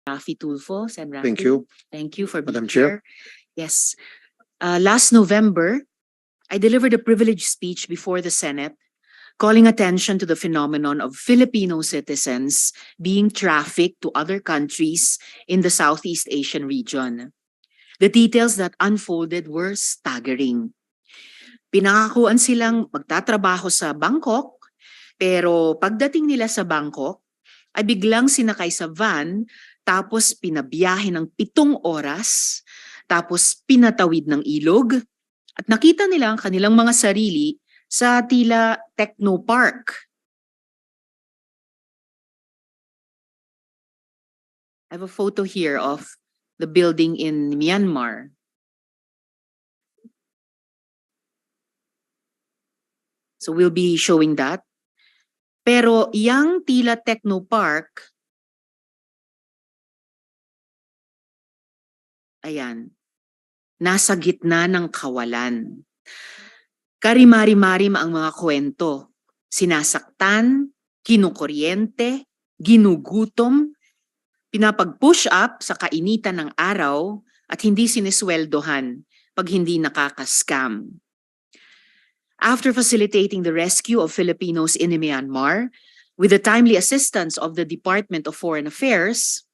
Rafi Tulfo. Sen. Rafi. Thank you, Thank you for being Madam Chair. here. Yes. Last November, I delivered a privileged speech before the Senate calling attention to the phenomenon of Filipino citizens being trafficked to other countries in the Southeast Asian region. The details that unfolded were staggering. Pinangakuan silang magtatrabaho sa Bangkok, pero pagdating nila sa Bangkok, ay biglang sinakay sa van, tapos pinabiyahe ng 7 oras, tapos pinatawid ng ilog, at nakita nila ang kanilang mga sarili sa tila technopark. I have a photo here of the building in Myanmar. So we'll be showing that. Pero yang tila technopark, ayan, nasa gitna ng kawalan. Karimari-marim ang mga kwento. Sinasaktan, kinukuryente, ginugutom, pinapag-push up sa kainitan ng araw at hindi sinisweldohan pag hindi nakaka-scam. After facilitating the rescue of Filipinos in Myanmar with the timely assistance of the Department of Foreign Affairs,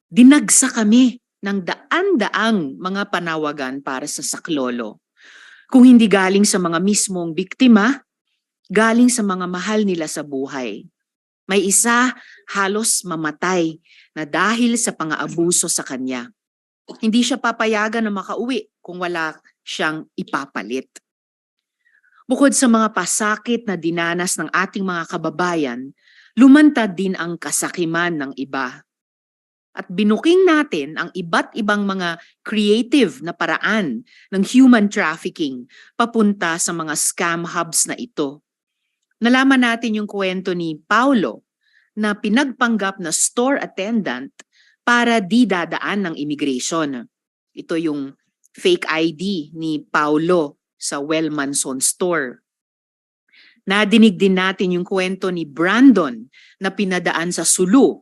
dinagsa kami ng daan-daang mga panawagan para sa saklolo. Kung hindi galing sa mga mismong biktima, galing sa mga mahal nila sa buhay. May isa halos mamatay na dahil sa pang-aabuso sa kanya. Hindi siya papayagan na makauwi kung wala siyang ipapalit. Bukod sa mga pasakit na dinanas ng ating mga kababayan, lumantad din ang kasakiman ng iba. At binuking natin ang iba't ibang mga creative na paraan ng human trafficking papunta sa mga scam hubs na ito. Nalaman natin yung kwento ni Paulo na pinagpanggap na store attendant para di dadaan ng immigration. Ito yung fake ID ni Paulo sa Wellmanson store. Nadinig din natin yung kwento ni Brandon na pinadaan sa Sulu.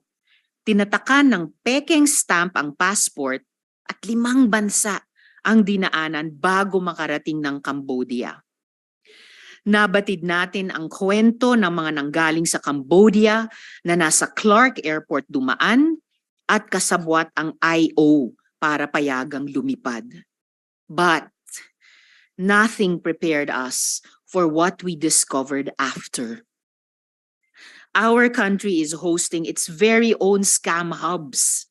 Tinatakan ng pekeng stamp ang passport at 5 bansa ang dinaanan bago makarating ng Cambodia. Nabatid natin ang kwento ng mga nanggaling sa Cambodia na nasa Clark Airport dumaan at kasabwat ang IO para payagang lumipad. But nothing prepared us for what we discovered after. Our country is hosting its very own scam hubs.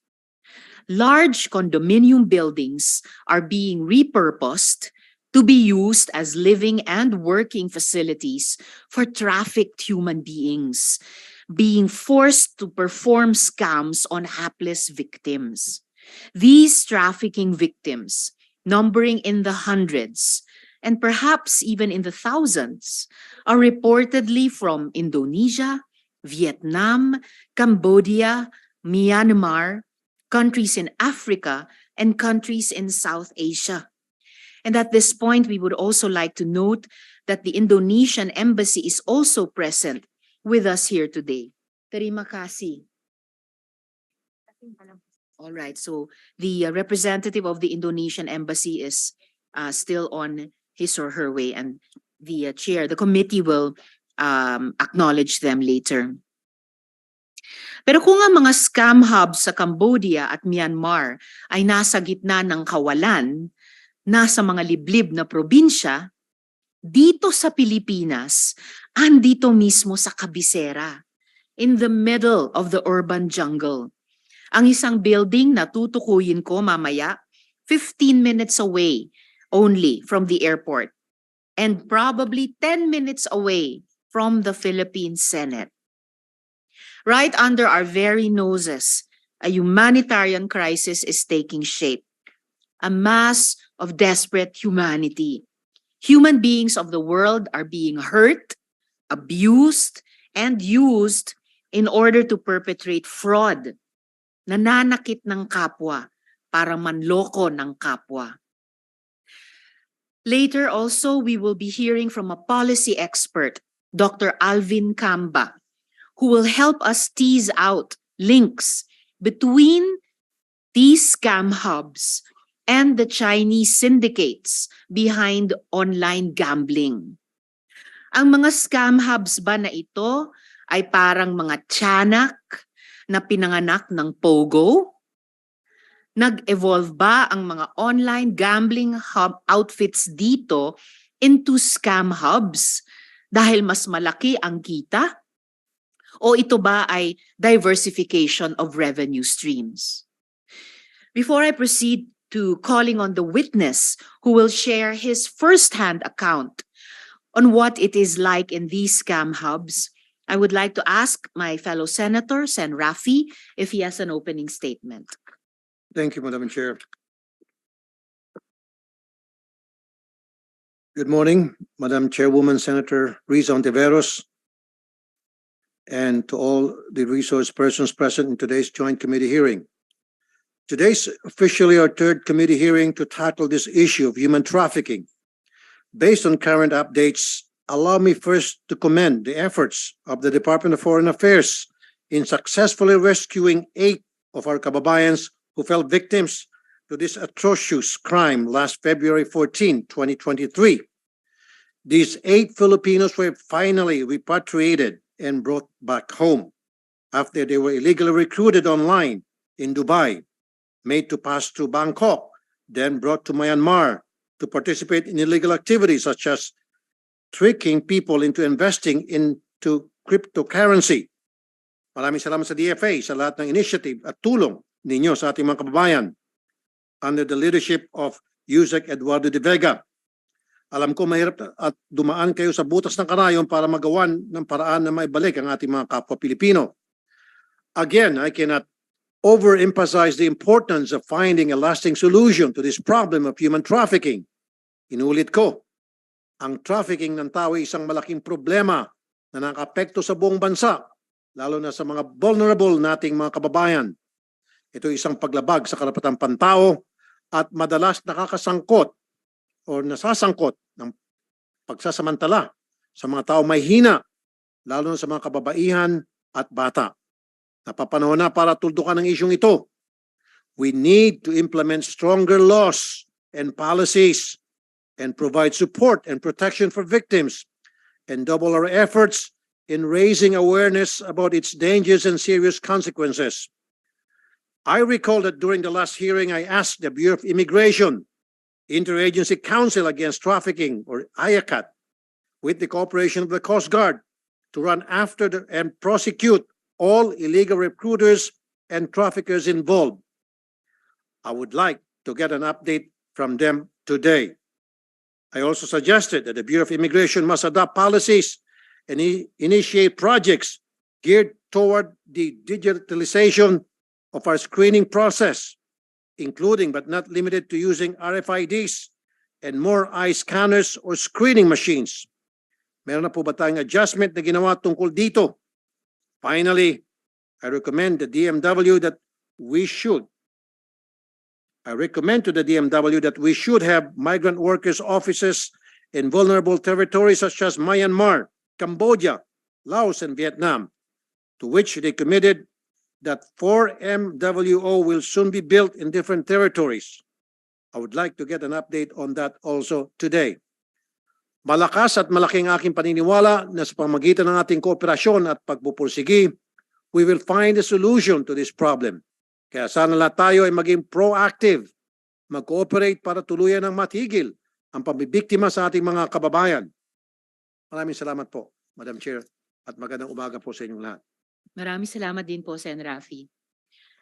Large condominium buildings are being repurposed to be used as living and working facilities for trafficked human beings, being forced to perform scams on hapless victims. These trafficking victims, numbering in the hundreds and perhaps even in the thousands, are reportedly from Indonesia, Vietnam, Cambodia, Myanmar, countries in Africa, and countries in South Asia. And at this point, we would also like to note that the Indonesian embassy is also present with us here today. Terima kasih. All right, so the representative of the Indonesian embassy is still on his or her way, and the chair, the committee will acknowledge them later. Pero kung ang mga scam hubs sa Cambodia at Myanmar ay nasa gitna ng kawalan, nasa mga liblib na probinsya, dito sa Pilipinas, andito mismo sa kabisera, in the middle of the urban jungle. Ang isang building na tutukuyin ko mamaya, 15 minutes away only from the airport, and probably 10 minutes away from the Philippine Senate. Right under our very noses, a humanitarian crisis is taking shape. A mass of desperate humanity. Human beings of the world are being hurt, abused, and used in order to perpetrate fraud. Nananakit ng kapwa para manloko ng kapwa. Later also, we will be hearing from a policy expert, Dr. Alvin Camba, who will help us tease out links between these scam hubs and the Chinese syndicates behind online gambling. Ang mga scam hubs ba na ito ay parang mga tiyanak na pinanganak ng POGO? Nag-evolve ba ang mga online gambling hub outfits dito into scam hubs dahil mas malaki ang kita? O ito ba ay diversification of revenue streams? Before I proceed to calling on the witness who will share his first-hand account on what it is like in these scam hubs, I would like to ask my fellow senator, Sen. Rafi, if he has an opening statement. Thank you, Madam Chair. Good morning, Madam Chairwoman, Senator Risa Hontiveros, and to all the resource persons present in today's joint committee hearing. Today's officially our third committee hearing to tackle this issue of human trafficking. Based on current updates, allow me first to commend the efforts of the Department of Foreign Affairs in successfully rescuing 8 of our kababayans who fell victims to this atrocious crime last February 14, 2023. These 8 Filipinos were finally repatriated and brought back home after they were illegally recruited online in Dubai, made to pass through Bangkok, then brought to Myanmar to participate in illegal activities such as tricking people into investing into cryptocurrency. Maraming salamat sa DFA sa lahat ng initiative at tulong ninyo sa ating mga kababayan under the leadership of Yusek Eduardo de Vega. Alam ko mahirap at dumaan kayo sa butas ng karayon para magawan ng paraan na maibalik ang ating mga kapwa Pilipino. Again, I cannot overemphasize the importance of finding a lasting solution to this problem of human trafficking. Inulit ko, ang trafficking ng tao ay isang malaking problema na nakapekto sa buong bansa, lalo na sa mga vulnerable nating mga kababayan. Ito ay isang paglabag sa karapatang pantao at madalas nakakasangkot o nasasangkot ng pagsasamantala sa mga tao may hina, lalo na sa mga kababaihan at bata. Napapanahon na para tuldukan ang isyong ito. We need to implement stronger laws and policies and provide support and protection for victims and double our efforts in raising awareness about its dangers and serious consequences. I recall that during the last hearing, I asked the Bureau of Immigration, Interagency Council Against Trafficking, or IACAT, with the cooperation of the Coast Guard, to run after and prosecute all illegal recruiters and traffickers involved. I would like to get an update from them today. I also suggested that the Bureau of Immigration must adopt policies and initiate projects geared toward the digitalization of our screening process, including but not limited to using RFIDs and more eye scanners or screening machines. Meron na po ba tayong adjustment na ginawa tungkol dito? Finally, I recommend to the DMW that we should have migrant workers offices in vulnerable territories such as Myanmar, Cambodia, Laos, and Vietnam, to which they committed that 4 MWO will soon be built in different territories. I would like to get an update on that also today. Malakas at malaking aking paniniwala na sa pamagitan ng ating kooperasyon at pagpupursigi, we will find a solution to this problem. Kaya sana lahat tayo ay maging proactive, mag-cooperate para tuluyan ng matigil ang pambibiktima sa ating mga kababayan. Maraming salamat po, Madam Chair, at magandang umaga po sa inyong lahat. Maraming salamat din po, Sen. Rafi.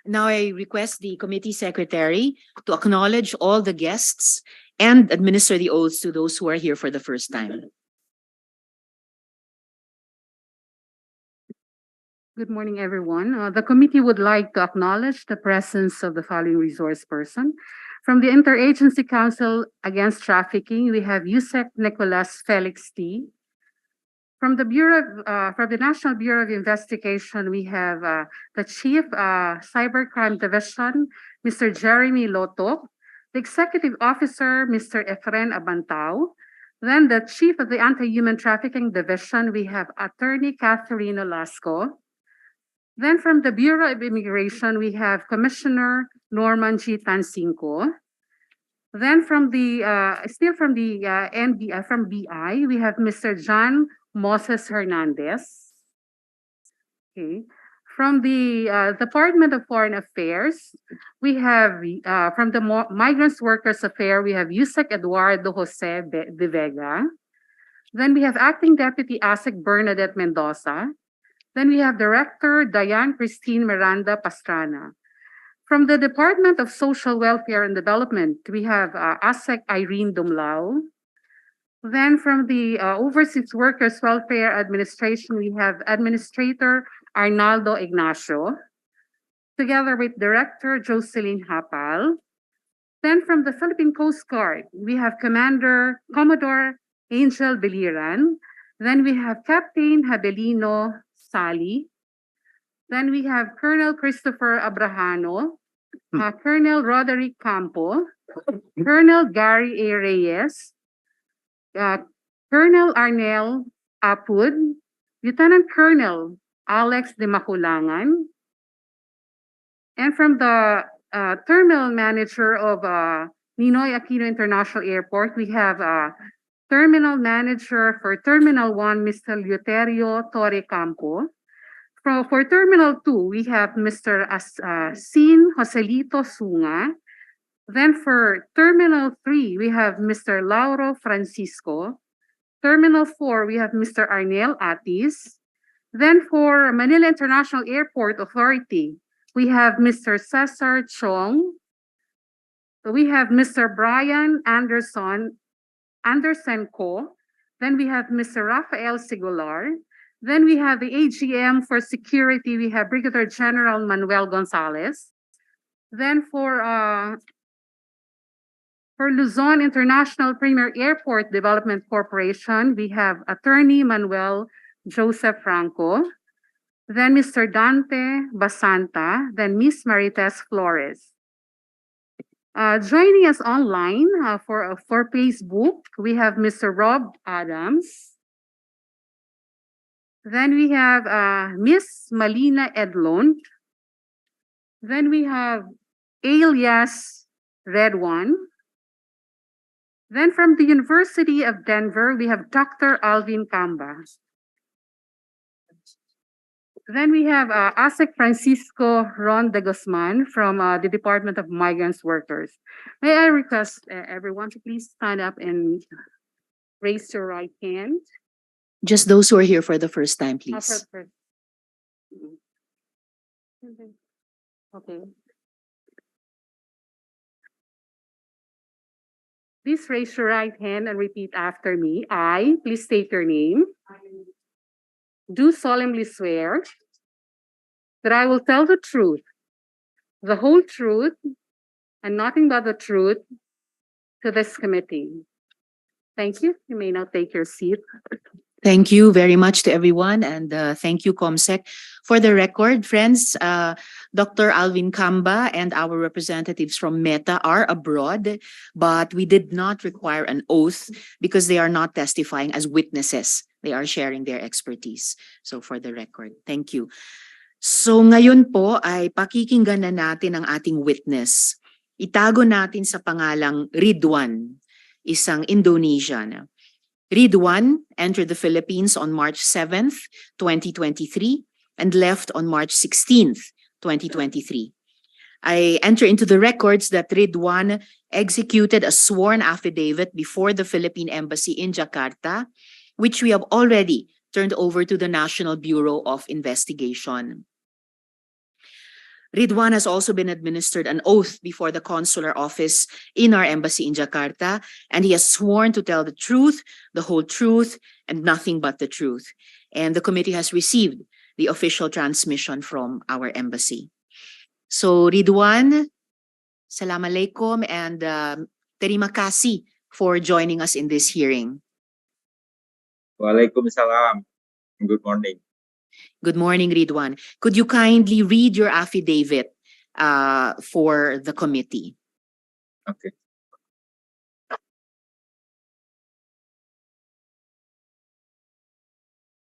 Now I request the committee secretary to acknowledge all the guests and administer the oaths to those who are here for the first time. Good morning, everyone. The committee would like to acknowledge the presence of the following resource person. From the Interagency Council Against Trafficking, we have Yusek Nicolas Felix T. From the National Bureau of Investigation, we have the Chief Cybercrime Division, Mr. Jeremy Loto, the Executive Officer, Mr. Efren Abantao, Then the Chief of the Anti-Human Trafficking Division, we have Attorney Catherine Olasco. Then from the Bureau of Immigration, we have Commissioner Norman G. Tansinko. Then from the still from the NBI from BI, we have Mr. John Moses Hernandez. Okay. From the Department of Foreign Affairs, we have from the Migrants Workers Affairs, we have Yusek Eduardo Jose de Vega. Then we have Acting Deputy ASIC Bernadette Mendoza. Then we have Director Diane Christine Miranda Pastrana. From the Department of Social Welfare and Development, we have ASEC Irene Dumlao. Then from the Overseas Workers Welfare Administration, we have Administrator Arnaldo Ignacio, together with Director Jocelyn Hapal. Then from the Philippine Coast Guard, we have Commodore Angel Beliran. Then we have Captain Habelino Sali. Then we have Colonel Christopher Abrahano, Colonel Roderick Campo, Colonel Gary A. Reyes, Colonel Arnel Apud, Lieutenant Colonel Alex de Maculangan, and from the Terminal Manager of Ninoy Aquino International Airport, we have Terminal Manager for Terminal 1, Mr. Luterio Torre Campo. For Terminal 2, we have Mr. Sin Joselito Sunga. Then for Terminal 3, we have Mr. Lauro Francisco. Terminal 4, we have Mr. Arnel Atis. Then for Manila International Airport Authority, we have Mr. Cesar Chong. We have Mr. Brian Anderson Co. Then we have Mr. Rafael Sigular. Then we have the AGM for security. We have Brigadier General Manuel Gonzalez. Then for Luzon International Premier Airport Development Corporation, we have Attorney Manuel Joseph Franco. Then Mr. Dante Basanta. Then Miss Marites Flores. Joining us online for Facebook, we have Mr. Rob Adams. Then we have Miss Malina Edlon. Then we have Alias Redwan. Then from the University of Denver, we have Dr. Alvin Camba. Then we have ASEC Francisco Ron de Guzman from the Department of Migrants Workers. May I request everyone to please stand up and raise your right hand. Just those who are here for the first time, please. Okay. Please raise your right hand and repeat after me. I, please state your name, do solemnly swear that I will tell the truth, the whole truth, and nothing but the truth to this committee. Thank you. You may now take your seat. Thank you very much to everyone, and thank you, COMSEC. For the record, friends, Dr. Alvin Camba and our representatives from META are abroad, but we did not require an oath because they are not testifying as witnesses. They are sharing their expertise. So for the record, thank you. So ngayon po ay pakikinggan na natin ang ating witness. Itago natin sa pangalang Ridwan, isang Indonesian. Ridwan entered the Philippines on March 7th, 2023 and left on March 16th, 2023. I enter into the records that Ridwan executed a sworn affidavit before the Philippine Embassy in Jakarta, which we have already turned over to the National Bureau of Investigation. Ridwan has also been administered an oath before the consular office in our embassy in Jakarta, and he has sworn to tell the truth, the whole truth, and nothing but the truth. And the committee has received the official transmission from our embassy. So Ridwan, Assalamualaikum, and terima kasih for joining us in this hearing. Waalaikumsalam. Good morning. Good morning, Ridwan. Could you kindly read your affidavit for the committee? Okay.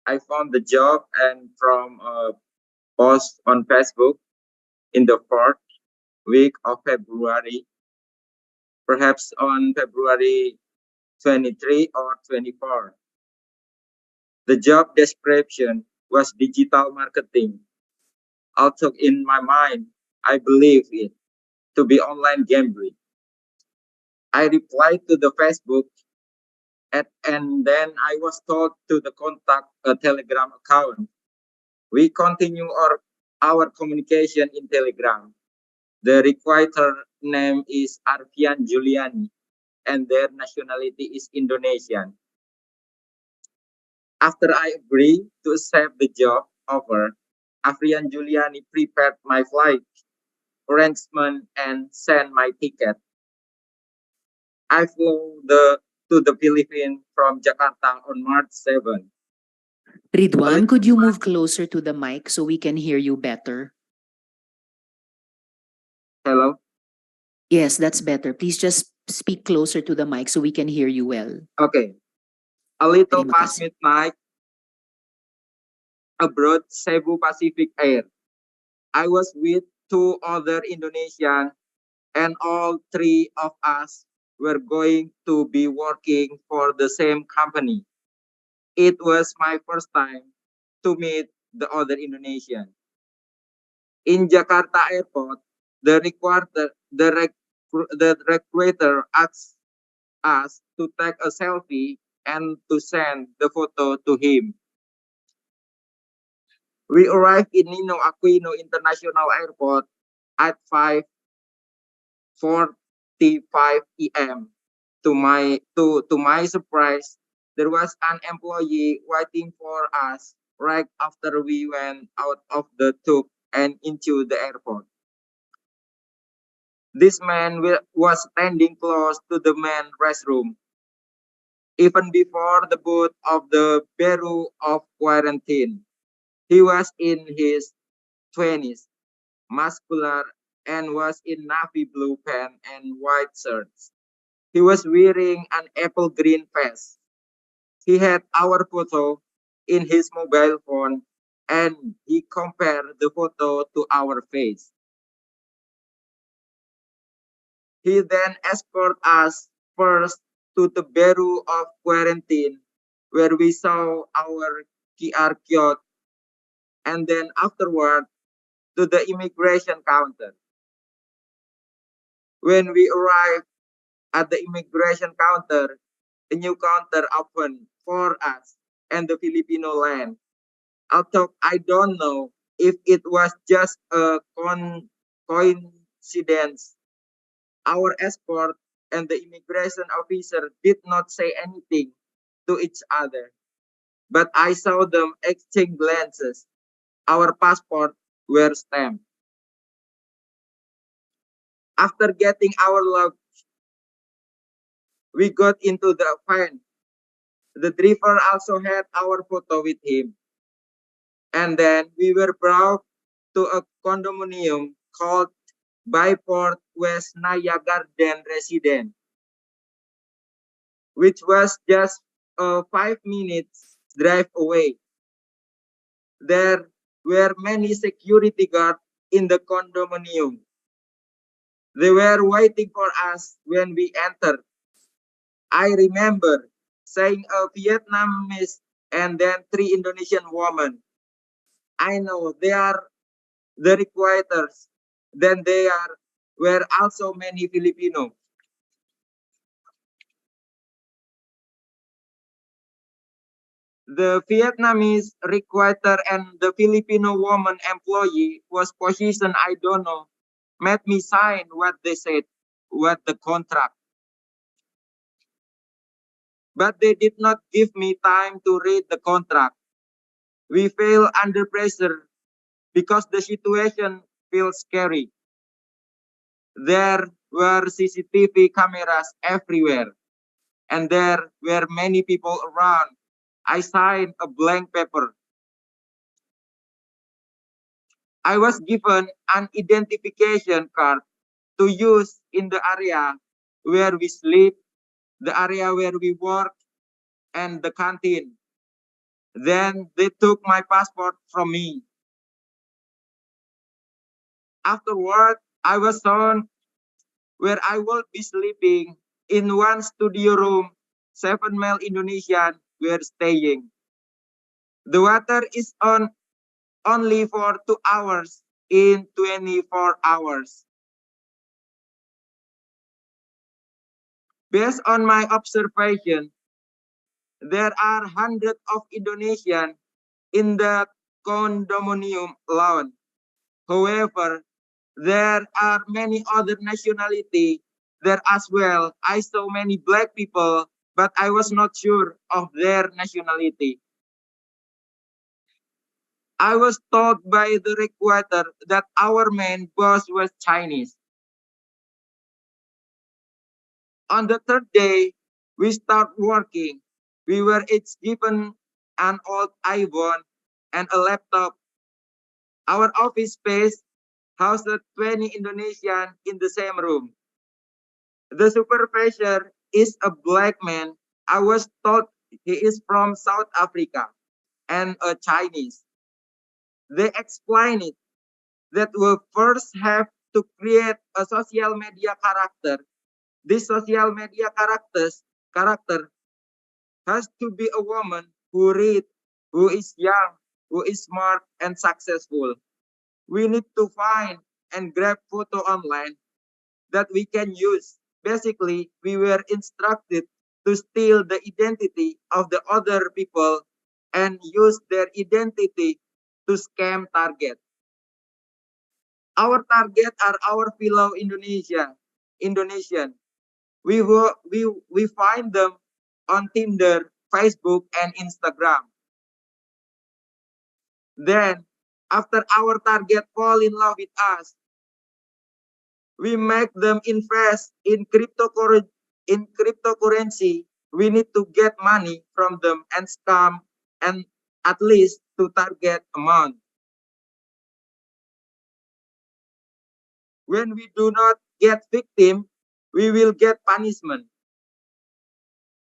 I found the job and from a post on Facebook in the fourth week of February, perhaps on February 23 or 24. The job description was digital marketing. Also in my mind, I believe it to be online gambling. I replied to the Facebook and then I was told to the contact a Telegram account. We continue our communication in Telegram. The requiter name is Arfian Juliani and their nationality is Indonesian. After I agreed to accept the job offer, Afrian Juliani prepared my flight arrangement and sent my ticket. I flew to the Philippines from Jakarta on March 7. Ridwan, could you move closer to the mic so we can hear you better? Hello? Yes, that's better. Please just speak closer to the mic so we can hear you well. Okay. A little Terima past kasih. midnight, aboard Cebu Pacific Air. I was with two other Indonesians and all three of us were going to be working for the same company. It was my first time to meet the other Indonesian. In Jakarta Airport, the recruiter asked us to take a selfie and to send the photo to him. We arrived in Nino Aquino International Airport at 5:45 p.m. To my surprise, there was an employee waiting for us right after we went out of the tube and into the airport. This man was standing close to the main restroom, even before the booth of the Bureau of Quarantine. He was in his 20s, muscular, and was in navy blue pants and white shirts. He was wearing an apple green vest. He had our photo in his mobile phone and he compared the photo to our face. He then escorted us first to the Bureau of Quarantine, where we saw our QR code, and then afterward to the immigration counter. When we arrived at the immigration counter, a new counter opened for us and the Filipino land. Although I don't know if it was just a coincidence, our escort and the immigration officer did not say anything to each other, but I saw them exchange glances. Our passports were stamped. After getting our luggage, we got into the van. The driver also had our photo with him. And then we were brought to a condominium called Byport West Naya Garden Residence, which was just a 5 minutes drive away. There were many security guards in the condominium. They were waiting for us when we entered. I remember seeing a Vietnamese and then 3 Indonesian women. I know they are the requiters. Then were also many Filipino. The Vietnamese requiter and the Filipino woman employee was positioned, I don't know, made me sign what they said, what the contract. But they did not give me time to read the contract. We fell under pressure because the situation feels scary. There were CCTV cameras everywhere, and there were many people around. I signed a blank paper. I was given an identification card to use in the area where we sleep, the area where we work, and the canteen. Then they took my passport from me. Afterward, I was shown where I would be sleeping in one studio room. 7 male Indonesian were staying. The water is on only for 2 hours in 24 hours. Based on my observation, there are hundreds of Indonesians in the condominium alone. However, there are many other nationalities there as well. I saw many black people, but I was not sure of their nationality. I was told by the recruiter that our main boss was Chinese. On the third day, we start working. We were each given an old iPhone and a laptop. Our office space housed 20 Indonesians in the same room. The supervisor is a black man. I was told he is from South Africa and a Chinese. They explained it that we first have to create a social media character. This social media character has to be a woman who reads, who is young, who is smart and successful. We need to find and grab photo online that we can use. Basically, we were instructed to steal the identity of the other people and use their identity to scam target. Our target are our fellow Indonesian. We find them on Tinder, Facebook, and Instagram. Then, after our target fall in love with us, we make them invest in cryptocurrency. We need to get money from them and scam and at least to target amount. When we do not get victim, we will get punishment.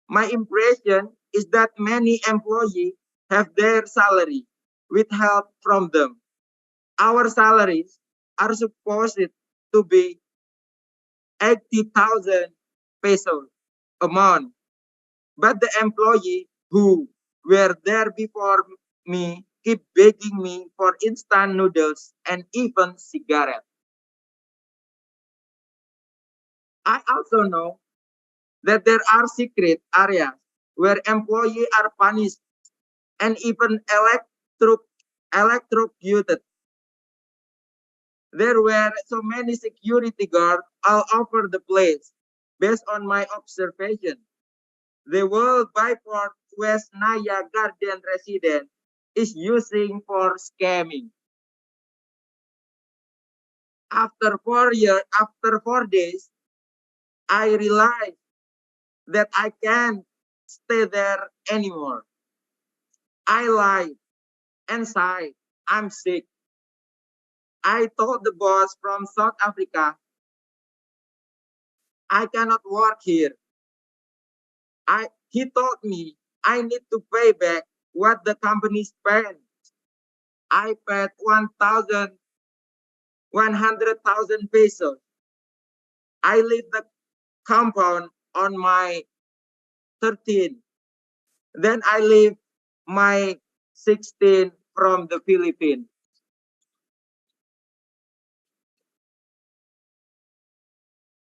My impression is that many employees have their salary withheld from them. Our salaries are supposed to be 80,000 pesos a month. But the employee who were there before me keep begging me for instant noodles and even cigarettes. I also know that there are secret areas where employees are punished and even electrocuted. There were so many security guards all over the place. Based on my observation, the world Byport West Naya Garden resident is using for scamming. After 4 days, I realized that I can't stay there anymore. I lied and sighed, I'm sick. I told the boss from South Africa, I cannot work here. He told me I need to pay back what the company spent. I paid 100,000 pesos. I leave the compound on my 13. Then I leave my 16 from the Philippines.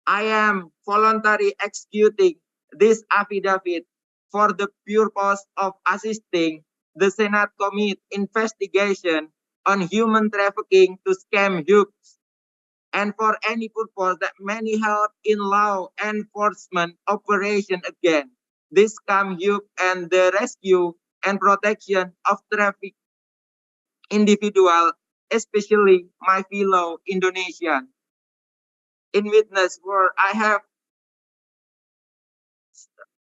I am voluntarily executing this affidavit for the purpose of assisting the Senate Committee investigation on human trafficking to scam youths and for any purpose that may help in law enforcement operation again. This scam youth and the rescue and protection of trafficked individual, especially my fellow Indonesian. In witness where I have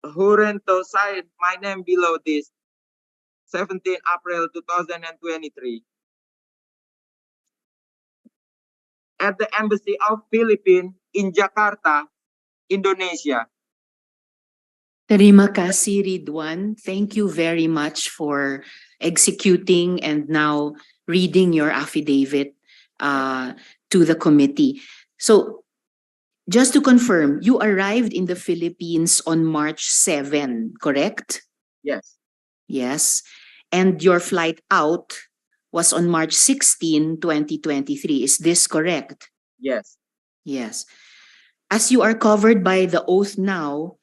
Hurento signed my name below this, 17 April 2023. At the Embassy of Philippines in Jakarta, Indonesia. Terima kasih, Ridwan. Thank you very much for executing and now reading your affidavit to the committee. So just to confirm, you arrived in the Philippines on March 7, correct? Yes. Yes. And your flight out was on March 16, 2023. Is this correct? Yes. Yes. As you are covered by the oath now,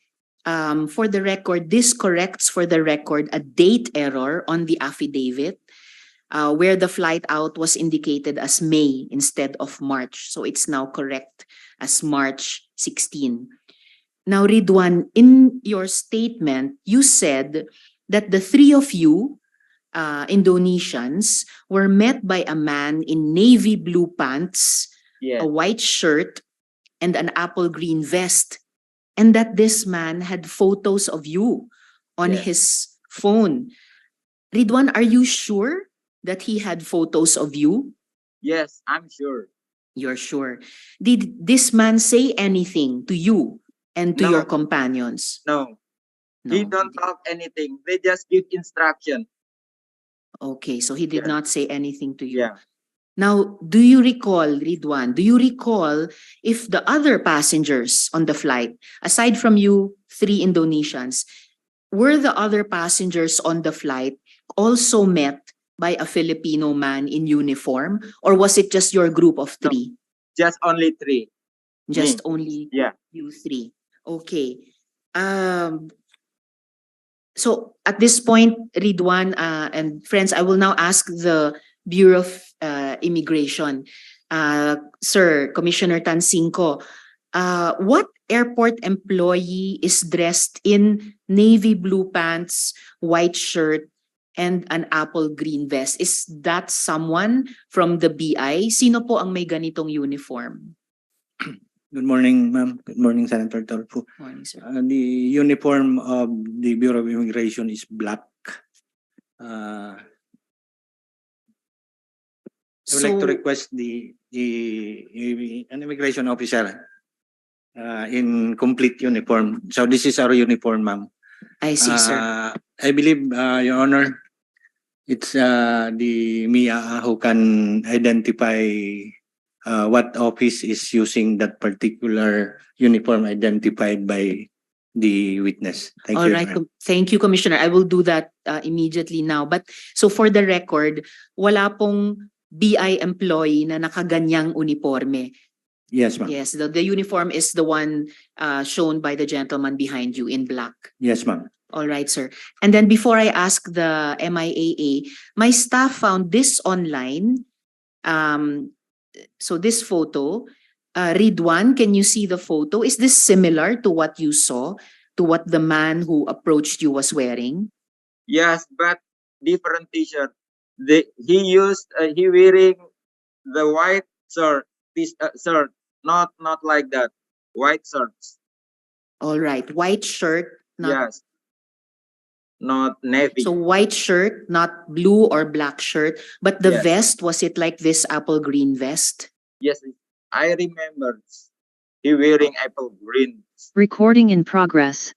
for the record, this corrects for the record a date error on the affidavit where the flight out was indicated as May instead of March. So it's now correct as March 16. Now, Ridwan, in your statement, you said that the three of you, Indonesians, were met by a man in navy blue pants, Yes. a white shirt, and an apple green vest, and that this man had photos of you on Yes. his phone. Ridwan, are you sure that he had photos of you? Yes, I'm sure. You're sure. Did this man say anything to you and to No. your companions? No. No. He don't talk anything. They just give instruction. Okay, so he did Yeah. not say anything to you. Yeah. Now, do you recall, Ridwan, do you recall if the other passengers on the flight, aside from you, 3 Indonesians, were the other passengers on the flight also met by a Filipino man in uniform? Or was it just your group of No. 3? Just only 3. Just Me. only Yeah. you 3. Okay. So at this point, Ridwan and friends, I will now ask the Bureau of Immigration. Sir, Commissioner Tansinko, what airport employee is dressed in navy blue pants, white shirt, and an apple green vest? Is that someone from the BI? Sino po ang may ganitong uniform? Good morning, ma'am. Good morning, Senator Tulfo. Morning, sir. The uniform of the Bureau of Immigration is black. I would like to request an immigration officer in complete uniform. So this is our uniform, ma'am. I see, sir. I believe, Your Honor, it's the MIA who can identify what office is using that particular uniform identified by the witness. Thank All you. right. Your Honor. Thank you, Commissioner. I will do that immediately now. But so for the record, wala pong BI employee na nakaganyang uniforme. Yes, ma'am. Yes, the uniform is the one shown by the gentleman behind you in black. Yes, ma'am. All right, sir. And then before I ask the MIAA, my staff found this online. So this photo, Ridwan, can you see the photo? Is this similar to what you saw, to what the man who approached you was wearing? Yes, but different T-shirt. He wearing the white shirt, shirt, not like that. White shirts. All right, white shirt, not Yes. Not navy. so white shirt, not blue or black shirt, but the Yes. vest, was it like this apple green vest? Yes, I remember. He wearing apple green. Recording in progress.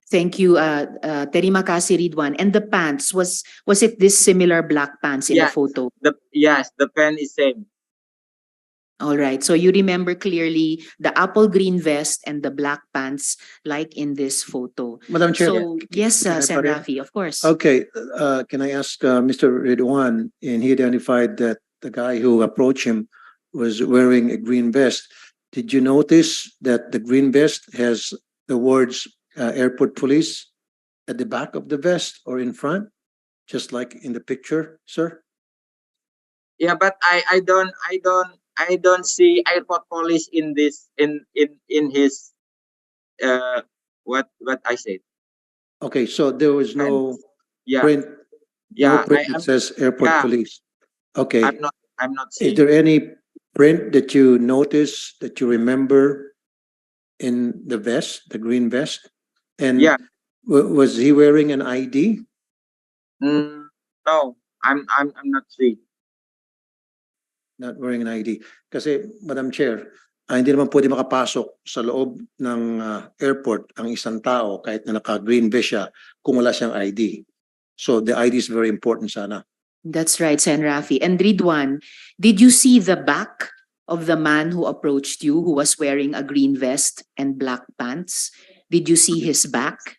Thank you, Terima kasih, Ridwan. And the pants, was it this similar black pants in the Yes. photo? The pen is same. All right, so you remember clearly the apple green vest and the black pants like in this photo. Madam Chair. So yes, can I Sen. put in? Rafi, of course. Okay, can I ask Mr. Ridwan, and he identified that the guy who approached him was wearing a green vest. Did you notice that the green vest has the words airport police at the back of the vest or in front, just like in the picture, sir? Yeah, but I don't see airport police in this in his what I said. Okay, so there was no Yeah. print, Yeah, no print that says airport yeah. police. Okay. I'm not Is seeing. there any print that you notice that you remember in the vest, the green vest? And Yeah. was he wearing an ID? No, I'm not seeing. Not wearing an ID. Kasi, Madam Chair, hindi naman pwede makapasok sa loob ng airport ang isang tao kahit na naka-green vest siya kung wala siyang ID. So the ID is very important sana. That's right, Sen. Rafi. And Ridwan, did you see the back of the man who approached you, who was wearing a green vest and black pants? Did you see his back?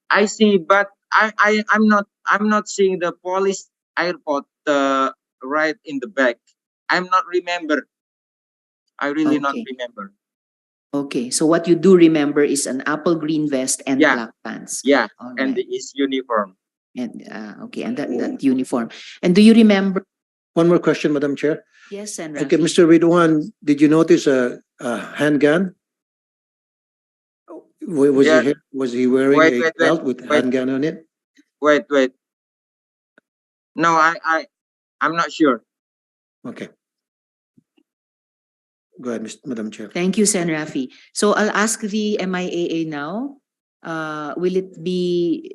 I see, but I'm not seeing the police airport right in the back. I'm not remember. I really not Okay. remember. Okay, so what you do remember is an apple green vest and Yeah. black pants. Yeah, All and right. his uniform. And okay, and that uniform. And do you remember? One more question, Madam Chair. Yes, Sen. Okay, Rafi. Mr. Ridwan, did you notice a handgun? Yeah. Was he wearing Wait, a wait, belt with wait. handgun on it? Wait. No, I'm not sure. Okay. Go ahead, Madam Chair. Thank you, Sen. Rafi. So I'll ask the MIAA now. Will it be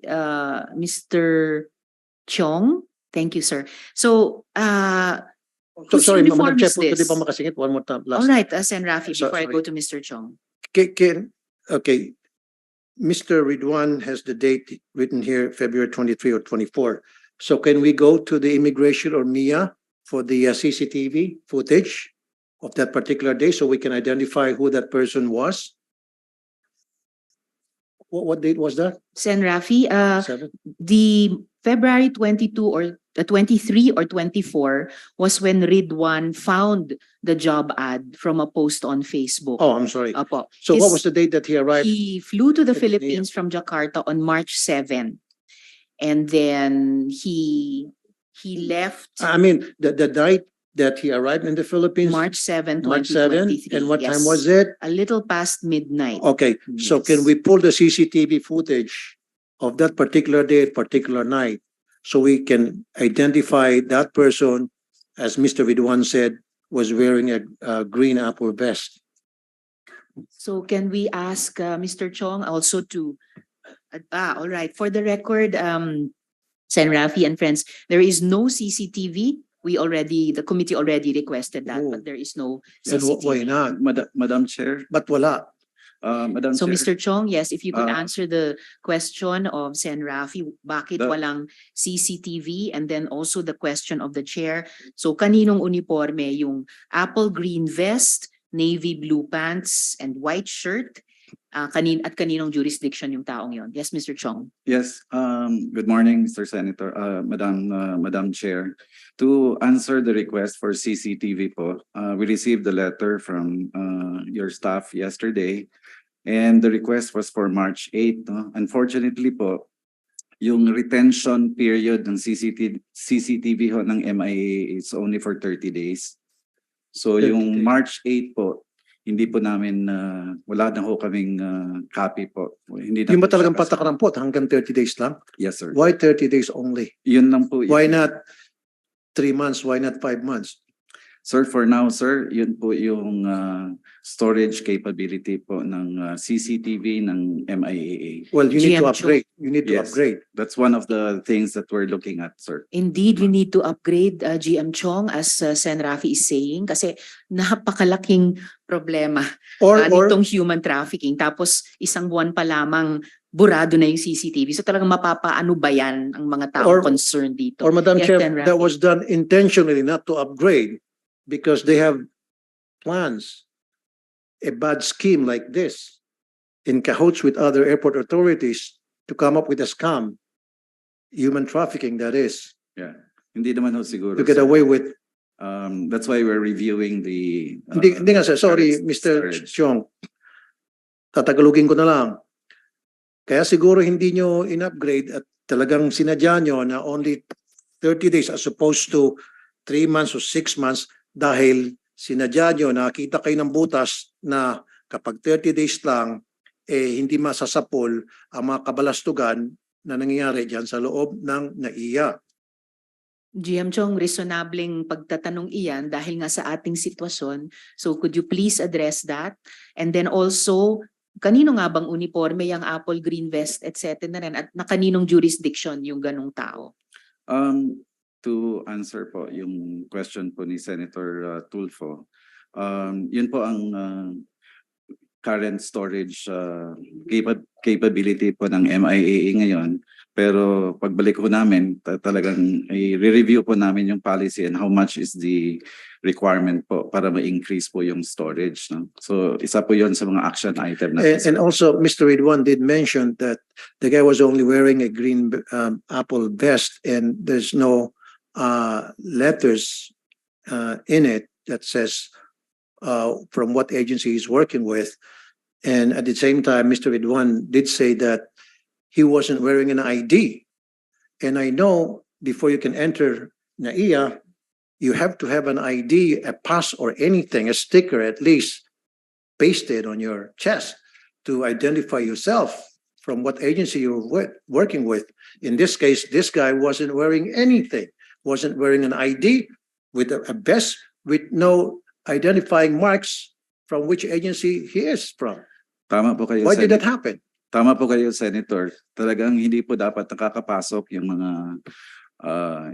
Mr. Chong? Thank you, sir. So, So, whose sorry, uniform Madam Chair, is pwede this? ba makasingit one more time? All right, Sen. Rafi, So- before I sorry. go to Mr. Chong. Okay, Mr. Ridwan has the date written here, February 23 or 24. So can we go to the immigration or MIA for the CCTV footage of that particular day so we can identify who that person was? What date was that? Sen. Rafi, 7? the February 22 or 23 or 24 was when Ridwan found the job ad from a post on Facebook. Oh, I'm sorry. Apo. So what His- was the date that he arrived? He flew to the at Philippines from Jakarta on March 7. And then he left I mean, the date that he arrived in the Philippines? March 7, March 7? 2023. And what time Yes. was it? A little past midnight. Okay, so Yes. can we pull the CCTV footage of that particular day, particular night, so we can identify that person, as Mr. Ridwan said, was wearing a green apple vest? So can we ask Mr. Chong also to, all right, for the record, Sen. Rafi and friends, there is no CCTV. The committee already requested that, Oh. but there is no And why CCTV. not? Madam Chair, But wala. Madam So Chair, Mr. Chong, yes, if you could Uh, answer the question of Sen. Rafi, bakit The- walang CCTV? And then also the question of the chair. So kaninong uniforme yung apple green vest, navy blue pants, and white shirt? At kaninong jurisdiction yung taong yon? Yes, Mr. Chong. yes, good morning, Mr. Senator, Madam Chair. To answer the request for CCTV po, we received the letter from your staff yesterday, and the request was for March 8. No? Unfortunately po, yung retention period ng CCTV ho ng MIA is only for 30 days. So 30 yung days. March 8 po, hindi po namin, wala na ho kaming copy po. Hindi na Yung ba po siya talagang kasi- patakarampot hanggang 30 days lang? Yes, sir. Why 30 days only? Yun lang po. Why not 3 months? Why not 5 months? Sir, for now, sir, yun po yung storage capability po ng CCTV ng MIAA. Well, you need to GM upgrade. You need to Yes. upgrade. That's one of the things that we're looking at, sir. Indeed, we need to upgrade GM Chong, as Sen. Rafi is saying, kasi napakalaking problema Or nitong human trafficking. Tapos isang buwan pa lamang burado na yung CCTV. So talagang mapapaano ba yan ang mga tao Or- concerned dito? Or Madam Yes, Chair, Sen. that Rafi. was done intentionally not to upgrade because they have plans. A bad scheme like this in cahoots with other airport authorities to come up with a scam, human trafficking that is, Yeah. Hindi naman ho siguro. to get sir. away with. That's why we're reviewing the. Hindi nga sir, sorry Mr. storage. Chong. Tatagalugin ko na lang. Kaya siguro hindi nyo in-upgrade at talagang sinadya nyo na only 30 days as opposed to 3 months or 6 months dahil sinadya nyo, nakita kayo ng butas na kapag 30 days lang, hindi masasapol ang mga kabalastugan na nangyayari dyan sa loob ng NAIA. GM Chong, reasonableng pagtatanong iyan dahil nga sa ating sitwasyon. So could you please address that? And then also, kanino nga bang uniforme yung apple green vest, etc. na rin? At na kaninong jurisdiction yung ganong tao? to answer po yung question po ni Senator Tulfo. Yun po ang current storage capability po ng MIAA ngayon. Pero pagbalik po namin, talagang i-review po namin yung policy and how much is the requirement po para ma-increase po yung storage. No? So isa po yun sa mga action item natin. And also, Mr. Ridwan did mention that the guy was only wearing a green Apple vest and there's no letters in it that says from what agency he's working with. And at the same time, Mr. Ridwan did say that he wasn't wearing an ID. And I know before you can enter NAIA, you have to have an ID, a pass or anything, a sticker at least pasted on your chest to identify yourself from what agency you're working with. In this case, this guy wasn't wearing anything, wasn't wearing an ID with a vest with no identifying marks from which agency he is from. Tama po kayo, Why did that Senator. happen? Tama po kayo, Senator. Talagang hindi po dapat nakakapasok yung mga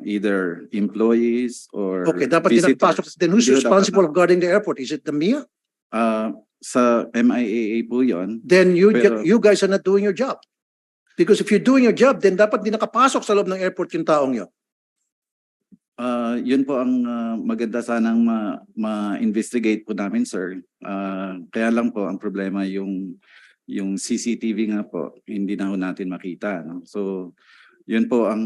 either employees or Okay, dapat din visitors. nakapasok. Then who's Hindi dapat responsible of guarding the airport? Is it the MIA? Sa MIAA po yun. Then Pero- you guys are not doing your job. Because if you're doing your job, then dapat din nakapasok sa loob ng airport yung taong yun. Yun po ang maganda sanang ma-investigate po namin, sir. Kaya lang po ang problema yung CCTV nga po, hindi na ho natin makita. No? So, yun po ang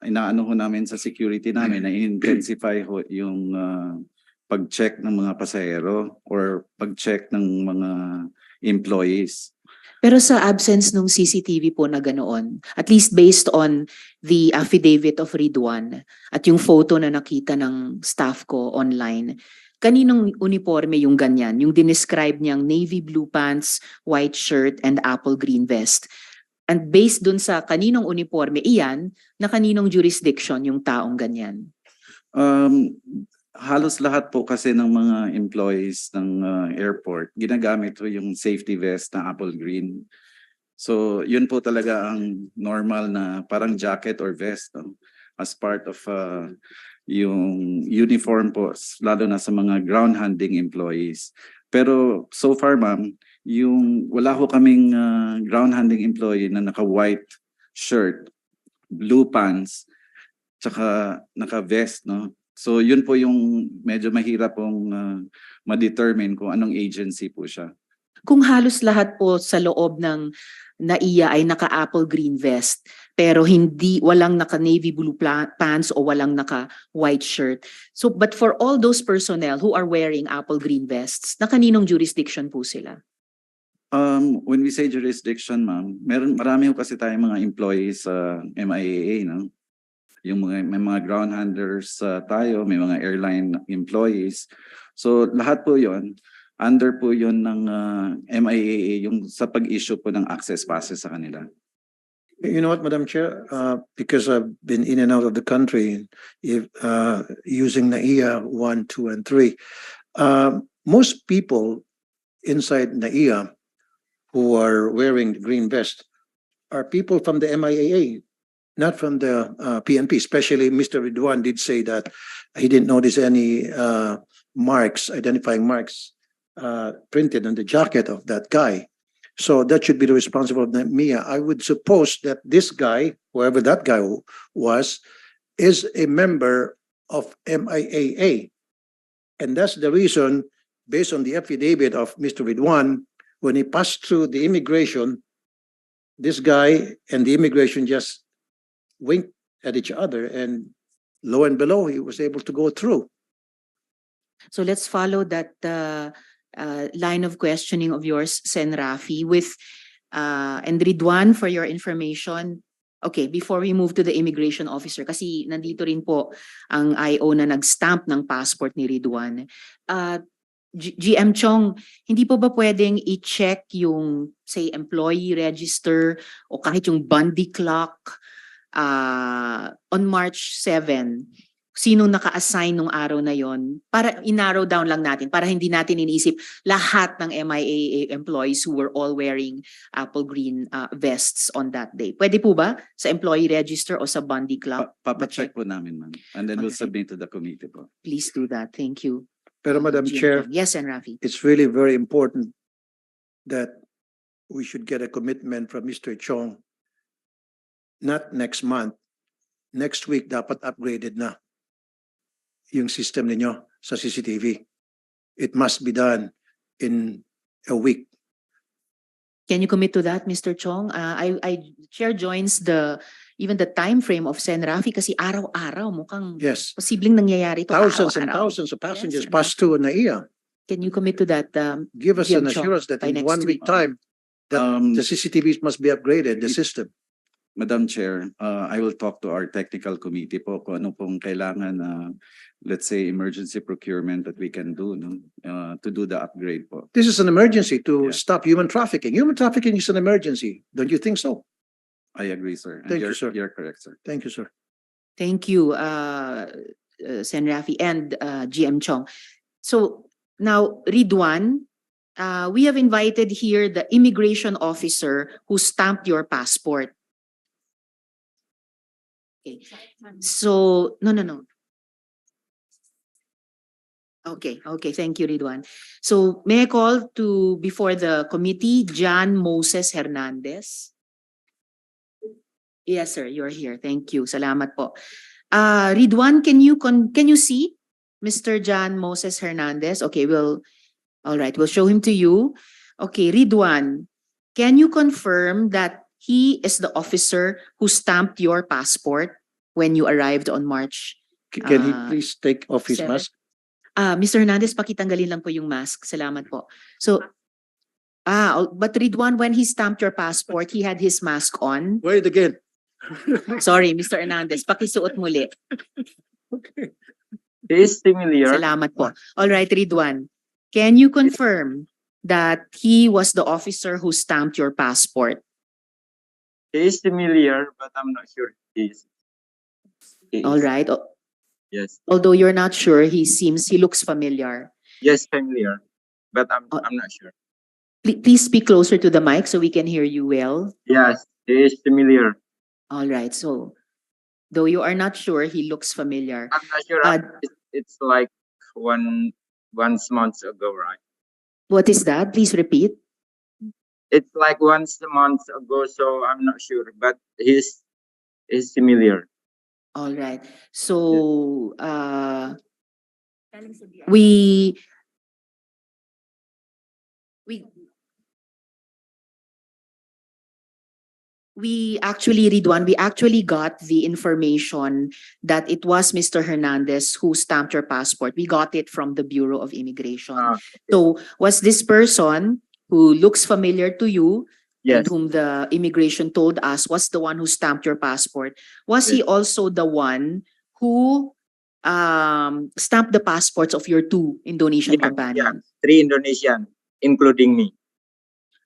inaano ho namin sa security namin na intensify ho yung pag-check ng mga pasahero or pag-check ng mga employees. Pero sa absence ng CCTV po na ganoon, at least based on the affidavit of Ridwan at yung photo na nakita ng staff ko online, kaninong uniforme yung ganyan? Yung dinescribe niyang navy blue pants, white shirt, and apple green vest. And based dun sa kaninong uniforme iyan, na kaninong jurisdiction yung taong ganyan? Halos lahat po kasi ng mga employees ng airport, ginagamit po yung safety vest na apple green. So yun po talaga ang normal na parang jacket or vest, no? As part of yung uniform po, lalo na sa mga ground handling employees. Pero so far, ma'am, yung wala ho kaming ground handling employee na naka-white shirt, blue pants, tsaka naka-vest, no? So yun po yung medyo mahirap pong ma-determine kung anong agency po siya. Kung halos lahat po sa loob ng NAIA ay naka-apple green vest, pero walang naka-navy blue pants o walang naka-white shirt. So, but for all those personnel who are wearing apple green vests, na kaninong jurisdiction po sila? When we say jurisdiction, ma'am, marami ho kasi tayong mga employees sa MIAA, no? May mga ground handlers tayo, may mga airline employees. So lahat po yon under po yon ng MIAA yung sa pag-issue po ng access passes sa kanila. You know what, Madam Chair? Because I've been in and out of the country using NAIA 1, 2, and 3. Most people inside NAIA who are wearing the green vest are people from the MIAA, not from the PNP. Especially Mr. Ridwan did say that he didn't notice any identifying marks printed on the jacket of that guy. So that should be the responsibility of MIA. I would suppose that this guy, whoever that guy was, is a member of MIAA. And that's the reason, based on the affidavit of Mr. Ridwan, when he passed through the immigration, this guy and the immigration just winked at each other, and lo and below, he was able to go through. So let's follow that line of questioning of yours, Sen. Rafi, with and Ridwan, for your information. Okay, before we move to the immigration officer, kasi nandito rin po ang IO na nag-stamp ng passport ni Ridwan. GM Chong, hindi po ba pwedeng i-check yung, say, employee register o kahit yung Bundy clock on March 7? sinong naka-assign nung araw na yon para i-narrow down lang natin, para hindi natin iniisip lahat ng MIA employees who were all wearing apple green vests on that day. Pwede po ba sa employee register o sa Bundy Club? Papacheck po namin, ma'am. And then we'll Alright. submit to the committee po. Please do that. Thank you. Pero Madam GM Chair, Chong. Yes, and Rafi. it's really very important that we should get a commitment from Mr. Chong. Not next month. Next week, dapat upgraded na yung system ninyo sa CCTV. It must be done in a week. Can you commit to that, Mr. Chong? Chair joins even the time frame of Sen. Rafi kasi araw-araw mukhang Yes. posibleng nangyayari ito. Thousands and araw-araw. thousands of passengers Yes, pass through NAIA. Can you commit to that? Give us an GM Chong, assurance that by in next 1 week week. time, that Um, the CCTVs must be upgraded, the system. Madam Chair, I will talk to our technical committee po kung ano pong kailangan let's say emergency procurement that we can do to do the upgrade po. This is an emergency to Yeah. stop human trafficking. Human trafficking is an emergency. Don't you think so? I agree, sir. And Thank you, you're- sir. You're correct, sir. Thank you, sir. Thank you, Sen. Rafi and GM Chong. So now, Ridwan, we have invited here the immigration officer who stamped your passport. Okay. So, no. Okay, thank you, Ridwan. So may I call to before the committee, John Moses Hernandez? Yes, sir, you're here. Thank you. Salamat po. Ridwan, can you see Mr. John Moses Hernandez? Okay, all right, we'll show him to you. Okay, Ridwan, can you confirm that he is the officer who stamped your passport when you arrived on March? Can he please take off his 7? mask? Mr. Hernandez, pakitanggalin lang po yung mask. Salamat po. So, but Ridwan, when he stamped your passport, he had his mask on. Wear it again. Sorry, Mr. Hernandez, pakisuot muli. Okay. It is familiar. Salamat po. All right, Ridwan, can you confirm that he was the officer who stamped your passport? He is familiar, but I'm not sure he is. All right. Yes. Although you're not sure, he looks familiar. Yes, familiar, but I'm Oh. I'm not sure. Please speak closer to the mic so we can hear you well. Yes, he is familiar. All right. So, though you are not sure, he looks familiar. I'm not sure. It's like one month ago, right? What is that? Please repeat. It's like once a month ago, so I'm not sure, but he's familiar. All right. So, we actually, Ridwan, we actually got the information that it was Mr. Hernandez who stamped your passport. We got it from the Bureau of Immigration. So, was this person who looks familiar to you and Yes, whom the immigration told us was the one who stamped your passport, was he also the one who stamped the passports of your 2 Indonesian Yeah, companions? 3 Indonesian, including me.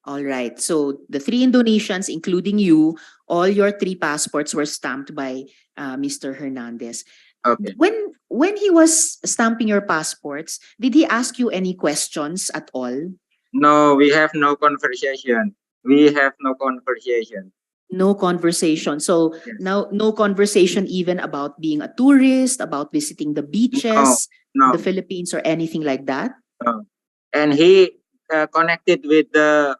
All right. So the 3 Indonesians, including you, all your 3 passports were stamped by Mr. Hernandez. Okay. When he was stamping your passports, did he ask you any questions at all? No, we have no conversation. We have no conversation. No conversation. So Yes. now no conversation even about being a tourist, about visiting the beaches, No, the Philippines, or anything like that. and he connected with the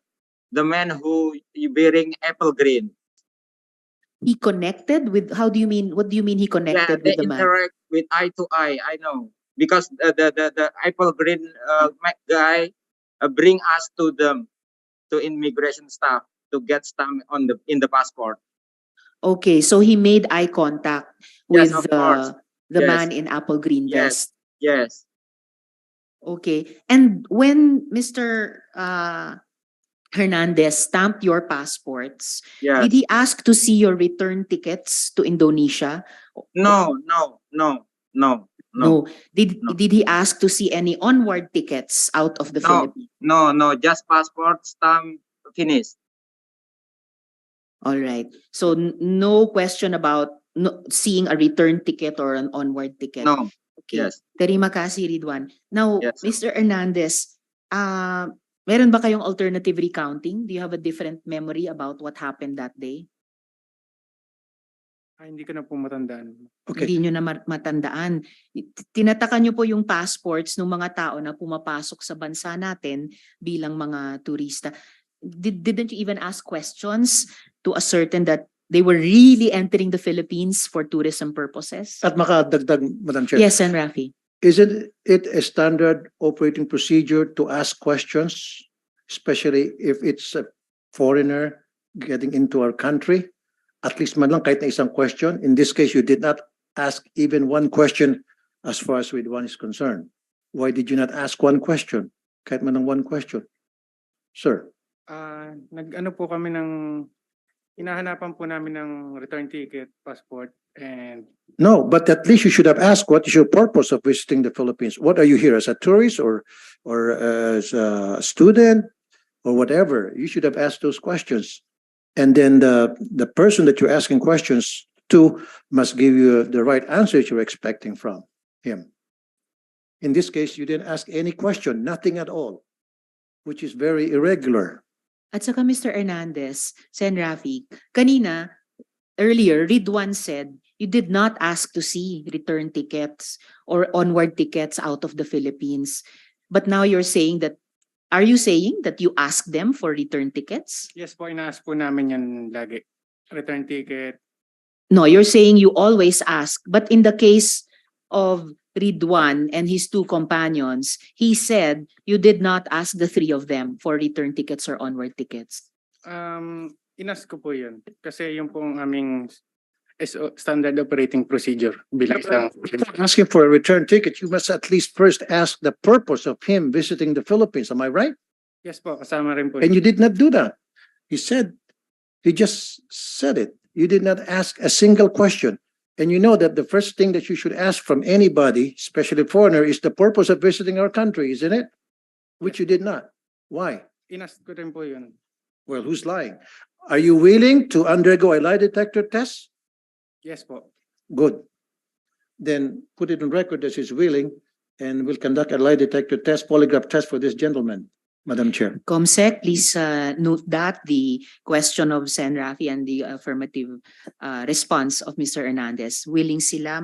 man who wearing apple green. He connected with, how do you mean? What do you mean he Yeah, connected they with the man? interact with eye to eye. I know because the apple green guy bring us to immigration staff to get stamp in the passport. Okay, so he made eye contact Yes, with of course. the Yes. man in apple green Yes. vest. Yes. Okay, and when Mr. Hernandez stamped your passports, Yes. did he ask to see your return tickets to Indonesia? No. No. Did No. he ask to see any onward tickets out of the No. Philippines? No. Just passport stamp finished. All right. So no question about seeing a return ticket or an onward ticket? No. Okay. Yes. Terima kasih, Ridwan. Now, Yes. Mr. Hernandez, meron ba kayong alternative recounting? Do you have a different memory about what happened that day? Hindi ko na po matandaan. Okay. Hindi nyo na matandaan. Tinataka nyo po yung passports ng mga tao na pumapasok sa bansa natin bilang mga turista. Didn't you even ask questions to ascertain that they were really entering the Philippines for tourism purposes? At makadagdag, Madam Chair. Yes, Sen. Rafi. Isn't it a standard operating procedure to ask questions, especially if it's a foreigner getting into our country? At least man lang kahit na isang question. In this case, you did not ask even one question as far as Ridwan is concerned. Why did you not ask one question? Kahit man lang one question. Sir. Nag-ano po kami hinahanapan po namin ng return ticket, passport, and No, but at least you should have asked what is your purpose of visiting the Philippines? What are you here as a tourist or as a student or whatever? You should have asked those questions. And then the person that you're asking questions to must give you the right answers you're expecting from him. In this case, you didn't ask any question, nothing at all, which is very irregular. At saka Mr. Hernandez, Sen. Rafi, kanina, earlier, Ridwan said you did not ask to see return tickets or onward tickets out of the Philippines. But now you're saying that, are you saying that you asked them for return tickets? yes po, inaas po namin yan lagi. Return ticket. No, you're saying you always ask. But in the case of Ridwan and his two companions, he said you did not ask the three of them for return tickets or onward tickets. Inas ko po yun. Kasi yung pong aming standard operating procedure bilang isang Asking for a return ticket, you must at least first ask the purpose of him visiting the Philippines. Am I right? yes po, kasama rin po. And you did not do that. He just said it. You did not ask a single question. And you know that the first thing that you should ask from anybody, especially foreigner, is the purpose of visiting our country, isn't it? Which you did not. Why? Inas ko rin po yun. Well, who's lying? Are you willing to undergo a lie detector test? Yes po. Good. Then put it on record that he's willing, and we'll conduct a lie detector test, polygraph test for this gentleman, Madam Chair. Comsec, please note that the question of Sen. Rafi and the affirmative response of Mr. Hernandez, willing sila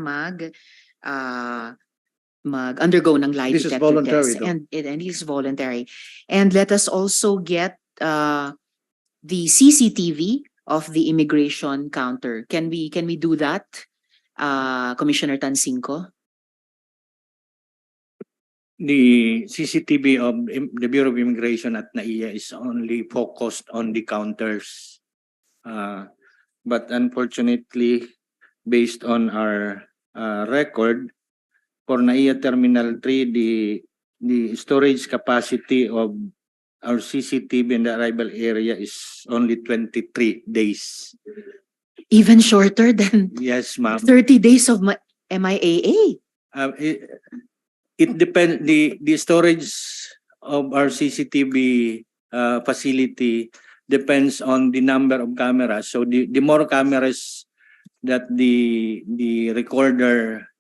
undergo ng lie This is detector voluntary, test. though. And it is voluntary. And let us also get the CCTV of the immigration counter. Can we do that, Commissioner Tansinko? The CCTV of the Bureau of Immigration at NAIA is only focused on the counters. But unfortunately, based on our record, for NAIA Terminal 3, the storage capacity of our CCTV in the arrival area is only 23 days. Even shorter than Yes, ma'am. 30 days of MIAA. It depends, the storage of our CCTV facility depends on the number of cameras. So the more cameras that the recorder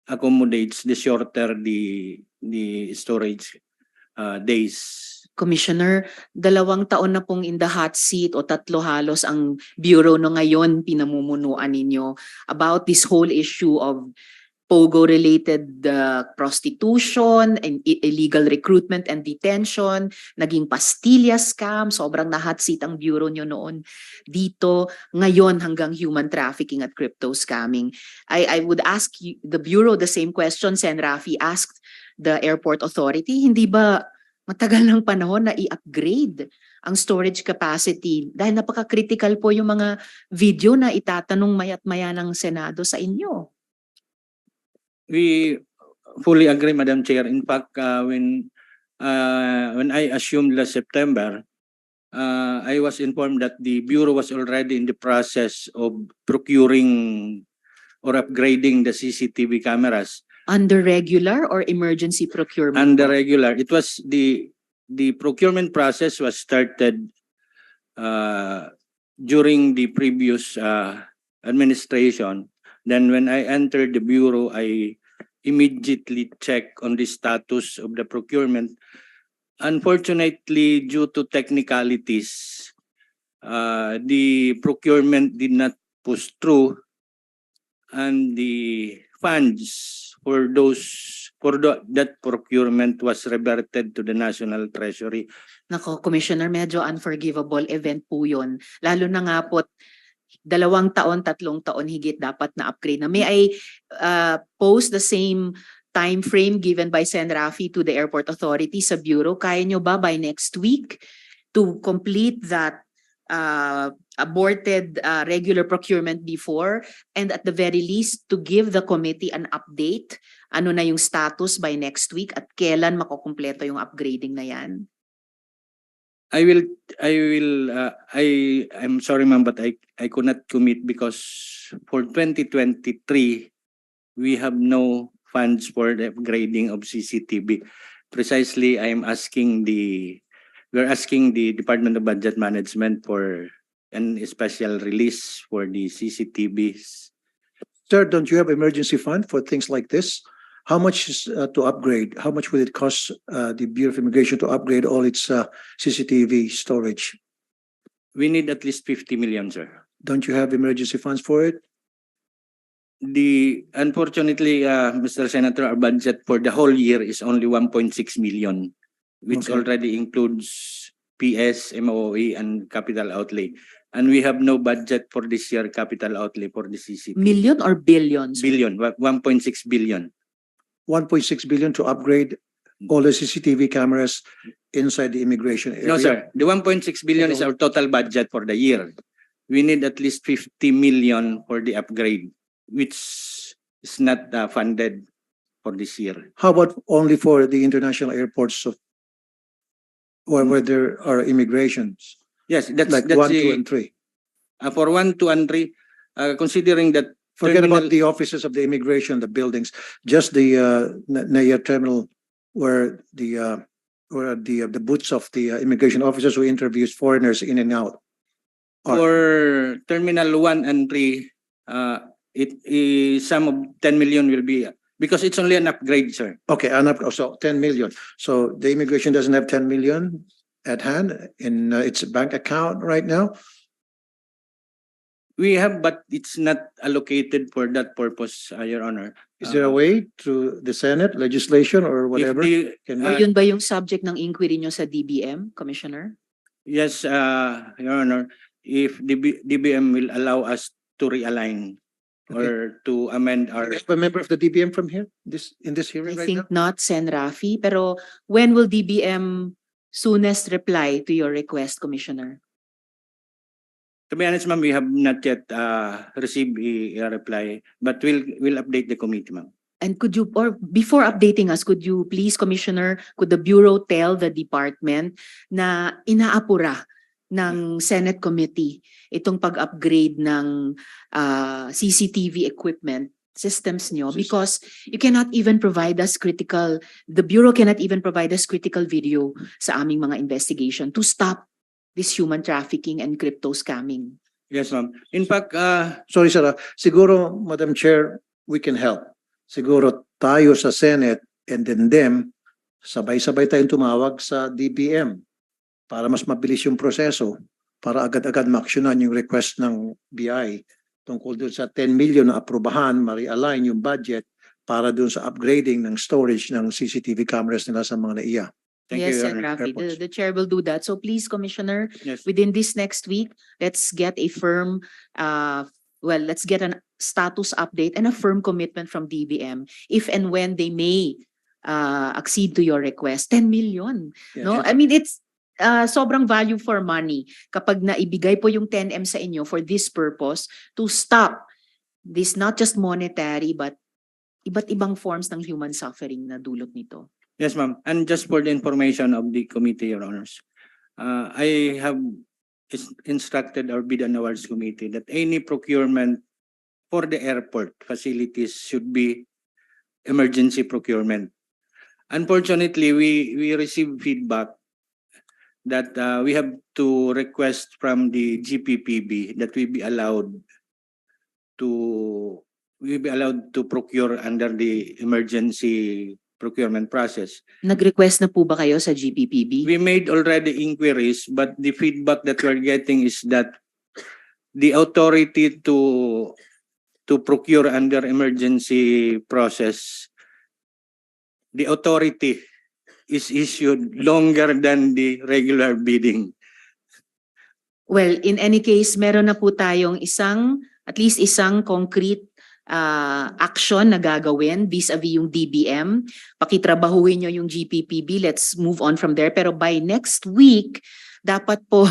accommodates, the shorter the storage days. Commissioner, 2 taon na pong in the hot seat o 3 halos ang bureau no ngayon pinamumunuan ninyo about this whole issue of POGO-related prostitution and illegal recruitment and detention, naging pastilla scam, sobrang na-hot seat ang bureau nyo noon dito, ngayon hanggang human trafficking at crypto scamming. I would ask the bureau the same question Sen. Rafi asked the airport authority, hindi ba matagal ng panahon na i-upgrade ang storage capacity dahil napaka-critical po yung mga video na itatanong maya't maya ng Senado sa inyo? We fully agree, Madam Chair. In fact, when I assumed last September, I was informed that the Bureau was already in the process of procuring or upgrading the CCTV cameras. Under regular or emergency procurement? Under regular. It was the procurement process was started during the previous administration. Then when I entered the bureau, I immediately checked on the status of the procurement. Unfortunately, due to technicalities, the procurement did not push through, and the funds for that procurement was reverted to the National Treasury. Nako, Commissioner, medyo unforgivable event po yun. Lalo na nga po, 2 taon, 3 taon higit dapat na upgrade na. May I post the same time frame given by Sen. Rafi to the airport authority sa Bureau? Kaya nyo ba by next week to complete that aborted regular procurement before, and at the very least to give the committee an update? Ano na yung status by next week at kailan makukumpleto yung upgrading na yan? I'm sorry, ma'am, but I could not commit because for 2023, we have no funds for the upgrading of CCTV. Precisely, we're asking the Department of Budget Management for an special release for the CCTVs. Sir, don't you have emergency fund for things like this? How much is to upgrade? How much will it cost the Bureau of Immigration to upgrade all its CCTV storage? We need at least 50 million, sir. Don't you have emergency funds for it? Unfortunately, Mr. Senator, our budget for the whole year is only 1.6 million, which Okay. already includes PS, MOE, and capital outlay. And we have no budget for this year capital outlay for the CCTV. Million or billions? Billion, 1.6 billion. 1.6 billion to upgrade all the CCTV cameras inside the immigration area? No, sir. The 1.6 billion is our total budget for the year. We need at least 50 million for the upgrade, which is not funded for this year. How about only for the international airports of where there are immigrations, Yes, that's 1, 2, and 3? for 1, 2, and 3. Considering that Forget terminal- about the offices of the immigration, the buildings, just the Naya terminal where the booths of the immigration officers who interviews foreigners in and out. for Terminal 1 and 3, it is some of 10 million will be because it's only an upgrade, sir. Okay, so 10 million. So the immigration doesn't have 10 million at hand in its bank account right now? We have, but it's not allocated for that purpose, Your Honor. Is there a way through the Senate legislation or whatever? Can O yun ba yung subject ng inquiry nyo sa DBM, Commissioner? Yes, Your Honor, if the DBM will allow us to realign or to amend Do our... we have a member of the DBM from here, in this I hearing right think now? not, Sen. Rafi. Pero when will DBM soonest reply to your request, Commissioner? To be honest, ma'am, we have not yet received a reply, but we'll update the committee, ma'am. And could you, or before updating us, could you please, Commissioner, could the Bureau tell the department na inaapura ng Senate Committee itong pag-upgrade ng CCTV equipment systems nyo? Because you cannot even provide us the Bureau cannot even provide us critical video sa aming mga investigation to stop this human trafficking and crypto scamming. Yes, ma'am. In fact, Sorry, Sarah. Siguro, Madam Chair, we can help. Siguro tayo sa Senate and then them, sabay-sabay tayong tumawag sa DBM para mas mabilis yung proseso, para agad-agad maaksyonan yung request ng BI tungkol doon sa 10 million na aprubahan, ma-realign yung budget para doon sa upgrading ng storage ng CCTV cameras nila sa mga NAIA. thank Yes, you, Your Sen. Honor. Rafi, Airports. the chair will do that. So please, Commissioner, Yes. within this next week, let's get a firm, let's get a status update and a firm commitment from DBM if and when they may accede to your request. 10 million. No, I mean, it's sobrang value for money kapag naibigay po yung 10M sa inyo for this purpose to stop this, not just monetary, but iba't ibang forms ng human suffering na dulot nito. Yes, ma'am. And just for the information of the committee, Your Honors, I have instructed our Bid and Awards Committee that any procurement for the airport facilities should be emergency procurement. Unfortunately, we received feedback that we have to request from the GPPB that we be allowed to we be allowed to procure under the emergency procurement process. Nag-request na po ba kayo sa GPPB? We made already inquiries, but the feedback that we're getting is that the authority to procure under emergency process, the authority is issued longer than the regular bidding. Well, in any case, meron na po tayong at least isang concrete action na gagawin vis-a-vis yung DBM. Pakitrabahuhin nyo yung GPPB. Let's move on from there. Pero by next week, dapat po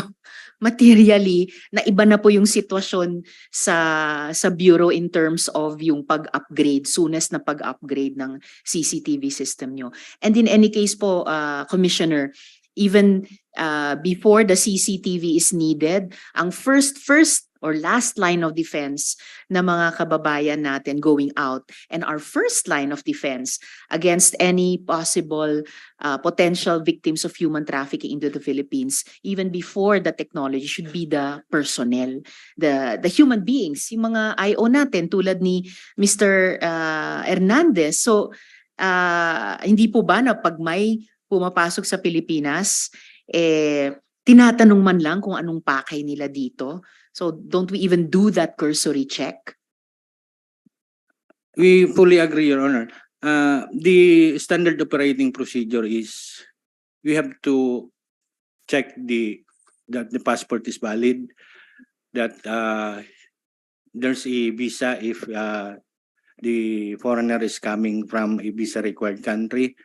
materially na iba na po yung sitwasyon sa Bureau in terms of yung pag-upgrade, soonest na pag-upgrade ng CCTV system nyo. And in any case po, Commissioner, even before the CCTV is needed, ang first or last line of defense na mga kababayan natin going out, and our first line of defense against any possible potential victims of human trafficking into the Philippines, even before the technology, should be the personnel, the human beings, yung mga IO natin tulad ni Mr. Hernandez. So hindi po ba na pag may pumapasok sa Pilipinas, tinatanong man lang kung anong pakay nila dito? So don't we even do that cursory check? We fully agree, Your Honor. The standard operating procedure is we have to check that the passport is valid, that there's a visa if the foreigner is coming from a visa-required country,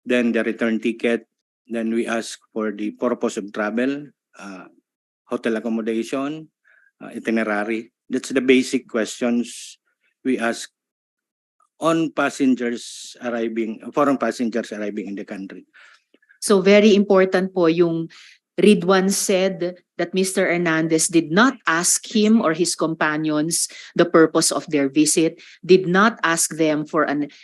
then the return ticket, then we ask for the purpose of travel, hotel accommodation, itinerary. That's the basic questions we ask on passengers arriving, foreign passengers arriving in the country. So very important po yung Ridwan said that Mr. Hernandez did not ask him or his companions the purpose of their visit, did not ask them for an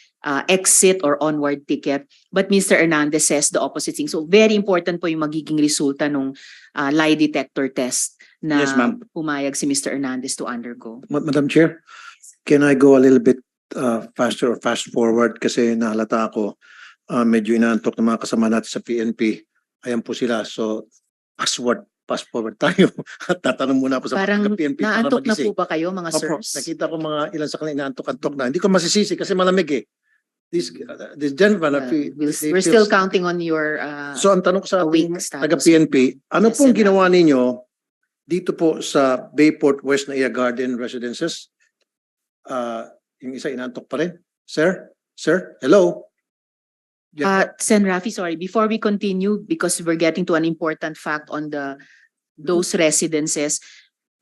exit or onward ticket, but Mr. Hernandez says the opposite thing. So very important po yung magiging resulta nung lie detector test na Yes, ma'am. pumayag si Mr. Hernandez to undergo. Madam Chair, can I go a little bit faster or fast forward kasi nahalata ako medyo inaantok ng mga kasama natin sa PNP. Ayan po sila. So fast forward tayo. Tatanong muna po sa Parang PNP para naantok na magising. po ba kayo mga Opo, sirs? nakita ko mga ilan sa kanila inaantok-antok na. Hindi ko masisisi kasi malamig eh. This gentleman, We're still counting on your So ang tanong ko sa awake ating status. taga-PNP, ano Yes, pong sir. ginawa ninyo dito po sa Bayport West Naiya Garden Residences? Yung isa inantok pa rin. Sir? Hello? Sen. Rafi, sorry, before we continue, because we're getting to an important fact on those residences,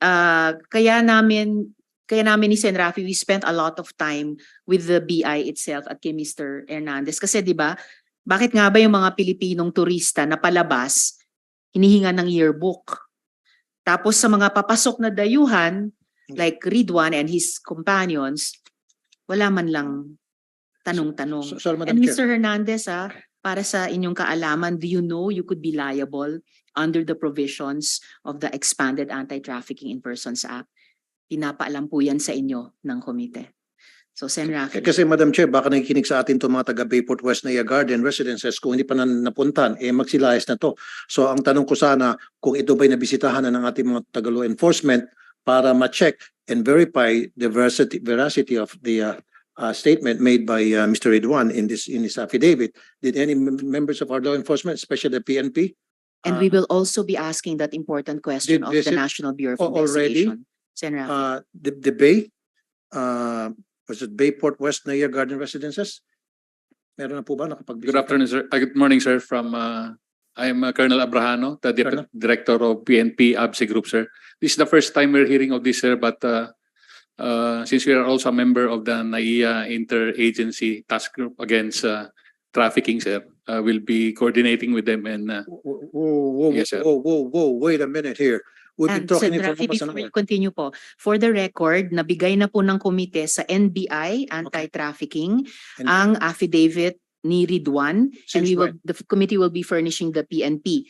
kaya namin ni Sen. Rafi, we spent a lot of time with the BI itself at kay Mr. Hernandez. Kasi di ba, bakit nga ba yung mga Pilipinong turista na palabas, hinihinga ng yearbook? Tapos sa mga papasok na dayuhan, like Ridwan and his companions, wala man lang tanong-tanong. Sorry, And Madam Chair. Mr. Hernandez, para sa inyong kaalaman, do you know you could be liable under the provisions of the expanded Anti-Trafficking in Persons Act? Pinapaalam po yan sa inyo ng komite. So, Sen. Rafi. Kasi Madam Chair, baka nakikinig sa atin itong mga taga Bayport West Naiya Garden Residences, kung hindi pa napuntan, magsilayas na to. So ang tanong ko sana, kung ito ba'y nabisitahan na ng ating mga taga law enforcement para ma-check and verify the veracity of the statement made by Mr. Ridwan in his affidavit. Did any members of our law enforcement, especially the PNP? And we will also be asking that important question did of the visit National Bureau of already? Investigation. Sen. Rafi. The Bay, was it Bayport West Naiya Garden Residences? Meron na po ba nakapag-visit? Good afternoon, sir. Good morning, sir. I am Colonel Abrahano, the Colonel. Director of PNP ABSE Group, sir. This is the first time we're hearing of this, sir, but since we are also a member of the NAIA Interagency Task Group against trafficking, sir, we'll be coordinating with them and Whoa, Yes, sir. wait a minute here. We've been And talking Sen. here for Rafi, almost an before hour. you continue po, for the record, nabigay na po ng komite sa NBI, Anti-Trafficking, And- ang affidavit ni Ridwan, and Since the committee will be furnishing the PNP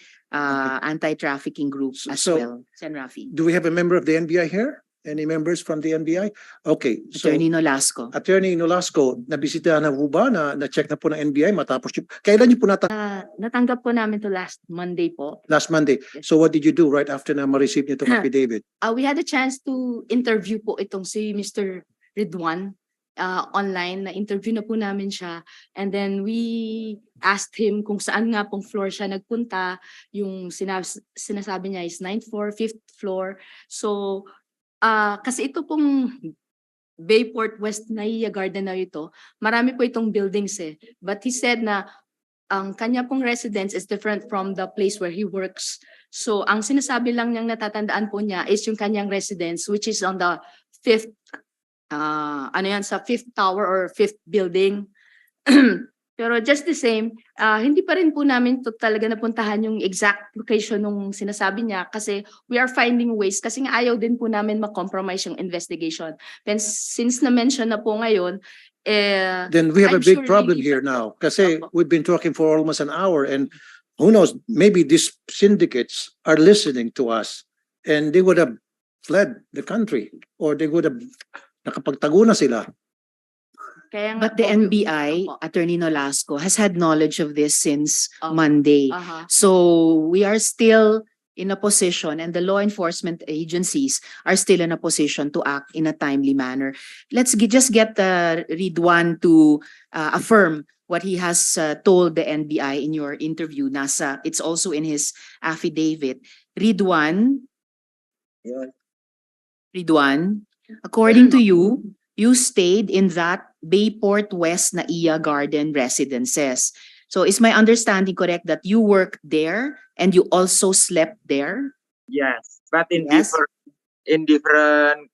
Anti-Trafficking Group as So- well. Sen. Rafi. Do we have a member of the NBI here? Any members from the NBI? Okay, so Attorney Nolasco. Attorney Nolasco, nabisita na po ba, na-check na po ng NBI matapos yung, kailan niyo po Natanggap po namin to last Monday po. last Monday? So what did you do right after na ma-receive niyo itong affidavit? We had a chance to interview po itong si Mr. Ridwan online. Na-interview na po namin siya. And then we asked him kung saan nga pong floor siya nagpunta. Yung sinasabi niya is 9th floor, 5th floor. So, kasi ito pong Bayport West Naiya Garden na ito, marami po itong buildings eh. But he said na ang kanya pong residence is different from the place where he works. So, ang sinasabi lang niyang natatandaan po niya is yung kanyang residence, which is on the 5th, sa 5th tower or 5th building. Pero just the same, hindi pa rin po namin to talaga napuntahan yung exact location nung sinasabi niya kasi we are finding ways kasi nga ayaw din po namin ma-compromise yung investigation. Then since na-mention na po ngayon, Then we have I'm a big sure problem hindi here pa- now kasi Opo. we've been talking for almost an hour and who knows, maybe these syndicates are listening to us and they would have fled the country or they would have nakapagtago na sila. kaya nga But the po, NBI, Opo. Attorney Nolasco, has had knowledge of this since Opo. Monday. Aha. So we are still in a position and the law enforcement agencies are still in a position to act in a timely manner. Let's just get Ridwan to affirm what he has told the NBI in your interview. It's also in his affidavit. Ridwan, according to you, you stayed in that Bayport West Naiya Garden residences. So is my understanding correct that you worked there and you also slept there? Yes, but in Yes. different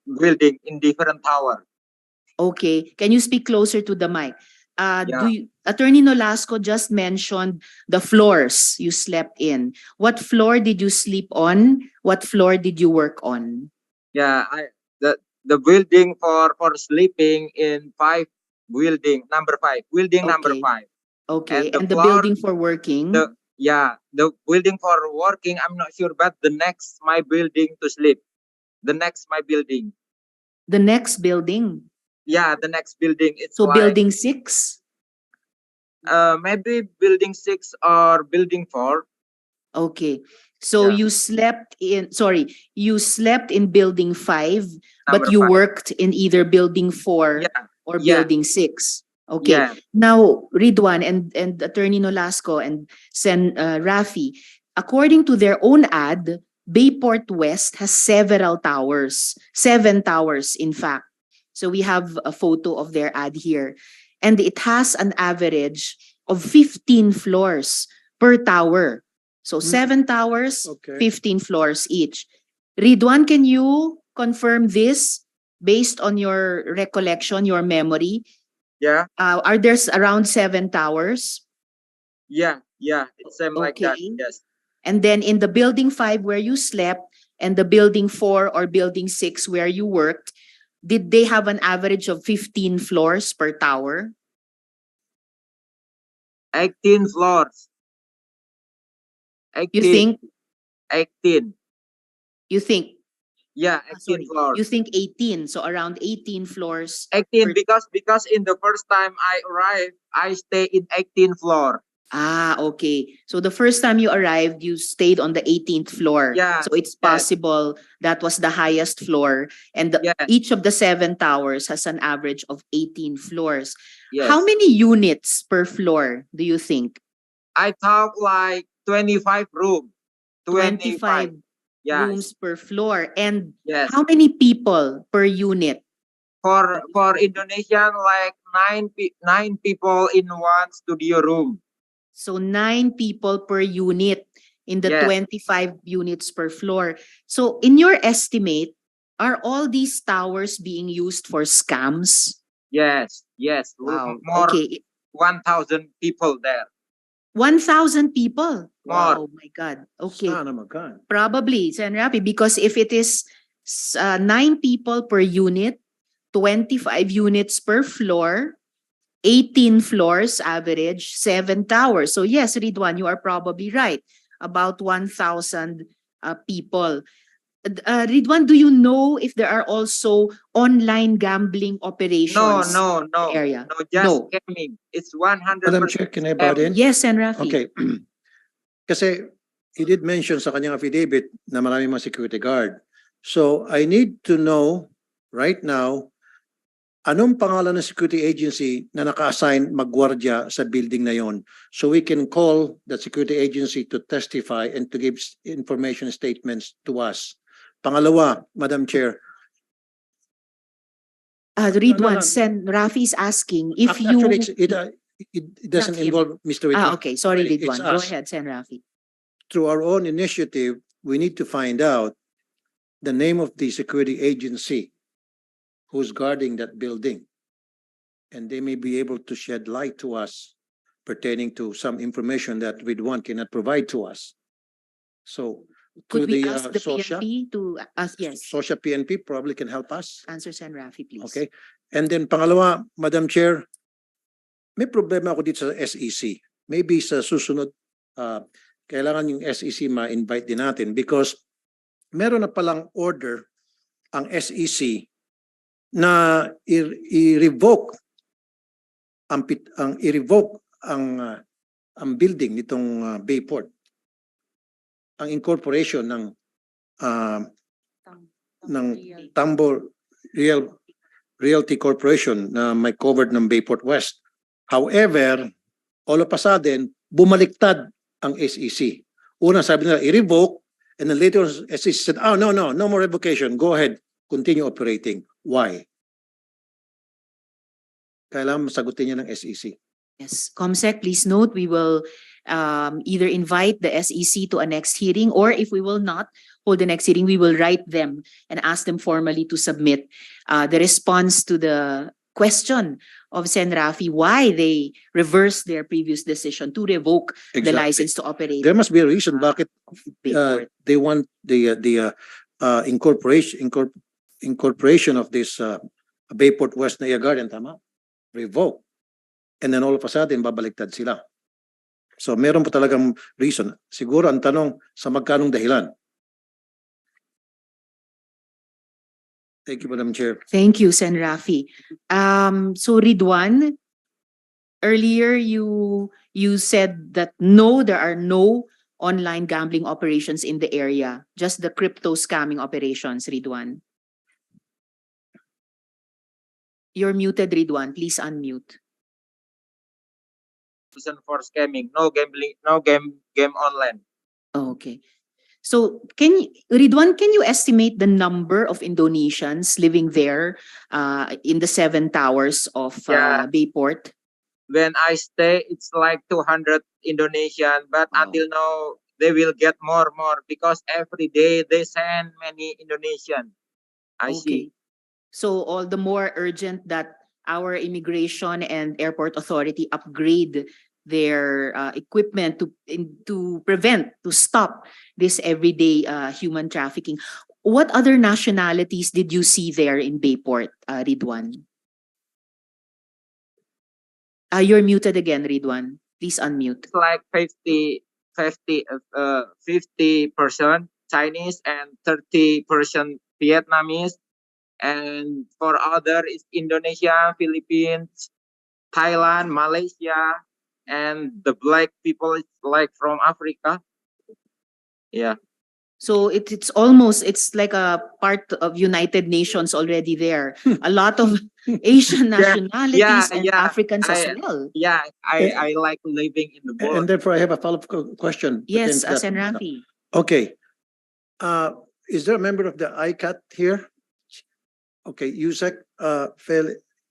building, in different tower. Okay. Can you speak closer to the mic? Yeah. Attorney Nolasco just mentioned the floors you slept in. What floor did you sleep on? What floor did you work on? Yeah, the building for sleeping in number 5, building number Okay. 5. Okay. And the And the floor- building for working? The building for working, I'm not sure, but the next my building to sleep. The next my building. The next building. Yeah, the next building. It's So like, building 6? maybe building 6 or building 4. Okay. So Yeah. you slept in building 5, but Number you 5. worked in either building 4 Yeah. or Yeah. building 6. Okay. Yeah. Now, Ridwan and Attorney Nolasco and Rafi, according to their own ad, Bayport West has several towers, 7 towers in fact. So we have a photo of their ad here. And it has an average of 15 floors per tower. So 7 towers, Okay. 15 floors each. Ridwan, can you confirm this based on your recollection, your memory? Yeah. Are there around 7 towers? Yeah. It's same like that. Okay. Yes. And then in the building 5 where you slept and the building 4 or building 6 where you worked, did they have an average of 15 floors per tower? 18 floors. 18. You think? 18. You think? Yeah, Sorry. 18 floors. You think 18, so around 18 floors. 18 per- because in the first time I arrived, I stay in 18 floor. Okay. So the first time you arrived, you stayed on the 18th floor. Yeah, So it's possible that was the highest floor. And Yes. each of the 7 towers has an average of 18 floors. Yes. How many units per floor do you think? I talk like 25 room. 25 Yes. rooms per floor. And Yes. how many people per unit? For Indonesian, like 9 people in one studio room. So 9 people per unit in the Yes. 25 units per floor. So in your estimate, are all these towers being used for scams? Yes. Wow. More Okay. 1,000 people there. 1,000 people. More. Oh my God. Okay. Sana magkan. Probably, Sen. Rapi, because if it is 9 people per unit, 25 units per floor, 18 floors average, 7 towers. So yes, Ridwan, you are probably right. About 1,000 people. Ridwan, do you know if there are also online gambling operations No, in the area? no, just No. scamming. It's 100% Madam Chair, can I butt in? Yes, and Rafi. Okay. Kasi he did mention sa kanyang affidavit na maraming mga security guard. So I need to know right now, anong pangalan ng security agency na naka-assign magwardya sa building na yon, so we can call the security agency to testify and to give information statements to us. Pangalawa, Madam Chair. Ridwan, No. Sen Rafi is asking if Actually, you... it doesn't Not him. involve Mr. Ridwan. okay, sorry, It's Ridwan. Go us. ahead, Sen Rafi. Through our own initiative, we need to find out the name of the security agency who's guarding that building. And they may be able to shed light to us pertaining to some information that Ridwan cannot provide to us. So, Could through we the ask the SOSHA, PNP to... yes, SOSHA PNP probably can help us. answer Sen Rafi, please. Okay. And then pangalawa, Madam Chair, may problema ako dito sa SEC. Maybe sa susunod, kailangan yung SEC ma-invite din natin because meron na palang order ang SEC na i-revoke ang building nitong Bayport. Ang incorporation ng Tambo Realty Corporation na may covered ng Bayport West. However, all of a sudden, bumaliktad ang SEC. Una sabi nila, i-revoke, and then later SEC said, oh, no more revocation. Go ahead, continue operating. Why? Kailangan masagutin niya ng SEC. Yes, Comsec, please note we will either invite the SEC to a next hearing, or if we will not hold the next hearing, we will write them and ask them formally to submit the response to the question of Sen Rafi, why they reversed their previous decision to revoke the Exactly. license to operate. There must be a reason bakit Bayport. they want the incorporation of this Bayport West na Garden, tama? Revoke. And then all of a sudden, babaliktad sila. So meron po talagang reason. Siguro ang tanong, sa magkanong dahilan? Thank you, Madam Chair. Thank you, Sen Rafi. So Ridwan, earlier you said that no, there are no online gambling operations in the area, just the crypto scamming operations, Ridwan. You're muted, Ridwan. Please unmute. For scamming, no gambling, no game online. Okay. So Ridwan, can you estimate the number of Indonesians living there in the 7 towers of Yeah. Bayport? When I stay, it's like 200 Indonesian, but Wow. until now, they will get more because every day they send many Indonesian. I see. So all the more urgent that our immigration and airport authority upgrade their equipment to prevent, to stop this everyday human trafficking. What other nationalities did you see there in Bayport, Ridwan? You're muted again, Ridwan. Please unmute. It's like 50% Chinese and 30% Vietnamese. And for other is Indonesia, Philippines, Thailand, Malaysia, and the black people is like from Africa. Yeah. So it's like a part of United Nations already there. A lot of Asian nationalities and Africans as well. Yeah, I like living in the world. And therefore, I have a follow-up question. Yes, pertaining to that. Sen Rafi. Okay. Is there a member of the ICAT here? Okay, Yusek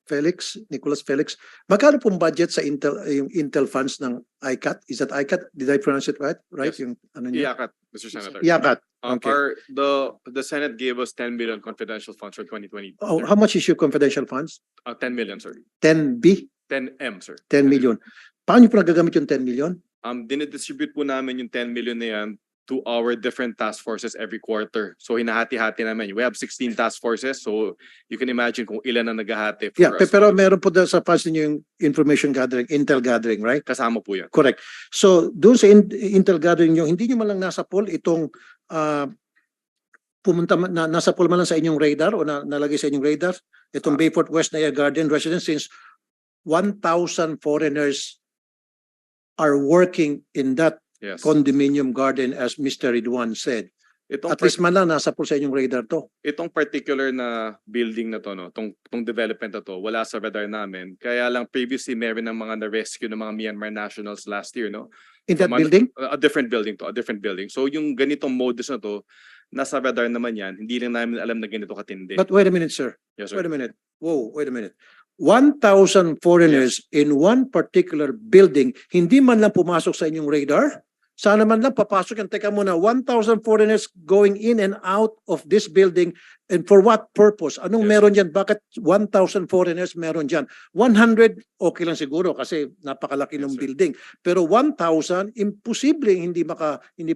Felix, Nicholas Felix. Magkano pong budget sa yung Intel funds ng ICAT? Is that ICAT? Did I pronounce it right? Right? Yes. Yung ano niya? IACAT, Mr. Senator. IACAT. Okay. The Senate gave us 10 billion confidential funds for 2020. Oh, how much is your confidential funds? 10 million, sir. 10B? 10M, sir. 10 million. Paano niyo po nagagamit yung 10 million? Dinidistribute po namin yung 10 million na yan to our different task forces every quarter. So hinahati-hati namin. We have 16 task forces. So you can imagine kung ilan na naghahati for Yeah, us. pero meron po sa funds niyo yung information gathering, intel gathering, right? Kasama po yan. Correct. So doon sa intel gathering niyo, hindi niyo man lang nasa poll itong nasa pool man lang sa inyong radar o nalagay sa inyong radar? Itong Bayport West na Garden residence, since 1,000 foreigners are working in that Yes. condominium garden, as Mr. Ridwan said. Itong At least man lang nasa pool sa inyong radar to. itong particular na building na to, no, tong development na to, wala sa radar namin. Kaya lang previously meron ng mga na-rescue ng mga Myanmar nationals last year, no? In that From building? a different building to, a different building. So yung ganitong modus na to, nasa radar naman yan. Hindi lang namin alam na ganito katindi. But wait a minute, sir. Yes, sir. Wait a minute. Whoa, wait a minute. 1,000 foreigners in one particular building, hindi man lang pumasok sa inyong radar? Sana man lang papasok yan. Teka muna, 1,000 foreigners going in and out of this building, and for what purpose? Anong Yes. meron dyan? Bakit 1,000 foreigners meron dyan? 100, okay lang siguro kasi napakalaki Yes, ng sir. building. Pero 1,000, imposible hindi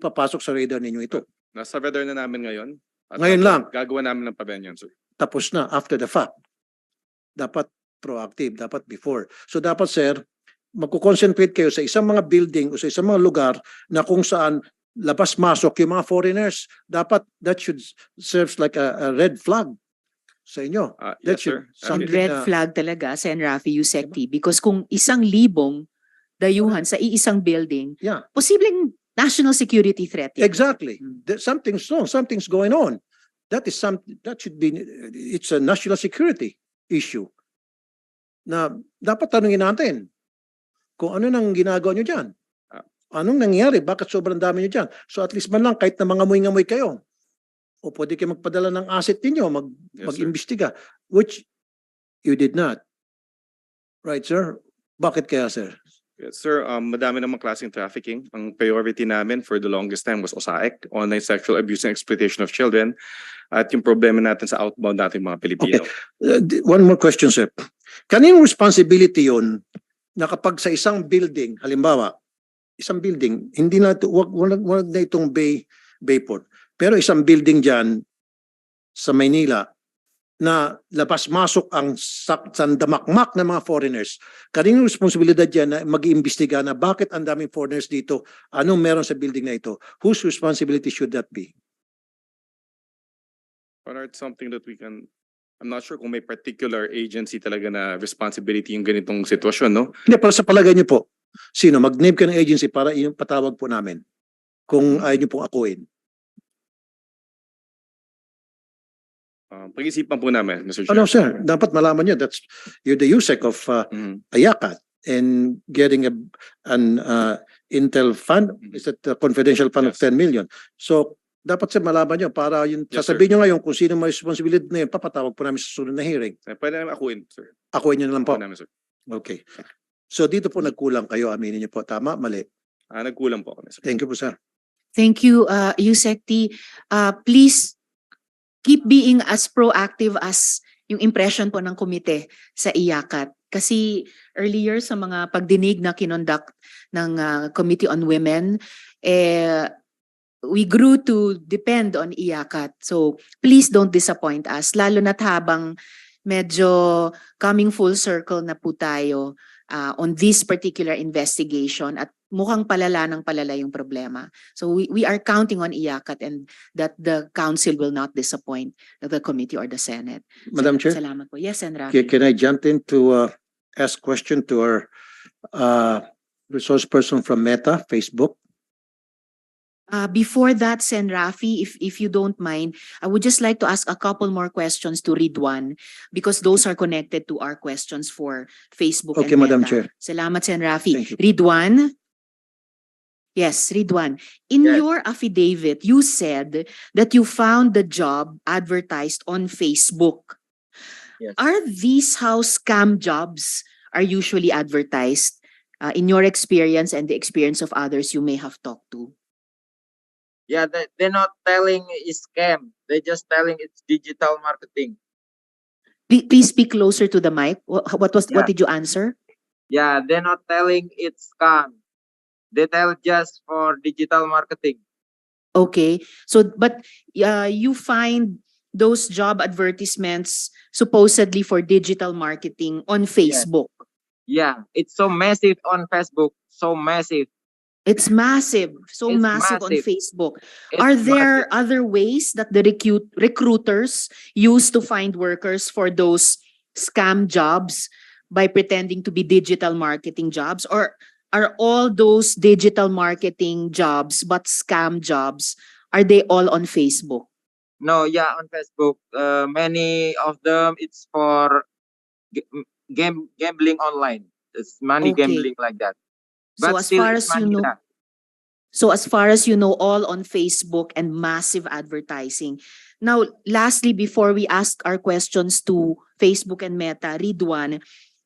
papasok sa radar ninyo ito. Nasa radar na namin ngayon. At Ngayon lang. Gagawa namin ng pabenyon, sir. Tapos na, after the fact. Dapat proactive, dapat before. So dapat, sir, magko-concentrate kayo sa isang mga building o sa isang mga lugar na kung saan labas-masok yung mga foreigners. Dapat that should serves like a red flag sa inyo. That Yes, should sir. And something red na- flag talaga, Sen. Rafi, Yusek-T, because kung 1,000 dayuhan sa iisang building, Yeah. posibleng national security threat. yan. Exactly. Something's wrong. Something's going on. That should be, it's a national security issue na dapat tanungin natin kung ano nang ginagawa nyo dyan. Anong nangyari? Bakit sobrang dami nyo dyan? So at least man lang kahit na mga ngamoy kayo, o pwede kayo magpadala ng asset ninyo, Yes, sir. mag-imbestiga, which you did not. Right, sir? Bakit kaya, sir? Yes, sir. Madami namang klaseng trafficking. Ang priority namin for the longest time was OSAEC, online sexual abuse and exploitation of children. At yung problema natin sa outbound natin mga Pilipino. One more question, sir. Kaninong responsibility yun na kapag sa isang building, halimbawa, isang building, hindi na ito, wag na itong Bayport, pero isang building dyan sa Maynila na labas-masok ang sandamakmak ng mga foreigners, kaninong responsibilidad yan na mag-iimbestiga na bakit ang daming foreigners dito, anong meron sa building na ito? Whose responsibility should that be? Or it's something that we can, I'm not sure kung may particular agency talaga na responsibility yung ganitong sitwasyon, no? Hindi, para sa palagay niyo po, sino? Mag-name ka ng agency para yung patawag po namin kung ayaw niyo pong akuin. Pag-isipan po namin, Mr. Chair. Ano, sir? Dapat malaman niyo that's you're the USEC of Mhm. Ayakat and getting an intel fund, is that a confidential fund of Yes. 10 million. So, dapat sir malaman niyo para yung Yes, sasabihin niyo ngayon kung sino may responsibility na yun, papatawag po namin sa susunod na hearing. Pwede namin akuin, sir. Akuin niyo na lang po. Akuin namin, sir. Okay. So, dito po nagkulang kayo. Aminin niyo po. Tama? Mali? Nagkulang po kami, sir. Thank you po, sir. Thank you, Yusek-T. Please keep being as proactive as yung impression po ng komite sa IACAT. Kasi earlier sa mga pagdinig na kinonduct ng Committee on Women, we grew to depend on IACAT. So please don't disappoint us, lalo na't habang medyo coming full circle na po tayo on this particular investigation at mukhang palala ng palala yung problema. So we are counting on IACAT and that the council will not disappoint the committee or the Senate. Madam Chair? Salamat po. Yes, and Rafi. Can I jump in to ask question to our resource person from Meta, Facebook? Before that, Sen. Rafi, if you don't mind, I would just like to ask a couple more questions to Ridwan because those are connected to our questions for Facebook Okay, and Madam Meta. Chair. Salamat, Sen. Rafi. Thank you. Ridwan? Yes, Ridwan. In Yes. your affidavit, you said that you found the job advertised on Facebook. Yes. Are these how scam jobs are usually advertised in your experience and the experience of others you may have talked to? Yeah, they're not telling it's scam. They're just telling it's digital marketing. Please speak closer to the mic. What Yeah. did you answer? Yeah, they're not telling it's scam. They tell just for digital marketing. Okay. So but you find those job advertisements supposedly for digital marketing on Facebook. Yeah, it's so massive on Facebook. So massive. It's massive, so It's massive on massive. Facebook. It's Are massive. there other ways that the recruiters use to find workers for those scam jobs by pretending to be digital marketing jobs? Or are all those digital marketing jobs but scam jobs, are they all on Facebook? No, yeah, on Facebook, many of them it's for gambling online. It's money Okay. gambling like that. So But as still, far it's as you know, Manila. all on Facebook and massive advertising. Now, lastly, before we ask our questions to Facebook and Meta, Ridwan,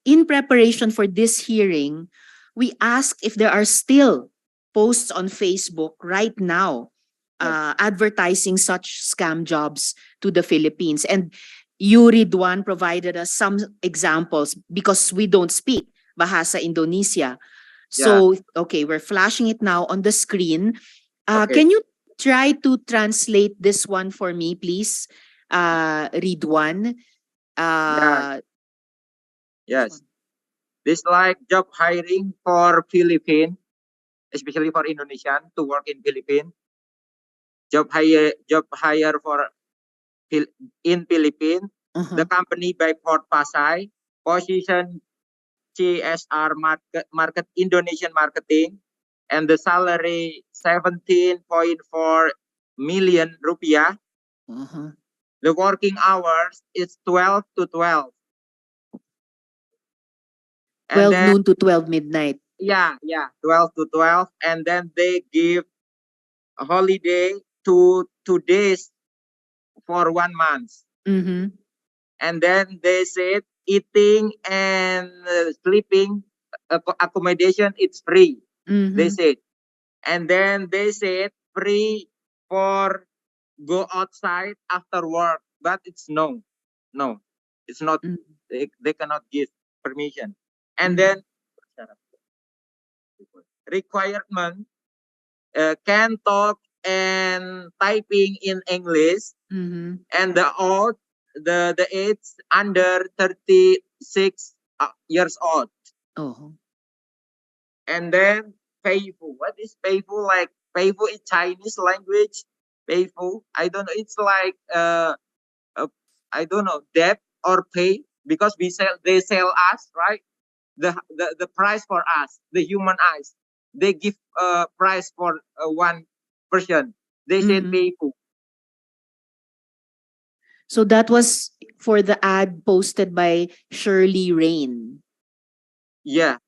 in preparation for this hearing, we asked if there are still posts on Facebook right now advertising such scam jobs to the Philippines. And you, Ridwan, provided us some examples because we don't speak Bahasa Indonesia. So, okay, we're flashing it now on the screen. Okay. Can you try to translate this one for me, please, Ridwan? Yeah. Yes. This like job hiring for Philippines, especially for Indonesian to work in Philippines. Job hire for in Philippines. The company by Port Pasay, position CSR market Indonesian marketing, and the salary 17.4 million rupiah. The working hours is 12 to 12. 12 noon to 12 midnight. Yeah, 12 to 12. And then they give a holiday 2 days for 1 month. And then they said eating and sleeping accommodation, it's free. They said. And then they said free for go outside after work. But it's no. It's not. They cannot give permission. And then requirement can talk and typing in English, and the age under 36 years old. And then Peifu. What is Peifu? Like Peifu is Chinese language. Peifu. I don't know. It's like I don't know, debt or pay, because they sell us, right? The price for us, the human eyes. They give price for one person. They said Peifu. So that was for the ad posted by Shirley Rain. Yeah.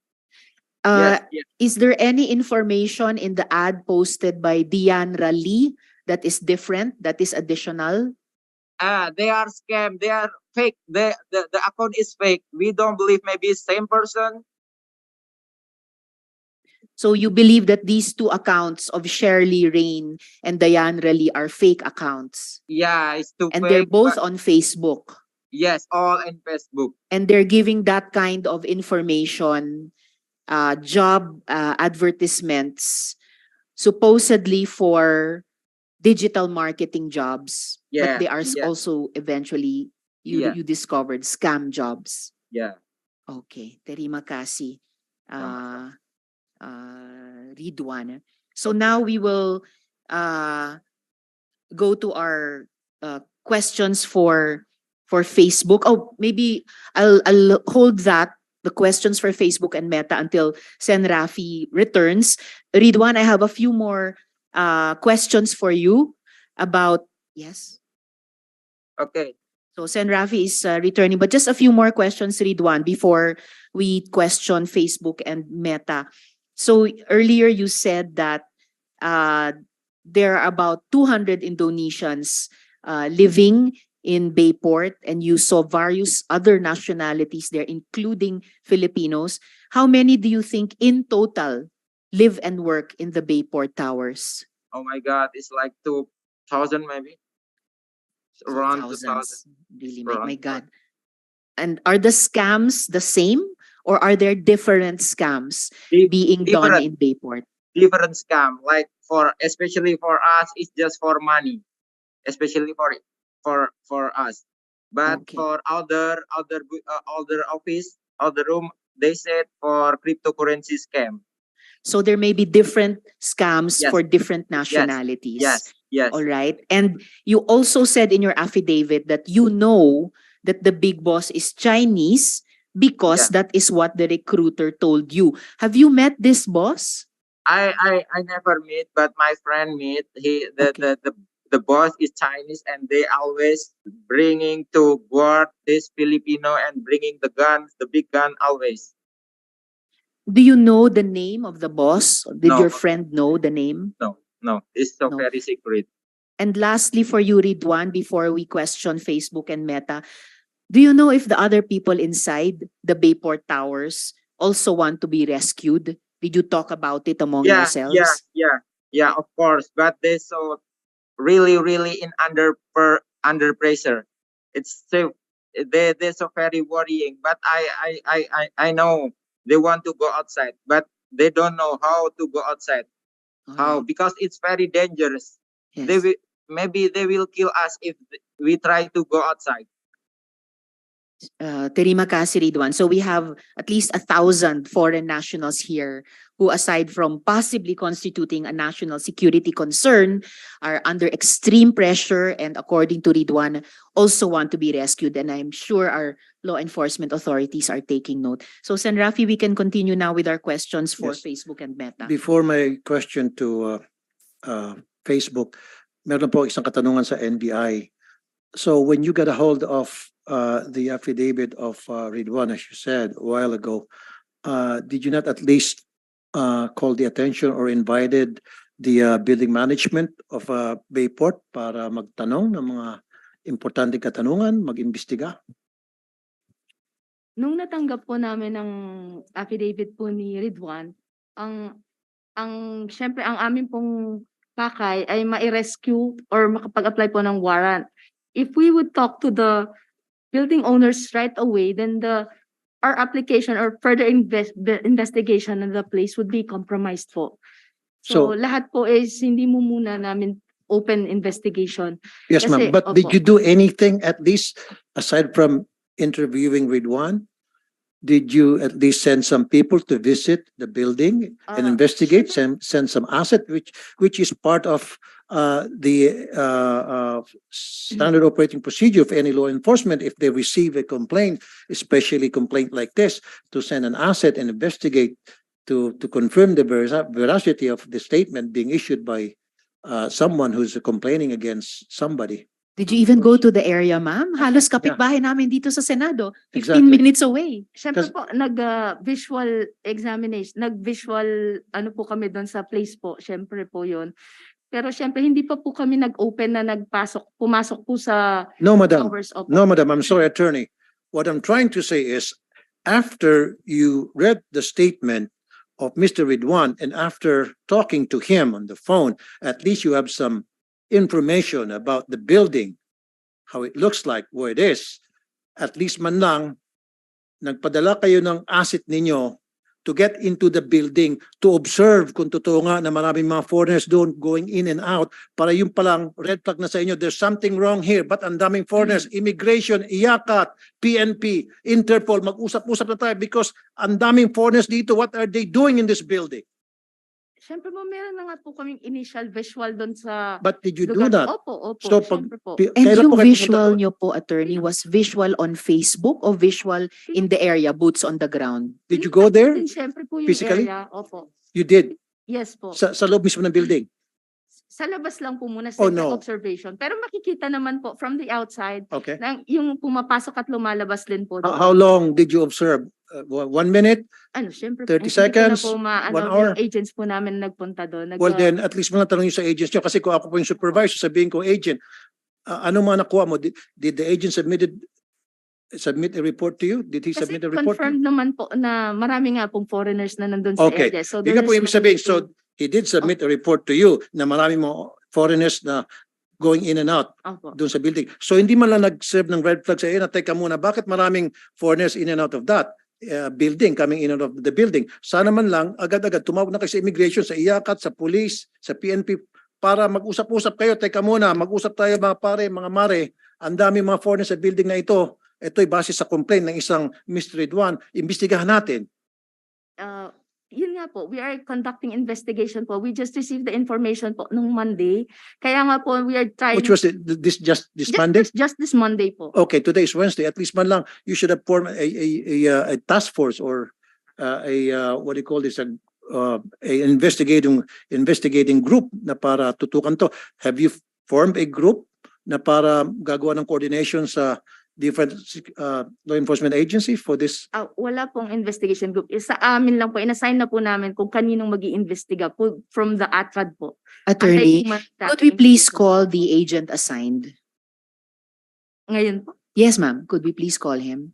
Yes. Is there any information in the ad posted by Dian Raleigh that is different, that is additional? They are scam. They are fake. The account is fake. We don't believe maybe same person. So you believe that these two accounts of Shirley Rain and Dian Raleigh are fake accounts? Yeah, it's too and fake. they're both on Facebook. Yes, all in Facebook. And they're giving that kind of information, job advertisements, supposedly for digital marketing jobs. But they are also eventually, you discovered, scam jobs. Yeah. Okay. Terima kasih, Ridwan. So now we will go to our questions for Facebook. Oh, maybe I'll hold the questions for Facebook and Meta until Sen Rafi returns. Ridwan, I have a few more questions for you about yes. Okay. So Sen Rafi is returning, but just a few more questions, Ridwan, before we question Facebook and Meta. So earlier you said that there are about 200 Indonesians living in Bayport, and you saw various other nationalities there, including Filipinos. How many do you think in total live and work in the Bayport Towers? Oh my God, it's like 2,000 maybe. Around 2,000. Really, my God. And are the scams the same, or are there different scams being done in Bayport? Different scam, like especially for us, it's just for money, especially for us. But for other office, other room, they said for cryptocurrency scam. So there may be different scams Yes. for different nationalities. Yes. All right. And you also said in your affidavit that you know that the big boss is Chinese because that is what the recruiter told you. Have you met this boss? I never meet, but my friend meet. Okay. The boss is Chinese, and they always bringing to board this Filipino and bringing the guns, the big gun always. Do you know the name of the boss? Did No. your friend know the name? No, it's so No. very secret. And lastly, for you, Ridwan, before we question Facebook and Meta, do you know if the other people inside the Bayport Towers also want to be rescued? Did you talk about it among yourselves? Yeah, of course. But they so really in under pressure. It's so they're so very worrying. But I know they want to go outside, but they don't know how to go outside. How? Alright. Because it's very dangerous. They Yes. will maybe they will kill us if we try to go outside. Terima kasih, Ridwan. So we have at least 1,000 foreign nationals here who, aside from possibly constituting a national security concern, are under extreme pressure and, according to Ridwan, also want to be rescued. And I'm sure our law enforcement authorities are taking note. So, Sen. Rafi, we can continue now with our questions for Yes. Facebook and Meta. Before my question to Facebook, meron po isang katanungan sa NBI. So when you got a hold of the affidavit of Ridwan, as you said a while ago, did you not at least call the attention or invited the building management of Bayport para magtanong ng mga importanteng katanungan, mag-imbestiga? Nung natanggap po namin ang affidavit po ni Ridwan, syempre ang amin pong pakay ay ma-rescue or makapag-apply po ng warrant. If we would talk to the building owners right away, then our application or further investigation of the place would be compromised po. So So- lahat po is hindi mo muna namin open investigation. Yes, Kasi- ma'am. But did opo. you do anything at least aside from interviewing Ridwan? Did you at least send some people to visit the building and investigate, send some asset, which is part of the standard operating procedure of any law enforcement if they receive a complaint, especially complaint like this, to send an asset and investigate to confirm the veracity of the statement being issued by someone who's complaining against somebody. Did you even go to the area, ma'am? Halos kapitbahay namin dito sa Senado. 15 Exactly. minutes away. Siyempre Kasi- po, nag-visual examination, nag-visual ano po kami doon sa place po, siyempre po yun. Pero siyempre hindi pa po kami nag-open na pumasok po sa No, madam. towers. Opo. No, madam, I'm sorry, attorney. What I'm trying to say is, after you read the statement of Mr. Ridwan and after talking to him on the phone, at least you have some information about the building, how it looks like, where it is. At least man lang, nagpadala kayo ng asset ninyo to get into the building to observe kung totoo nga na maraming mga foreigners doon going in and out, para yung palang red flag na sa inyo, there's something wrong here, but ang daming foreigners, immigration, IACAT, PNP, Interpol, mag-usap-usap na tayo because ang daming foreigners dito, what are they doing in this building? Siyempre po, meron na nga po kaming initial visual doon sa But did you do lugar. that? Opo, So, pag- siyempre po. And Kailan yung po kayo visual pumunta- nyo po, attorney, was visual on Facebook o visual in the area, boots on the ground? Did you go there? Din, siyempre po yung physically? area. Opo. You did? Yes po. Sa loob mismo ng building? Sa labas lang po muna Oh, sa no. observation. Pero makikita naman po from the outside, Okay. yung pumapasok at lumalabas din po doon. How long did you observe? 1 minute? Ano, syempre 30 hindi ko na seconds? po 1 hour? yung agents po namin nagpunta doon. Well then, at least mo lang tanongin sa agents nyo kasi kung ako po yung supervisor, sabihin ko, agent, ano mga nakuha mo? Did the agent submit a report to you? Did he Kasi submit a report? confirmed naman po na marami nga pong foreigners na nandun sa Okay. area. So Di ka po there is ibig no sabihin, need so to- he did submit a report to you na marami mo foreigners na going in and out Opo. doon sa building. So hindi man lang nag-serve ng red flag sa iyo na teka muna, bakit maraming foreigners in and out of that building, coming in and out of the building? Sana man lang, agad-agad tumawag na kayo sa immigration, sa IACAT, sa police, sa PNP, para mag-usap-usap kayo. Teka muna, mag-usap tayo mga pare, mga mare, ang dami mga foreigners sa building na ito. Ito'y base sa complaint ng isang Mr. Ridwan. Imbestigahan natin. Yun nga po, we are conducting investigation po. We just received the information po nung Monday. Kaya nga po, we are trying. Which was this Monday? Just this Monday po. Okay, today is Wednesday. At least man lang, you should have formed a task force or what do you call this? A investigating group na para tutukan to. Have you formed a group na para gagawa ng coordination sa different law enforcement agencies for this? Wala pong investigation group. Sa amin lang po, inassign na po namin kung kaninong mag-iimbestiga po from the ATRAD po. Attorney, Anti-Human could we Trafficking please Division. call the agent assigned? Ngayon po. Yes, ma'am. Could we please call him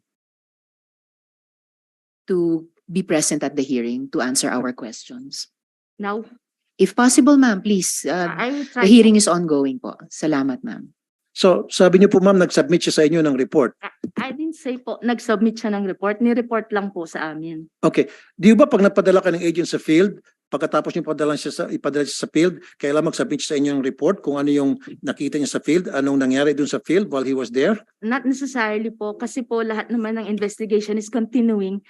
to be present at the hearing to answer our questions? Now, If possible, ma'am, please. I will try. The hearing is ongoing po. Salamat, ma'am. So sabi niyo po ma'am, nag-submit siya sa inyo ng report. I didn't say po, nag-submit siya ng report. Ni-report lang po sa amin. Okay. Di ba pag nagpadala ka ng agent sa field, pagkatapos niyo ipadala siya sa field, kailangan mag-submit siya sa inyo ng report kung ano yung nakita niya sa field, anong nangyari dun sa field while he was there? Not necessarily po, kasi po lahat naman ng investigation is continuing.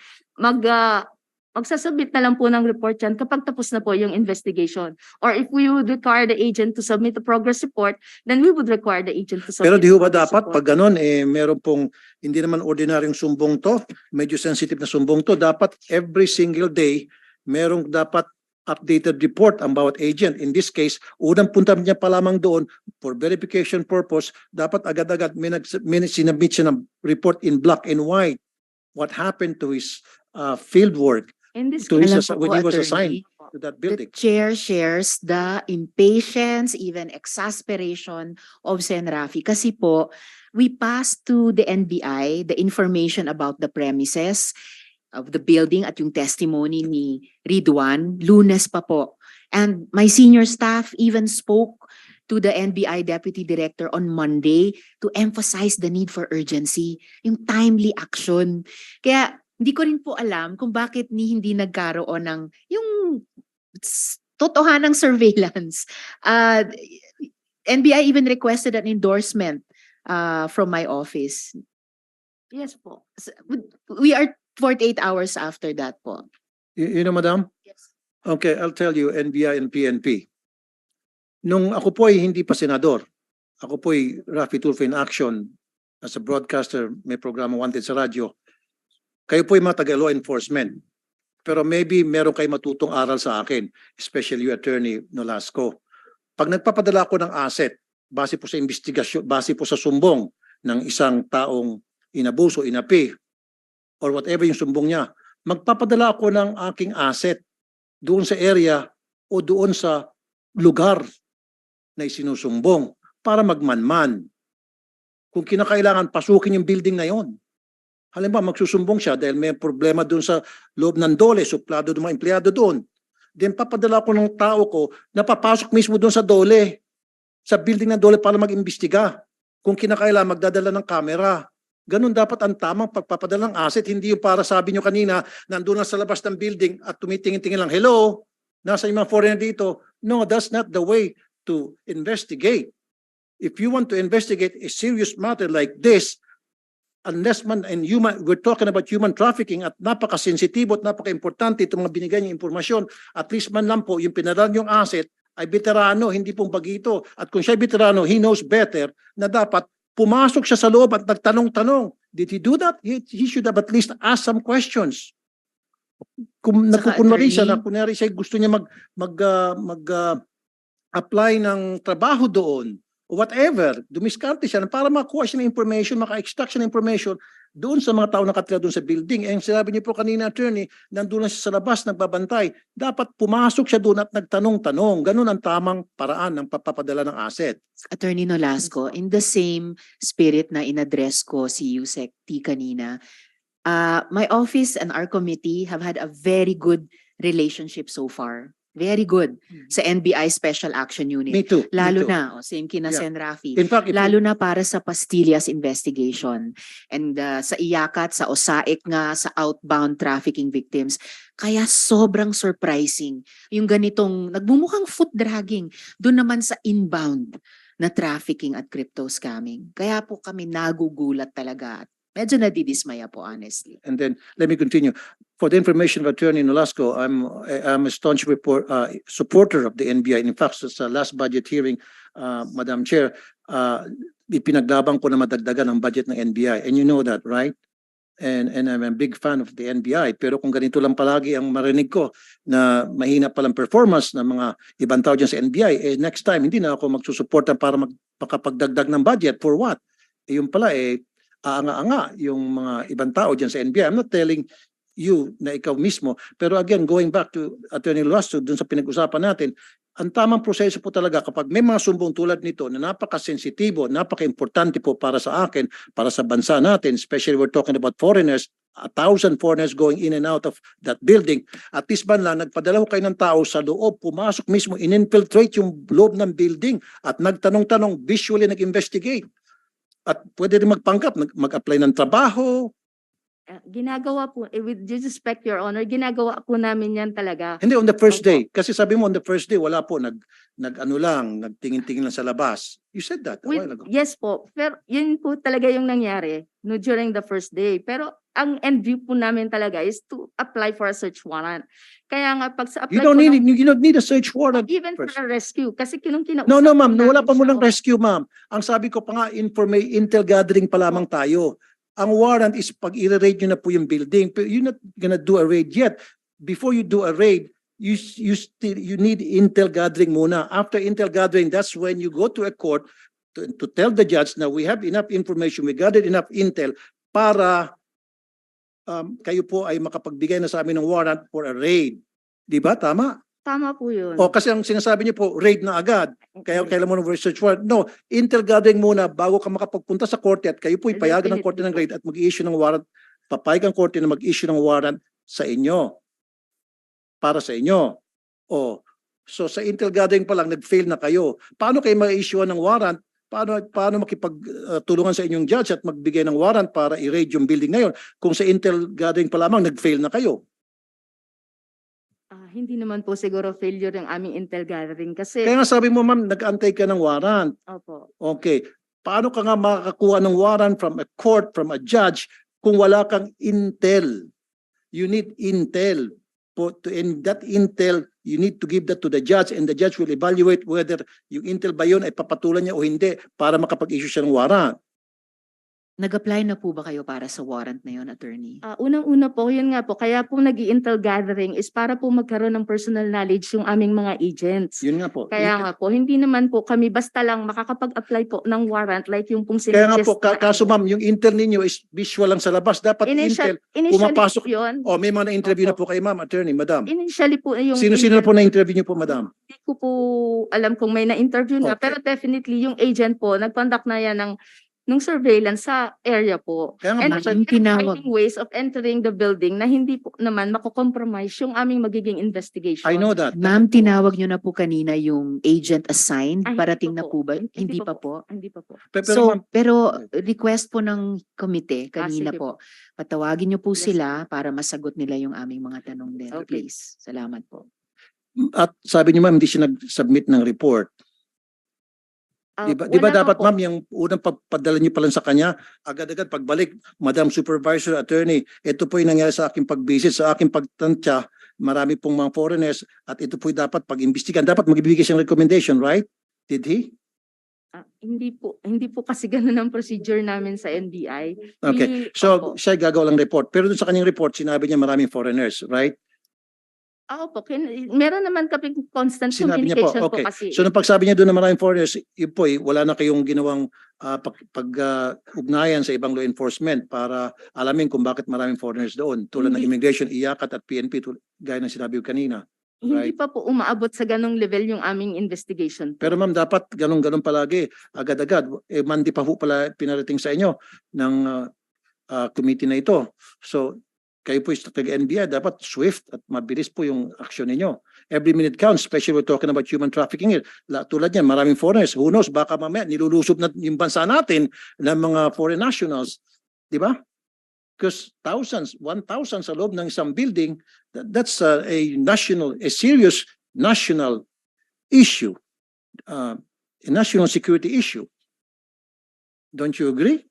Magsasubmit na lang po ng report yan kapag tapos na po yung investigation. Or if we would require the agent to submit a progress report, then we would require the agent to submit Pero di a ba progress dapat report. pag ganun, meron pong hindi naman ordinaryong sumbong to, medyo sensitive na sumbong to, dapat every single day, merong dapat updated report ang bawat agent. In this case, unang punta niya pa lamang doon for verification purpose, dapat agad-agad may sinabit siya ng report in black and white. What happened to his field work In this to case, his, Alam po when po, he was attorney, assigned to that the building? chair shares the impatience, even exasperation of Sen. Rafi. Kasi po, we passed to the NBI the information about the premises of the building at yung testimony ni Ridwan, Lunes pa po. And my senior staff even spoke to the NBI Deputy Director on Monday to emphasize the need for urgency, yung timely action. Kaya hindi ko rin po alam kung bakit hindi nagkaroon ng yung totohanang surveillance. NBI even requested an endorsement from my office. yes po. We are 48 hours after that po. You know, madam? Yes. Okay, I'll tell you, NBI and PNP. Nung ako po ay hindi pa senador, ako po ay Rafi Tulfo in action as a broadcaster, may programa Wanted sa radyo. Kayo po ay mga taga-law enforcement. Pero maybe meron kayo matutong aral sa akin, especially you, Attorney Nolasco. Pag nagpapadala ako ng asset, base po sa investigasyon, base po sa sumbong ng isang taong inabuso, inapi, or whatever yung sumbong niya, magpapadala ako ng aking asset doon sa area o doon sa lugar na isinusumbong para magmanman. Kung kinakailangan, pasukin yung building na yon. Halimbawa, magsusumbong siya dahil may problema doon sa loob ng dole, suplado ng mga empleyado doon. Then papadala ko ng tao ko na papasok mismo doon sa dole, sa building ng dole para mag-imbestiga. Kung kinakailangan, magdadala ng camera. Ganun dapat ang tamang pagpapadala ng asset, hindi yung para sabi nyo kanina, nandun na sa labas ng building at tumitingin-tingin lang, hello, nasa yung mga foreigner dito. No, that's not the way to investigate. If you want to investigate a serious matter like this, unless man and we're talking about human trafficking at napaka-sensitibo at napaka-importante itong mga binigay niyong impormasyon, at least man lang po yung pinadala niyong asset ay veterano, hindi pong bagito. At kung siya veterano, he knows better na dapat pumasok siya sa loob at nagtanong-tanong. Did he do that? He should have at least asked some questions. Kung nagkukunwari siya, gusto niya apply ng trabaho doon, o whatever, dumiskarte siya para makuha siya ng information, maka-extract siya ng information doon sa mga tao nakatira doon sa building. And sinabi niyo po kanina, attorney, nandun lang siya sa labas, nagbabantay. Dapat pumasok siya doon at nagtanong-tanong. Ganun ang tamang paraan ng papapadala ng asset. Attorney Nolasco, in the same spirit na in-address ko si Yusek T kanina, my office and our committee have had a very good relationship so far. Very good sa NBI Special Action Unit. Me too. Lalo me too. na, same kina Yeah. Sen. Rafi. In fact, Lalo na para sa pastillas investigation. And sa Iyakat, sa OSAIC nga, sa outbound trafficking victims. Kaya sobrang surprising. Yung ganitong, nagmumukhang foot dragging. Doon naman sa inbound na trafficking at crypto scamming. Kaya po kami nagugulat talaga. Medyo nadidismaya po, honestly. And then let me continue. For the information of Attorney Nolasco, I'm a staunch supporter of the NBI. In fact, sa last budget hearing, Madam Chair, ipinaglabang ko na madagdagan ang budget ng NBI. And you know that, right? And I'm a big fan of the NBI. Pero kung ganito lang palagi ang marinig ko na mahina palang performance ng mga ibang tao dyan sa NBI, next time hindi na ako magsusuporta para makapagdagdag ng budget. For what? Yung pala aanga-anga yung mga ibang tao dyan sa NBI. I'm not telling you na ikaw mismo. Pero again, going back to Attorney Luasto, dun sa pinag-usapan natin, ang tamang proseso po talaga kapag may mga sumbong tulad nito na napaka-sensitibo, napaka-importante po para sa akin, para sa bansa natin, especially we're talking about foreigners, 1,000 foreigners going in and out of that building. At least man lang, nagpadala ko kayo ng tao sa loob, pumasok mismo, in-infiltrate yung loob ng building at nagtanong-tanong, visually nag-investigate. At pwede rin magpanggap, mag-apply ng trabaho. Ginagawa po, with due respect, Your Honor, ginagawa po namin yan talaga. Hindi, on the first Opo. day. Kasi sabi mo, on the first day, wala po, nagtingin-tingin lang sa labas. You said that a while ago. Yes po, pero yun po talaga yung nangyari no, during the first day. Pero ang end view po namin talaga is to apply for a search warrant. Kaya nga pag sa apply You don't po need you don't need a search warrant. even for first. a rescue, kasi kinausap No, po ma'am. Wala namin pa mo siya, ng rescue, ma'am. Ang sabi ko pa nga, intel gathering pa lamang tayo. Ang warrant is pag i-raid nyo na po yung building. But you're not gonna do a raid yet. Before you do a raid, you need intel gathering muna. After intel gathering, that's when you go to a court to tell the judge na we have enough information, we gathered enough intel para kayo po ay makapagbigay na sa amin ng warrant for a raid. Di ba? Tama? Tama po yun. O kasi ang sinasabi niyo po, raid na agad. Kaya kailan mo ng search warrant. No, intel gathering muna bago ka makapagpunta sa korte at kayo po ipayagan ng korte ng raid at mag-i-issue ng warrant. Papayag ang korte na mag-issue ng warrant sa inyo. Para sa inyo. O, so sa intel gathering pa lang, nag-fail na kayo. Paano kayo ma-issue ng warrant? Paano makipagtulungan sa inyong judge at magbigay ng warrant para i-raid yung building ngayon kung sa intel gathering pa lamang nag-fail na kayo? Hindi naman po siguro failure yung aming intel gathering kasi Kaya nga sabi mo, ma'am, nag-antay ka ng warrant. opo. Okay. Paano ka nga makakakuha ng warrant from a court, from a judge, kung wala kang intel? You need intel. And that intel, you need to give that to the judge and the judge will evaluate whether yung intel ba yun ay papatulan niya o hindi para makapag-issue siya ng warrant. Nag-apply na po ba kayo para sa warrant na yun, attorney? Unang-una po, yun nga po, kaya po nag-intel gathering is para po magkaroon ng personal knowledge yung aming mga agents. Yun nga po. Kaya nga po, hindi naman po kami basta lang makakapag-apply po ng warrant like yung pong Kaya nga po, sinuggest na kaso ma'am, yung intel ninyo is visual lang sa labas. Dapat intel, pumapasok. Yun. O, may mga na-interview na po kayo, ma'am, attorney, madam. Initially po yung Sino-sino na po na-interview niyo po, madam? Hindi ko po alam kung may na-interview na, Okay. pero definitely yung agent po, nag-conduct na yan ng surveillance sa area po. Kaya nga, And ma'am, yung tinawag- finding ways of entering the building na hindi po naman makukompromise yung aming magiging investigation. I know that. Ma'am, tinawag nyo na po kanina yung agent assigned. Ay, Parating hindi na pa po ba? Hindi pa po. Hindi pa po. Pero, So, ma'am, pero request po ng komite kanina sige po. Patawagin nyo po Yes, sila para masagot nila yung aming mga tanong din. Okay. Please. Salamat po. at sabi niyo, ma'am, hindi siya nag-submit ng report. Di ba Wala dapat pa po. ma'am yung unang pagpadala niyo pa lang sa kanya, agad-agad pagbalik, Madam Supervisor, Attorney, ito po yung nangyari sa aking pag-visit, sa aking pagtantya, marami pong mga foreigners at ito po yung dapat pag-imbestigan. Dapat magbibigay siyang recommendation, right? Did he? Hindi po kasi ganun ang procedure namin sa NBI. Okay. So siya gagawa lang report. Pero dun sa kanyang report, sinabi niya maraming foreigners, right? Opo, meron naman kaming constant Sinabi niya po, communication okay. po kasi. So nung pagsabi niya doon na maraming foreigners, yun po wala na kayong ginawang ugnayan sa ibang law enforcement para alamin kung bakit maraming foreigners doon. Tulad ng Hindi. immigration, IACAT at PNP, gaya ng sinabi ko kanina. Hindi right. pa po umaabot sa ganong level yung aming investigation po. Pero ma'am, dapat ganun-ganun palagi, agad-agad. Monday pa po pala pinarating sa inyo ng committee na ito. So, kayo po sa taga-NBI, dapat swift at mabilis po yung aksyon ninyo. Every minute counts, especially we're talking about human trafficking here. Tulad niyan, maraming foreigners. Who knows, baka mamaya nilulusob na yung bansa natin ng mga foreign nationals. Di ba? Because thousands, 1,000 sa loob ng isang building, that's a serious national issue, a national security issue. Don't you agree?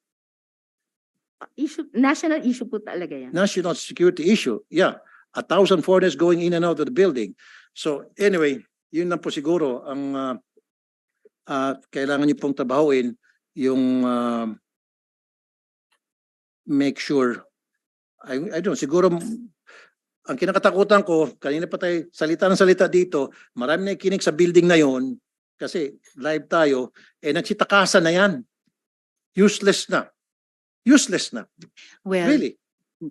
Issue, national issue po talaga yan. National security issue. Yeah. 1,000 foreigners going in and out of the building. So anyway, yun lang po siguro ang kailangan niyo pong trabahuin yung make sure. I don't know, siguro ang kinakatakutan ko, kanina pa tayo salita ng salita dito, marami na ikinig sa building na yon kasi live tayo, nagsitakasan na yan. Useless na. Useless na. Well, Really.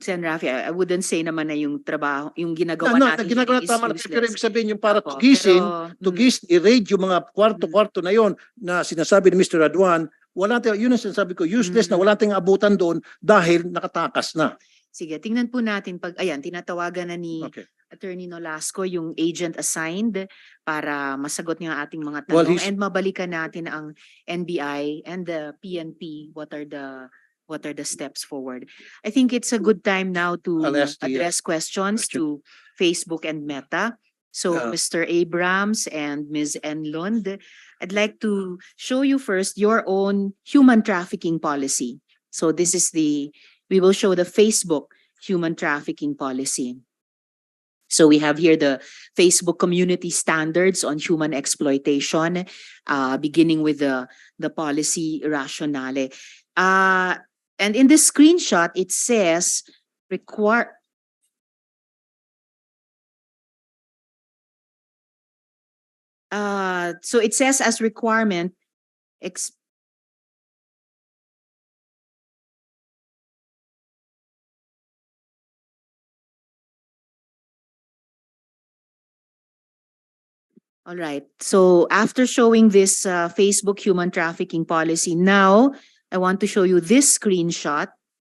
Sen. Rafi, I wouldn't say naman na yung trabaho, yung ginagawa No, natin ginagawa is tama na. useless. Pero ibig sabihin yung para Opo, tugisin, pero, i-raid yung mga kwarto-kwarto na yon na sinasabi ni Mr. Radwan, wala tayong, yun ang sinasabi ko, useless na, wala tayong abutan doon dahil nakatakas na. sige, tingnan po natin pag, ayan, tinatawagan na ni Okay. Attorney Nolasco yung agent assigned para masagot niya ang ating mga Well, tanong he's- and mabalikan natin ang NBI and the PNP, what are the steps forward. I think it's a good time now to I'll ask the, address questions to Facebook and Meta. So Mr. Abrams and Ms. Enlund, I'd like to show you first your own human trafficking policy. So this is we will show the Facebook human trafficking policy. So we have here the Facebook community standards on human exploitation, beginning with the policy rationale. And in this screenshot, it says so it says as requirement, all right. So after showing this Facebook human trafficking policy, now I want to show you this screenshot,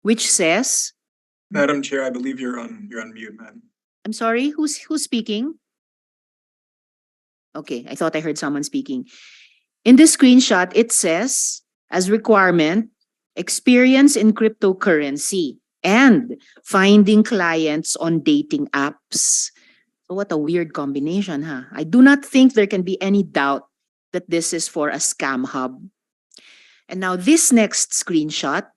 which says, Madam Chair, I believe you're on mute, ma'am. I'm sorry, who's speaking? Okay, I thought I heard someone speaking. In this screenshot, it says, as requirement, experience in cryptocurrency and finding clients on dating apps. So what a weird combination, huh? I do not think there can be any doubt that this is for a scam hub. And now this next screenshot,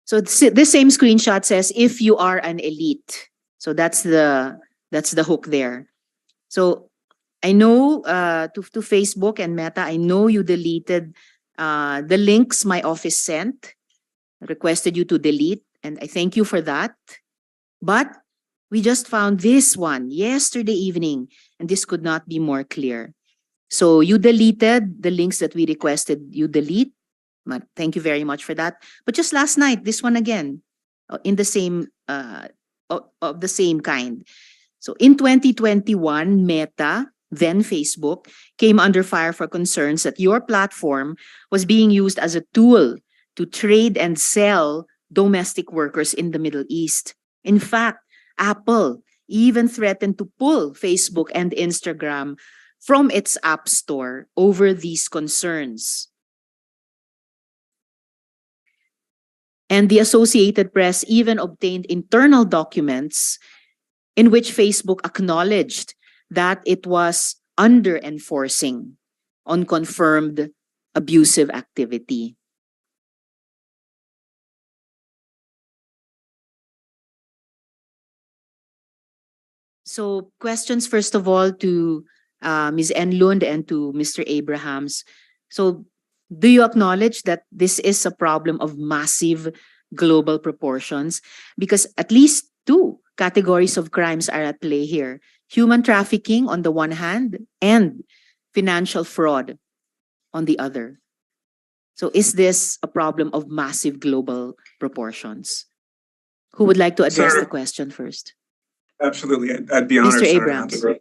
so this same screenshot says, if you are an elite. So that's the hook there. So I know to Facebook and Meta, I know you deleted the links my office sent, requested you to delete, and I thank you for that. But we just found this one yesterday evening, and this could not be more clear. So you deleted the links that we requested you delete. Thank you very much for that. But just last night, this one again, in the same of the same kind. So in 2021, Meta, then Facebook, came under fire for concerns that your platform was being used as a tool to trade and sell domestic workers in the Middle East. In fact, Apple even threatened to pull Facebook and Instagram from its app store over these concerns. And the Associated Press even obtained internal documents in which Facebook acknowledged that it was under-enforcing on confirmed abusive activity. So questions, first of all, to Ms. Enlund and to Mr. Abrahams. So do you acknowledge that this is a problem of massive global proportions? Because at least two categories of crimes are at play here. Human trafficking on the one hand and financial fraud on the other. So is this a problem of massive global proportions? Who would like to address the question first? Absolutely, I'd be honored. Mr. Senator Abrams. Hunter.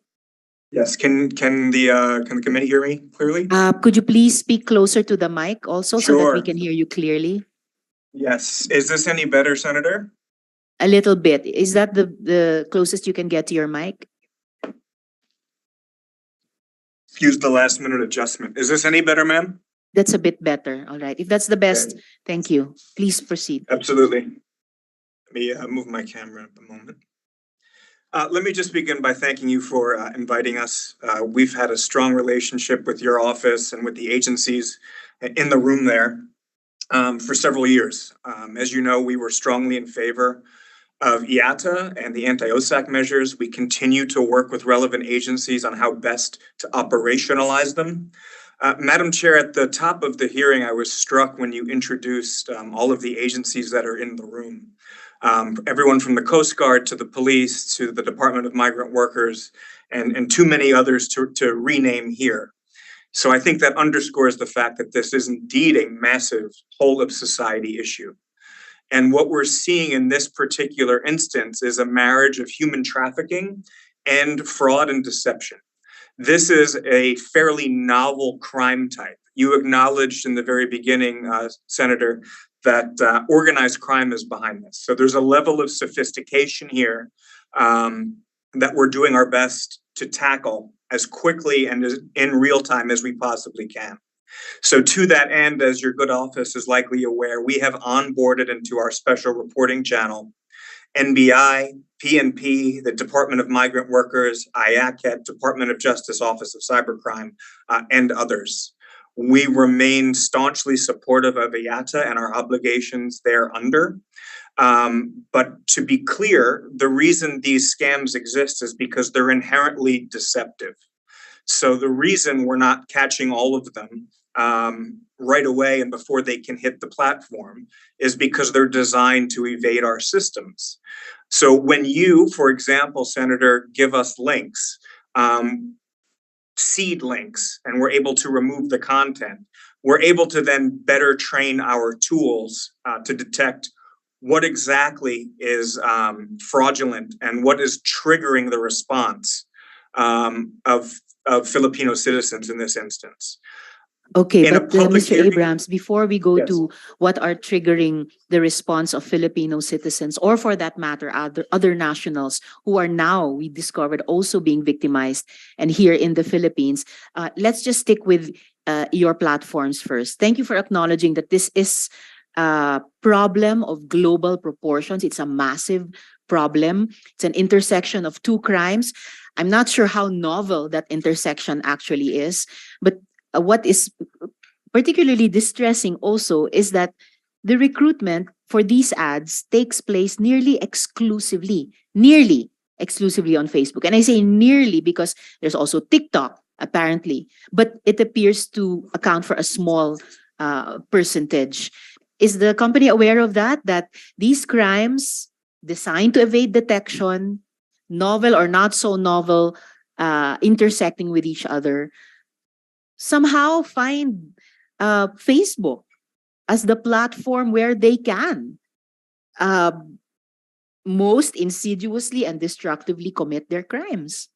Yes, can the committee hear me clearly? Could you please speak closer to the mic also so that we Sure. can hear you clearly? Yes, is this any better, Senator? A little bit. Is that the closest you can get to your mic? Excuse the last minute adjustment. Is this any better, ma'am? That's a bit better. All right. If that's the best, thank you. Please proceed. Absolutely. Let me move my camera up a moment. Let me just begin by thanking you for inviting us. We've had a strong relationship with your office and with the agencies in the room there for several years. As you know, we were strongly in favor of IATA and the anti-OSAC measures. We continue to work with relevant agencies on how best to operationalize them. Madam Chair, at the top of the hearing, I was struck when you introduced all of the agencies that are in the room. Everyone from the Coast Guard to the police to the Department of Migrant Workers and too many others to rename here. So I think that underscores the fact that this is indeed a massive whole of society issue. And what we're seeing in this particular instance is a marriage of human trafficking and fraud and deception. This is a fairly novel crime type. You acknowledged in the very beginning, Senator, that organized crime is behind this. So there's a level of sophistication here that we're doing our best to tackle as quickly and as in real time as we possibly can. So to that end, as your good office is likely aware, we have onboarded into our special reporting channel NBI, PNP, the Department of Migrant Workers, IACET, Department of Justice Office of Cybercrime, and others. We remain staunchly supportive of IATA and our obligations thereunder. But to be clear, the reason these scams exist is because they're inherently deceptive. So the reason we're not catching all of them right away and before they can hit the platform is because they're designed to evade our systems. So when you, for example, Senator, give us links, seed links, and we're able to remove the content, we're able to then better train our tools to detect what exactly is fraudulent and what is triggering the response of Filipino citizens in this instance. Okay, In a but public Mr. hearing- Abrams, before we go Yes. to what are triggering the response of Filipino citizens, or for that matter, other nationals who are now, we discovered, also being victimized and here in the Philippines, let's just stick with your platforms first. Thank you for acknowledging that this is a problem of global proportions. It's a massive problem. It's an intersection of two crimes. I'm not sure how novel that intersection actually is, but what is particularly distressing also is that the recruitment for these ads takes place nearly exclusively on Facebook. And I say nearly because there's also TikTok, apparently, but it appears to account for a small percentage. Is the company aware of that these crimes designed to evade detection, novel or not so novel, intersecting with each other, somehow find Facebook as the platform where they can most insidiously and destructively commit their crimes?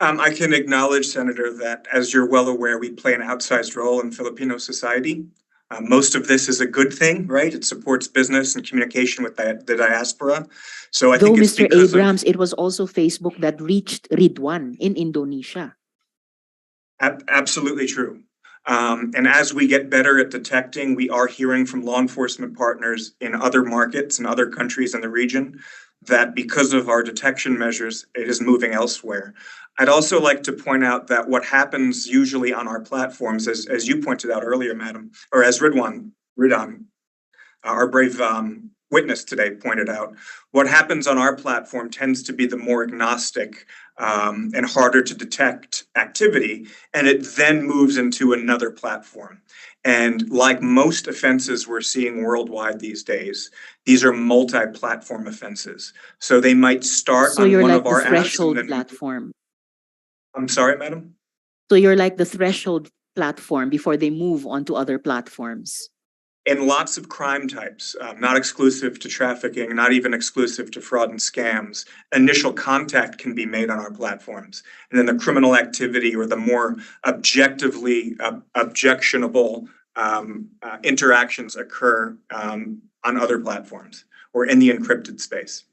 I can acknowledge, Senator, that as you're well aware, we play an outsized role in Filipino society. Most of this is a good thing, right? It supports business and communication with the diaspora. So I Though, think it's Mr. because Abrams, it was also Facebook that reached Ridwan in Indonesia. Absolutely true. And as we get better at detecting, we are hearing from law enforcement partners in other markets and other countries in the region that because of our detection measures, it is moving elsewhere. I'd also like to point out that what happens usually on our platforms, as you pointed out earlier, madam, or as Ridwan, our brave witness today pointed out, what happens on our platform tends to be the more agnostic and harder to detect activity, and it then moves into another platform. And like most offenses we're seeing worldwide these days, these are multi-platform offenses. So they might start So on you're one like of the our apps and threshold then... platform. I'm sorry, madam? So you're like the threshold platform before they move on to other platforms. In lots of crime types, not exclusive to trafficking, not even exclusive to fraud and scams, initial contact can be made on our platforms. And then the criminal activity or the more objectively objectionable interactions occur on other platforms or in the encrypted space.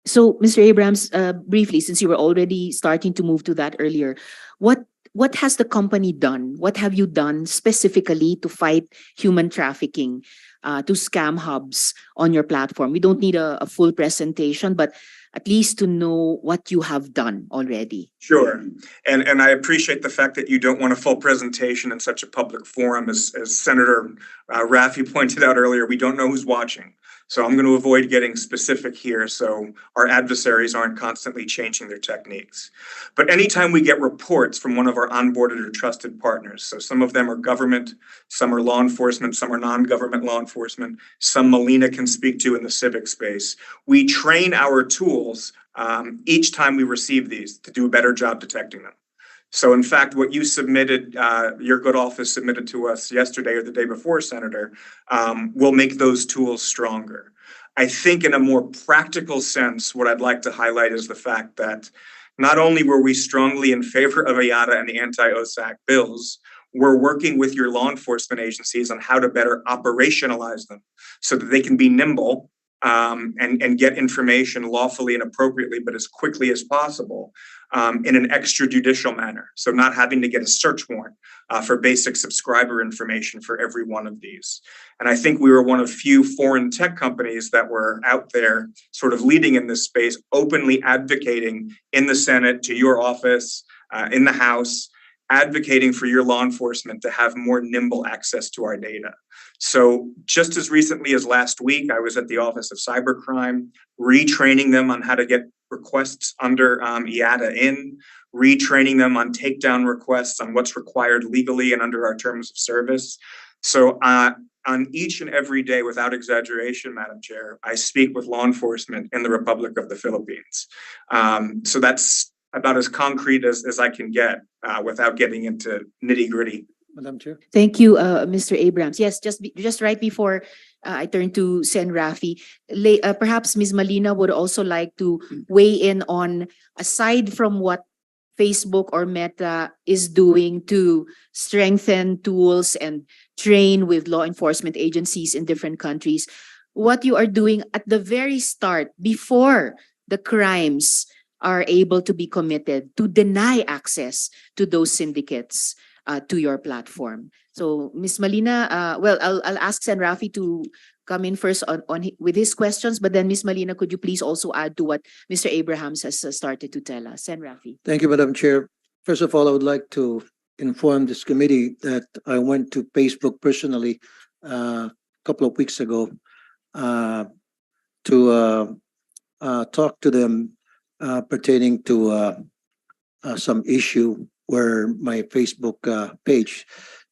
So, Mr. Abrams, briefly, since you were already starting to move to that earlier, what what has the company done? What have you done specifically to fight human trafficking, to scam hubs on your platform? We don't need a full presentation, but at least to know what you have done already. Sure. And I appreciate the fact that you don't want a full presentation in such a public forum. As Senator Raffi pointed out earlier, we don't know who's watching. So I'm going to avoid getting specific here so our adversaries aren't constantly changing their techniques. But anytime we get reports from one of our onboarded or trusted partners, so some of them are government, some are law enforcement, some are non-government law enforcement, some Melina can speak to in the civic space, we train our tools each time we receive these to do a better job detecting them. So in fact, what you submitted, your good office submitted to us yesterday or the day before, Senator, will make those tools stronger. I think in a more practical sense, what I'd like to highlight is the fact that not only were we strongly in favor of IATA and the anti-OSAC bills, we're working with your law enforcement agencies on how to better operationalize them so that they can be nimble and get information lawfully and appropriately, but as quickly as possible in an extrajudicial manner. So not having to get a search warrant for basic subscriber information for every one of these. And I think we were one of few foreign tech companies that were out there sort of leading in this space, openly advocating in the Senate, to your office, in the House, advocating for your law enforcement to have more nimble access to our data. So just as recently as last week, I was at the Office of Cybercrime, retraining them on how to get requests under IATA in, retraining them on takedown requests, on what's required legally and under our terms of service. So on each and every day, without exaggeration, Madam Chair, I speak with law enforcement in the Republic of the Philippines. So that's about as concrete as I can get without getting into nitty-gritty. Madam Chair. Thank you, Mr. Abrams. Yes, just right before I turn to Sen. Rafi, perhaps Ms. Malina would also like to weigh in on, aside from what Facebook or Meta is doing to strengthen tools and train with law enforcement agencies in different countries, what you are doing at the very start, before the crimes are able to be committed, to deny access to those syndicates to your platform. So, Ms. Malina, well, I'll ask Sen. Rafi to come in first with his questions, but then Ms. Malina, could you please also add to what Mr. Abrahams has started to tell us? Sen. Rafi. Thank you, Madam Chair. First of all, I would like to inform this committee that I went to Facebook personally a couple of weeks ago to talk to them pertaining to some issue where my Facebook page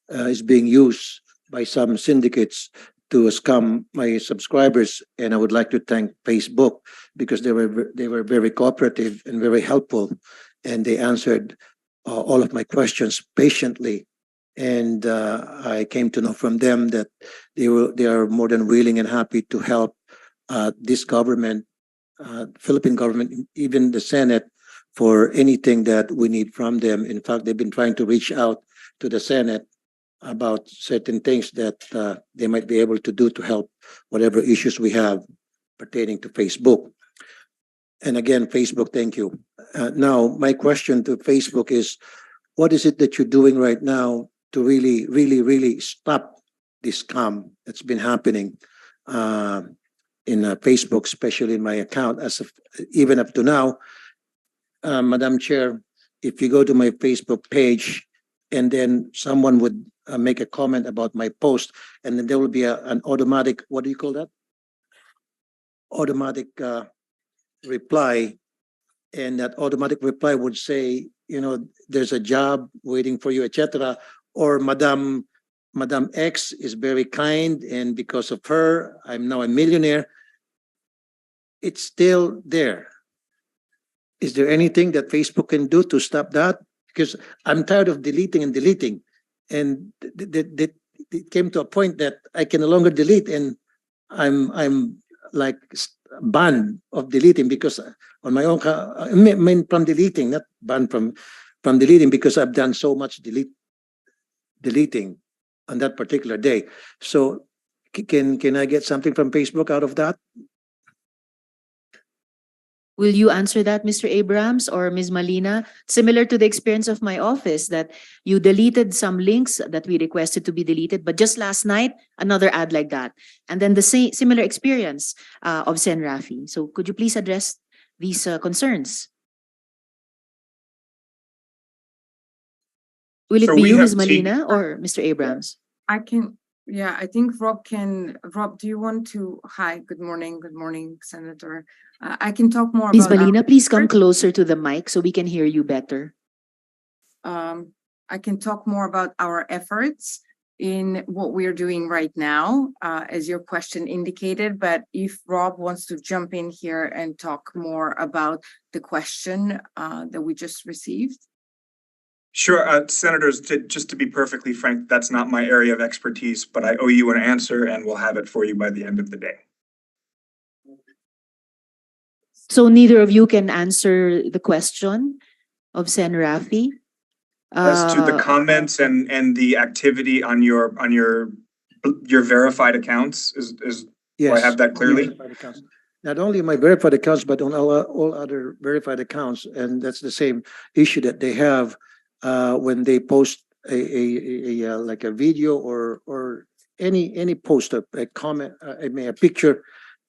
is being used by some syndicates to scam my subscribers, and I would like to thank Facebook because they were very cooperative and very helpful, and they answered all of my questions patiently. And I came to know from them that they are more than willing and happy to help this government, Philippine government, even the Senate, for anything that we need from them. In fact, they've been trying to reach out to the Senate about certain things that they might be able to do to help whatever issues we have pertaining to Facebook. And again, Facebook, thank you. Now, my question to Facebook is, what is it that you're doing right now to really stop this scam that's been happening in Facebook, especially in my account, even up to now? Madam Chair, if you go to my Facebook page and then someone would make a comment about my post, and then there will be an automatic, what do you call that? Automatic reply. And that automatic reply would say, you know, there's a job waiting for you, etc. Or Madam X is very kind, and because of her, I'm now a millionaire. It's still there. Is there anything that Facebook can do to stop that? Because I'm tired of deleting and deleting. And it came to a point that I can no longer delete, and I'm like banned of deleting because on my own, I mean from deleting, not banned from deleting, because I've done so much deleting on that particular day. So can I get something from Facebook out of that? Will you answer that, Mr. Abrams or Ms. Malina? Similar to the experience of my office that you deleted some links that we requested to be deleted, but just last night, another ad like that. And then the similar experience of Sen Rafi. So could you please address these concerns? Will it So be we you, have Ms. Malina, or Mr. Abrams? I can, yeah, I think Rob can, Rob, do you want to, hi, good morning, Senator. I can talk more Ms. about. Malina, please come closer to the mic so we can hear you better. I can talk more about our efforts in what we're doing right now, as your question indicated, but if Rob wants to jump in here and talk more about the question that we just received. Sure, Senators, just to be perfectly frank, that's not my area of expertise, but I owe you an answer and we'll have it for you by the end of the day. So neither of you can answer the question of Sen Rafi? As to the comments and the activity on your verified accounts, do I have that clearly? Verified accounts. Not only my verified accounts, but on all other verified accounts, and that's the same issue that they have when they post a like a video or any post, a comment, a picture,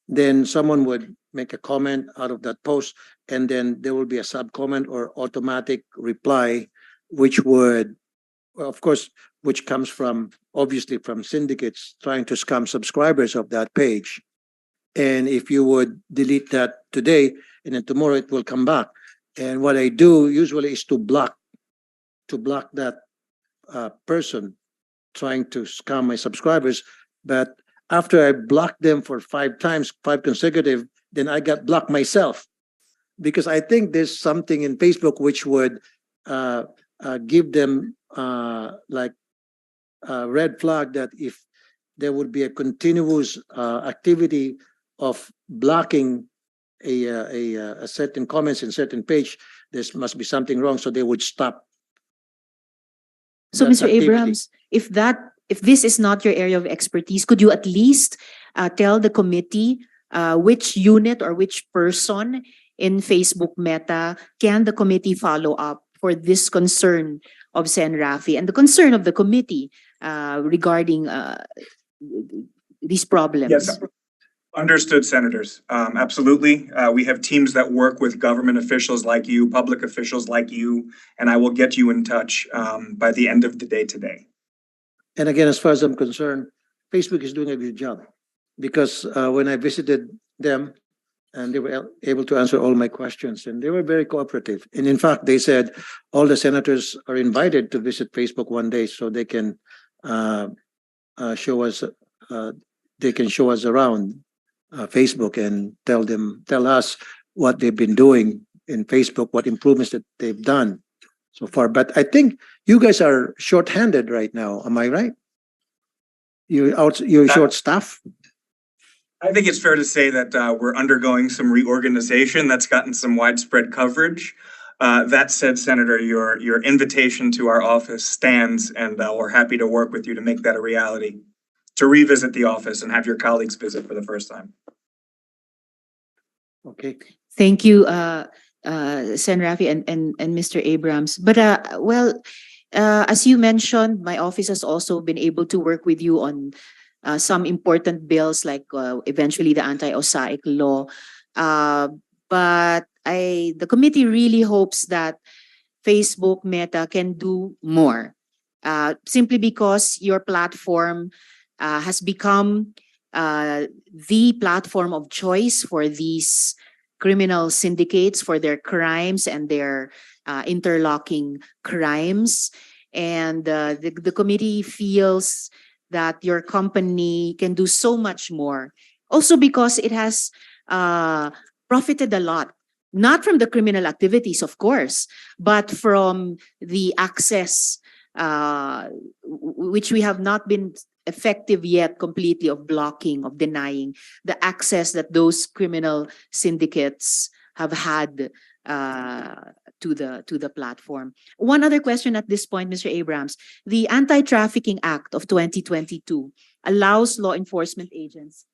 then someone would make a comment out of that post, and then there will be a sub comment or automatic reply, which would, well, of course, which comes from obviously from syndicates trying to scam subscribers of that page. And if you would delete that today, and then tomorrow it will come back. And what I do usually is to block that person trying to scam my subscribers. But after I blocked them for 5 times, 5 consecutive, then I got blocked myself, because I think there's something in Facebook which would give them like a red flag that if there would be a continuous activity of blocking a certain comments in certain page, there must be something wrong, so they would stop. So, that Mr. activity. Abrams, if this is not your area of expertise, could you at least tell the committee which unit or which person in Facebook Meta can the committee follow up for this concern of Sen Rafi and the concern of the committee regarding these problems? Yes, understood, Senators. Absolutely. We have teams that work with government officials like you, public officials like you, and I will get you in touch by the end of the day today. And again, as far as I'm concerned, Facebook is doing a good job, because when I visited them, and they were able to answer all my questions, and they were very cooperative. And in fact, they said all the senators are invited to visit Facebook one day so they can show us around Facebook and tell us what they've been doing in Facebook, what improvements that they've done so far. But I think you guys are short-handed right now. Am I right? You're short staff? I think it's fair to say that we're undergoing some reorganization that's gotten some widespread coverage. That said, Senator, your invitation to our office stands, and we're happy to work with you to make that a reality, to revisit the office and have your colleagues visit for the first time. Okay. Thank you, Sen Rafi and Mr. Abrams. But as you mentioned, my office has also been able to work with you on some important bills, like eventually the anti-OSAIC law. But the committee really hopes that Facebook Meta can do more, simply because your platform has become the platform of choice for these criminal syndicates for their crimes and their interlocking crimes. And the committee feels that your company can do so much more. Also because it has profited a lot, not from the criminal activities, of course, but from the access, which we have not been effective yet completely, of blocking, of denying the access that those criminal syndicates have had to the platform. One other question at this point, Mr. Abrams. The Anti-Trafficking Act of 2022 allows law enforcement agents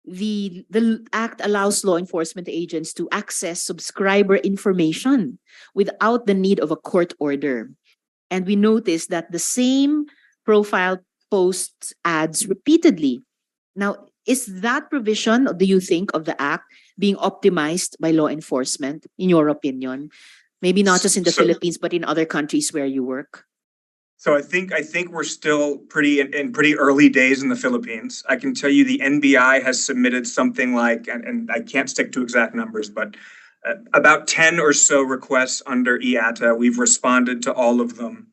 the act allows law enforcement agents to access subscriber information without the need of a court order. And we noticed that the same profile posts ads repeatedly. Now, is that provision, do you think, of the act being optimized by law enforcement, in your opinion? Maybe not just in the Philippines, but in other countries where you work? So I think we're still in pretty early days in the Philippines. I can tell you the NBI has submitted something like, and I can't stick to exact numbers, but about 10 or so requests under IATA. We've responded to all of them.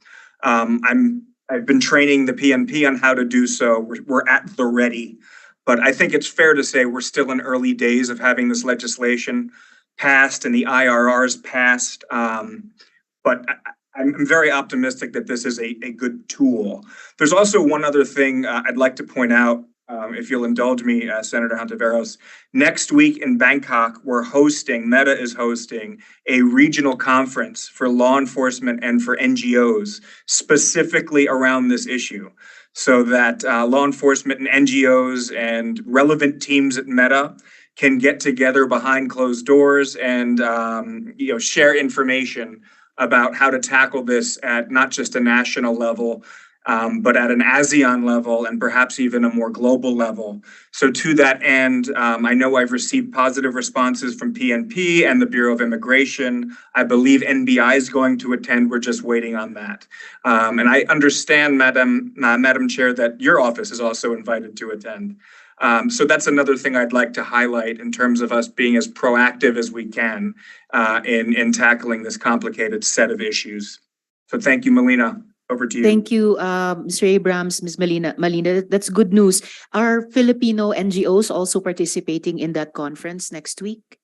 I've been training the PNP on how to do so. We're at the ready. But I think it's fair to say we're still in early days of having this legislation passed and the IRRs passed. But I'm very optimistic that this is a good tool. There's also one other thing I'd like to point out, if you'll indulge me, Senator Hontiveros. Next week in Bangkok, Meta is hosting a regional conference for law enforcement and for NGOs, specifically around this issue, so that law enforcement and NGOs and relevant teams at Meta can get together behind closed doors and share information about how to tackle this at not just a national level, but at an ASEAN level and perhaps even a more global level. So to that end, I know I've received positive responses from PNP and the Bureau of Immigration. I believe NBI is going to attend. We're just waiting on that. And I understand, Madam Chair, that your office is also invited to attend. So that's another thing I'd like to highlight in terms of us being as proactive as we can in tackling this complicated set of issues. So thank you, Melina. Over to you. Thank you, Mr. Abrams, Ms. Malina. That's good news. Are Filipino NGOs also participating in that conference next week?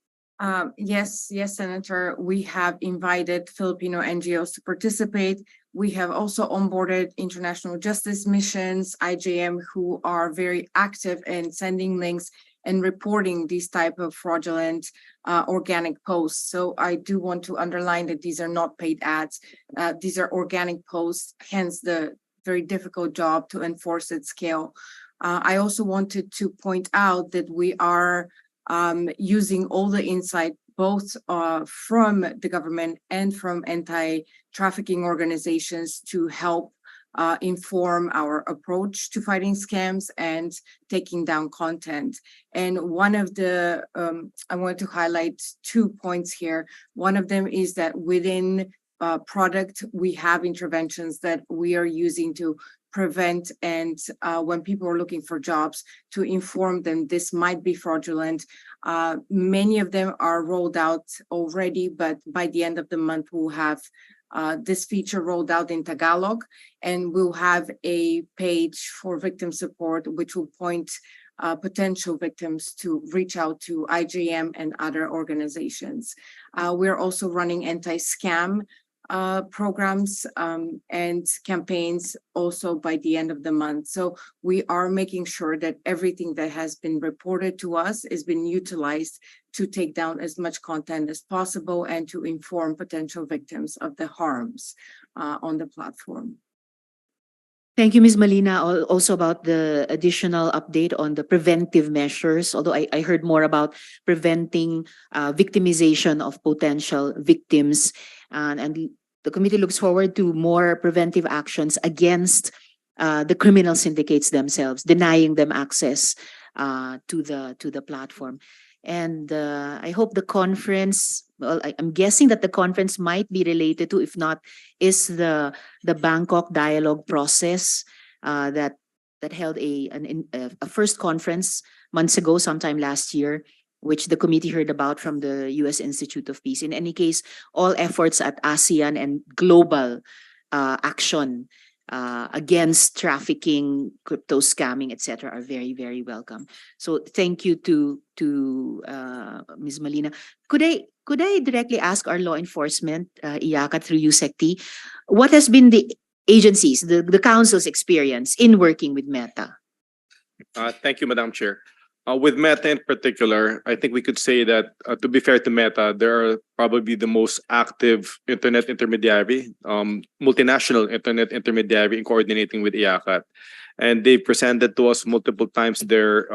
Yes, Senator. We have invited Filipino NGOs to participate. We have also onboarded international justice missions, IJM, who are very active in sending links and reporting these type of fraudulent organic posts. So I do want to underline that these are not paid ads. These are organic posts, hence the very difficult job to enforce at scale. I also wanted to point out that we are using all the insight both from the government and from anti-trafficking organizations to help inform our approach to fighting scams and taking down content. And one of the, I want to highlight 2 points here. One of them is that within product, we have interventions that we are using to prevent and when people are looking for jobs, to inform them this might be fraudulent. Many of them are rolled out already, but by the end of the month, we'll have this feature rolled out in Tagalog, and we'll have a page for victim support, which will point potential victims to reach out to IJM and other organizations. We're also running anti-scam programs and campaigns also by the end of the month. So we are making sure that everything that has been reported to us is being utilized to take down as much content as possible and to inform potential victims of the harms on the platform. Thank you, Ms. Malina. Also about the additional update on the preventive measures, although I heard more about preventing victimization of potential victims. And the committee looks forward to more preventive actions against the criminal syndicates themselves, denying them access to the platform. And I hope the conference, well, I'm guessing that the conference might be related to, if not, is the Bangkok dialogue process that held a first conference months ago, sometime last year, which the committee heard about from the U.S. Institute of Peace. In any case, all efforts at ASEAN and global action against trafficking, crypto scamming, etc., are very, very welcome. So thank you to Ms. Malina. Could I directly ask our law enforcement, IACA through USECT, what has been the agencies, the council's experience in working with Meta? Thank you, Madam Chair. With Meta in particular, I think we could say that, to be fair to Meta, they are probably the most active internet intermediary, multinational internet intermediary in coordinating with IACAT. And they presented to us multiple times their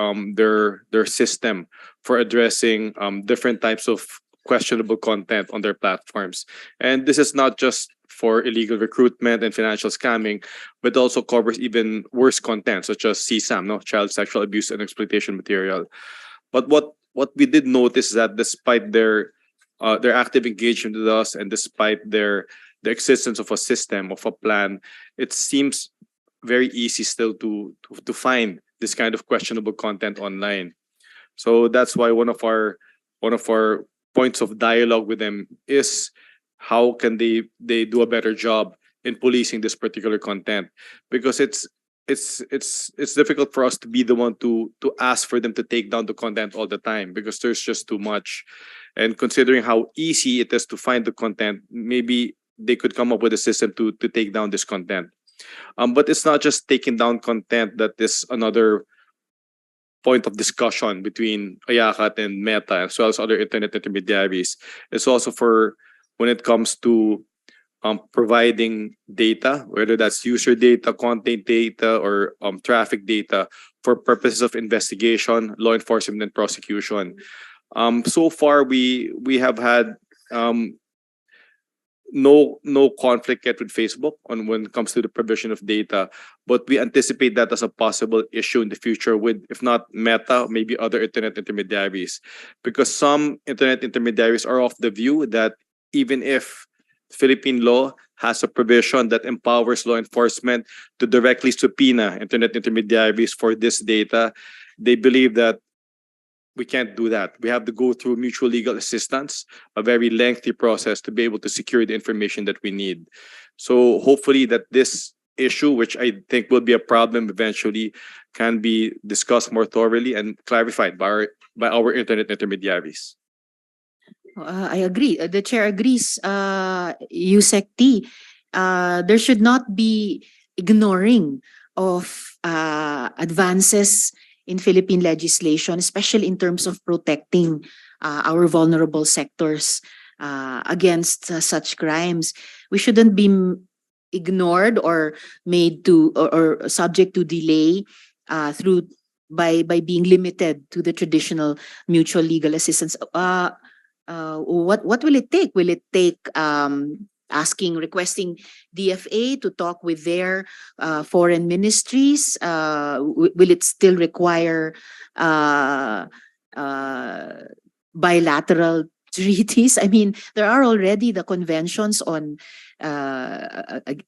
system for addressing different types of questionable content on their platforms. And this is not just for illegal recruitment and financial scamming, but also covers even worse content such as CSAM, no, child sexual abuse and exploitation material. But what we did notice is that despite their active engagement with us and despite the existence of a system, of a plan, it seems very easy still to find this kind of questionable content online. So that's why one of our points of dialogue with them is how can they do a better job in policing this particular content, because it's difficult for us to be the one to ask for them to take down the content all the time, because there's just too much. And considering how easy it is to find the content, maybe they could come up with a system to take down this content. But it's not just taking down content that is another point of discussion between IACAT and Meta, as well as other internet intermediaries. It's also for when it comes to providing data, whether that's user data, content data, or traffic data for purposes of investigation, law enforcement, and prosecution. So far, we have had no conflict yet with Facebook on when it comes to the provision of data, but we anticipate that as a possible issue in the future with, if not Meta, maybe other internet intermediaries, because some internet intermediaries are of the view that even if Philippine law has a provision that empowers law enforcement to directly subpoena internet intermediaries for this data, they believe that we can't do that. We have to go through mutual legal assistance, a very lengthy process to be able to secure the information that we need. So hopefully that this issue, which I think will be a problem eventually, can be discussed more thoroughly and clarified by our internet intermediaries. I agree. The chair agrees. Yusek T. There should not be ignoring of advances in Philippine legislation, especially in terms of protecting our vulnerable sectors against such crimes. We shouldn't be ignored or made to or subject to delay through by being limited to the traditional mutual legal assistance. What will it take? Will it take requesting DFA to talk with their foreign ministries? Will it still require bilateral treaties? I mean, there are already the conventions on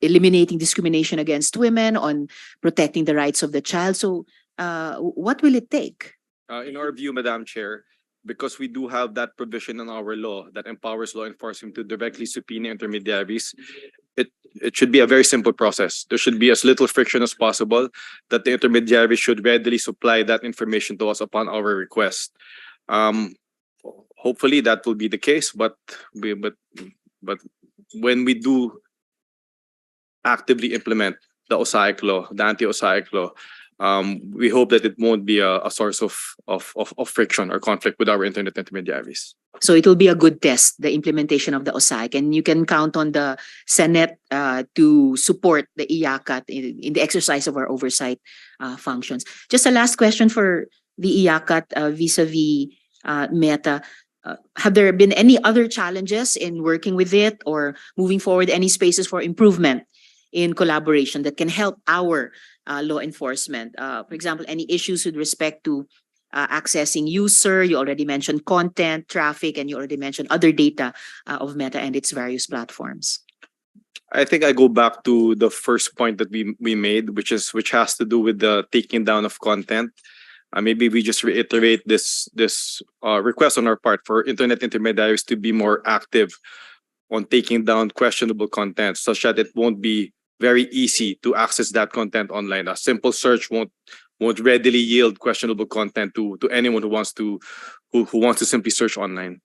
eliminating discrimination against women, on protecting the rights of the child. So what will it take? In our view, Madam Chair, because we do have that provision in our law that empowers law enforcement to directly subpoena intermediaries, it should be a very simple process. There should be as little friction as possible, that the intermediary should readily supply that information to us upon our request. Hopefully that will be the case, but when we do actively implement the OSAIC law, the anti-OSAIC law, we hope that it won't be a source of friction or conflict with our internet intermediaries. So it will be a good test, the implementation of the OSAIC, and you can count on the Senate to support the IACAT in the exercise of our oversight functions. Just a last question for the IACAT vis-a-vis Meta. Have there been any other challenges in working with it or moving forward, any spaces for improvement in collaboration that can help our law enforcement? For example, any issues with respect to accessing user? You already mentioned content, traffic, and you already mentioned other data of Meta and its various platforms. I think I go back to the first point that we made, which has to do with the taking down of content. Maybe we just reiterate this request on our part for internet intermediaries to be more active on taking down questionable content, such that it won't be very easy to access that content online. A simple search won't readily yield questionable content to anyone who wants to simply search online.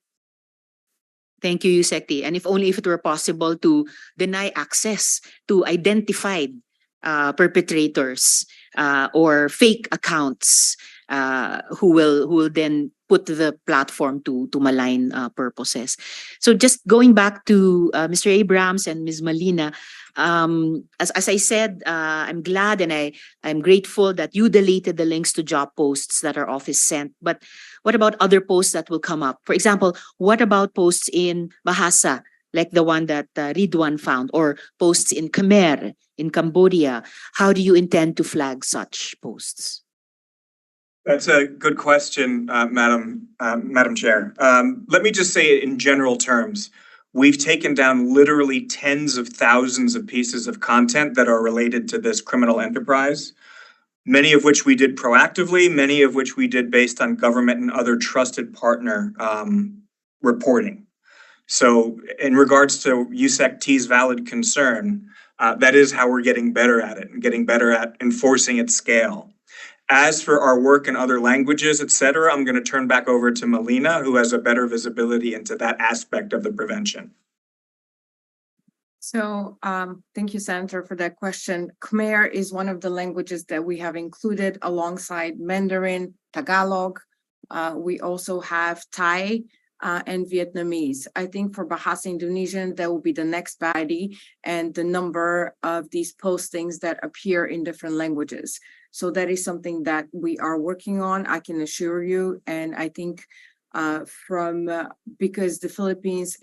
Thank you, Yusek. And if it were possible to deny access to identified perpetrators or fake accounts who will then put the platform to malign purposes. So just going back to Mr. Abrams and Ms. Malina, as I said, I'm glad and I'm grateful that you deleted the links to job posts that our office sent. But what about other posts that will come up? For example, what about posts in Bahasa, like the one that Ridwan found, or posts in Khmer, in Cambodia? How do you intend to flag such posts? That's a good question, Madam Chair. Let me just say it in general terms. We've taken down literally tens of thousands of pieces of content that are related to this criminal enterprise, many of which we did proactively, many of which we did based on government and other trusted partner reporting. So in regards to USEC-T's valid concern, that is how we're getting better at it and getting better at enforcing at scale. As for our work in other languages, et cetera, I'm going to turn back over to Melina, who has a better visibility into that aspect of the prevention. So thank you, Senator, for that question. Khmer is one of the languages that we have included alongside Mandarin, Tagalog. We also have Thai and Vietnamese. I think for Bahasa Indonesian, that will be the next variety and the number of these postings that appear in different languages. So that is something that we are working on, I can assure you. And I think because the Philippines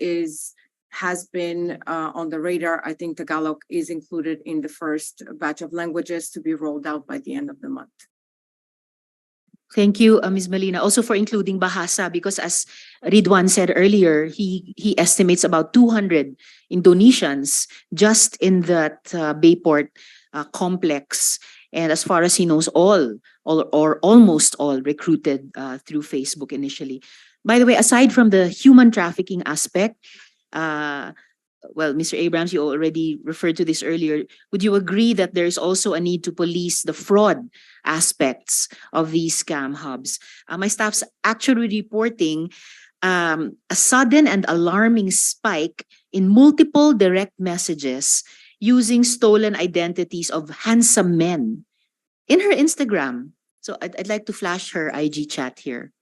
has been on the radar, I think Tagalog is included in the first batch of languages to be rolled out by the end of the month. Thank you, Ms. Malina, also for including Bahasa, because as Ridwan said earlier, he estimates about 200 Indonesians just in that Bayport complex. And as far as he knows, all or almost all recruited through Facebook initially. By the way, aside from the human trafficking aspect, well, Mr. Abrams, you already referred to this earlier. Would you agree that there's also a need to police the fraud aspects of these scam hubs? My staff's actually reporting a sudden and alarming spike in multiple direct messages using stolen identities of handsome men in her Instagram. So I'd like to flash her IG chat here.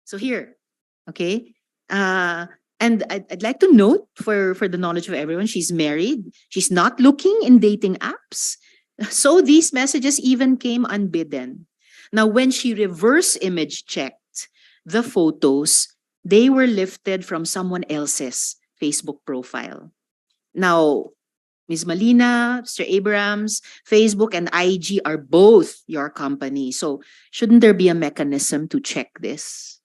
So here, okay? And I'd like to note for the knowledge of everyone, she's married. She's not looking in dating apps. So these messages even came unbidden. Now, when she reverse image checked the photos, they were lifted from someone else's Facebook profile. Now, Ms. Malina, Mr. Abrams, Facebook and IG are both your company. So shouldn't there be a mechanism to check this?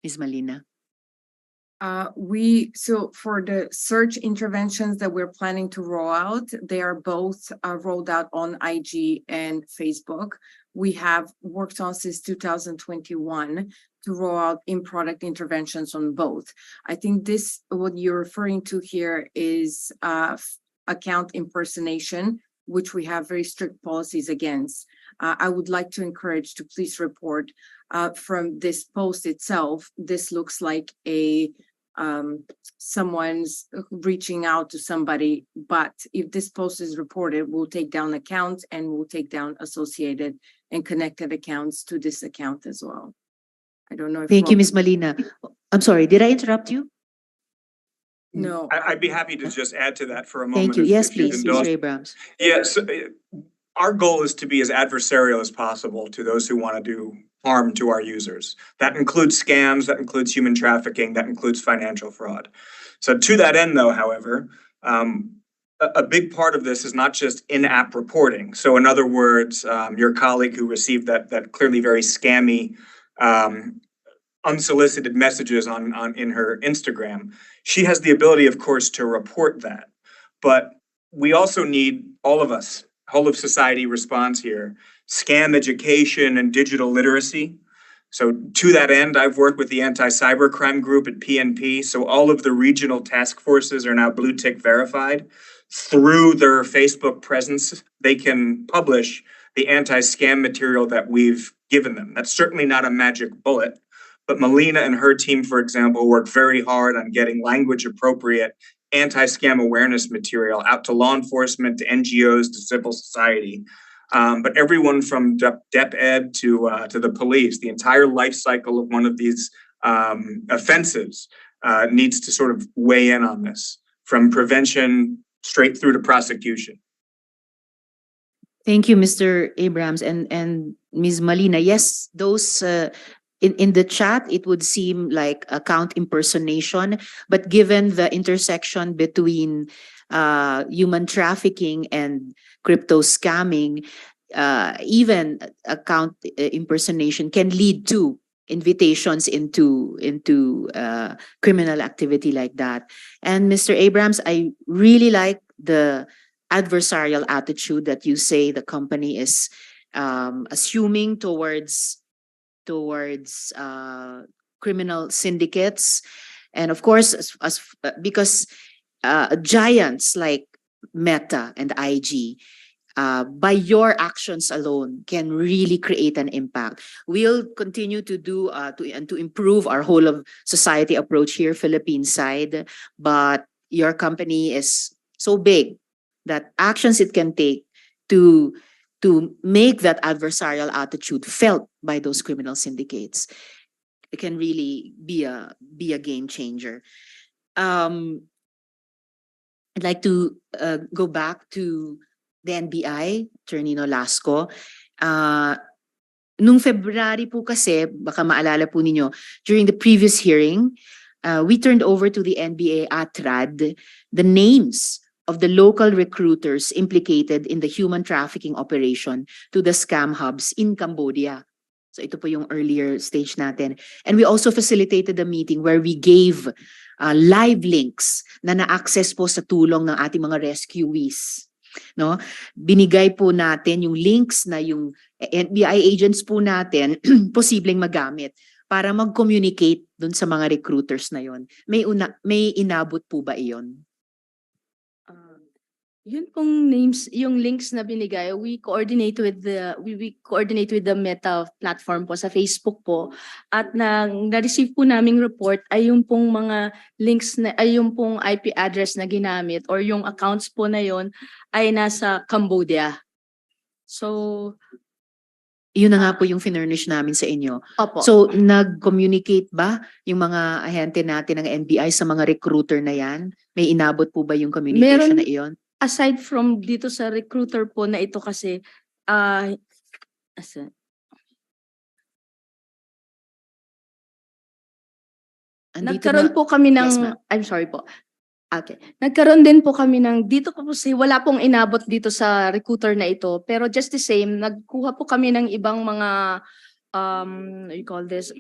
Ms. Malina. So for the search interventions that we're planning to roll out, they are both rolled out on IG and Facebook. We have worked on since 2021 to roll out in-product interventions on both. I think what you're referring to here is account impersonation, which we have very strict policies against. I would like to encourage to please report from this post itself. This looks like someone's reaching out to somebody, but if this post is reported, we'll take down accounts and we'll take down associated and connected accounts to this account as well. I don't know if— Thank you, Ms. Malina. I'm sorry, did I interrupt you? No. I'd be happy to just add to that for a moment. Thank you. Yes, if you'd please, indulge. Mr. Abrams. Yes, our goal is to be as adversarial as possible to those who want to do harm to our users. That includes scams, that includes human trafficking, that includes financial fraud. So to that end, though, however, a big part of this is not just in-app reporting. So in other words, your colleague who received that clearly very scammy unsolicited messages in her Instagram, she has the ability, of course, to report that. But we also need all of us, whole of society response here, scam education and digital literacy. So to that end, I've worked with the anti-cybercrime group at PNP. So all of the regional task forces are now blue tick verified. Through their Facebook presence, they can publish the anti-scam material that we've given them. That's certainly not a magic bullet, but Melina and her team, for example, worked very hard on getting language appropriate anti-scam awareness material out to law enforcement, to NGOs, to civil society. But everyone from DepEd to the police, the entire life cycle of one of these offenses needs to sort of weigh in on this, from prevention straight through to prosecution. Thank you, Mr. Abrams and Ms. Malina. Yes, those in the chat, it would seem like account impersonation, but given the intersection between human trafficking and crypto scamming, even account impersonation can lead to invitations into criminal activity like that. And Mr. Abrams, I really like the adversarial attitude that you say the company is assuming towards criminal syndicates, and of course, because giants like Meta and IG, by your actions alone, can really create an impact. We'll continue to do to improve our whole of society approach here, Philippine side, but your company is so big that actions it can take to make that adversarial attitude felt by those criminal syndicates, it can really be a game changer. I'd like to go back to the NBI, Attorney Nolasco. Nung February po kasi, baka maalala po ninyo, during the previous hearing, we turned over to the NBA ATRAD the names of the local recruiters implicated in the human trafficking operation to the scam hubs in Cambodia. So ito po yung earlier stage natin. And we also facilitated a meeting where we gave live links na na-access po sa tulong ng ating mga rescuees. No? Binigay po natin yung links na yung NBI agents po natin posibleng magamit para mag-communicate dun sa mga recruiters na yon. May inabot po ba iyon? Yun pong names, yung links na binigay, we coordinate with the Meta platform po sa Facebook po, at na-receive po naming report ay yung pong mga links na ay yung pong IP address na ginamit or yung accounts po na yon ay nasa Cambodia. So yun na nga po yung finurnish namin sa inyo. Opo. So nag-communicate ba yung mga ahente natin ng NBI sa mga recruiter na yan? May inabot po ba yung communication na iyon? Aside from dito sa recruiter po na ito kasi, nagkaroon po kami ng, Yes, ma'am. I'm sorry po. Okay. Nagkaroon din po kami ng, dito po kasi wala pong inabot dito sa recruiter na ito, pero just the same, nagkuha po kami ng ibang mga, what you call this,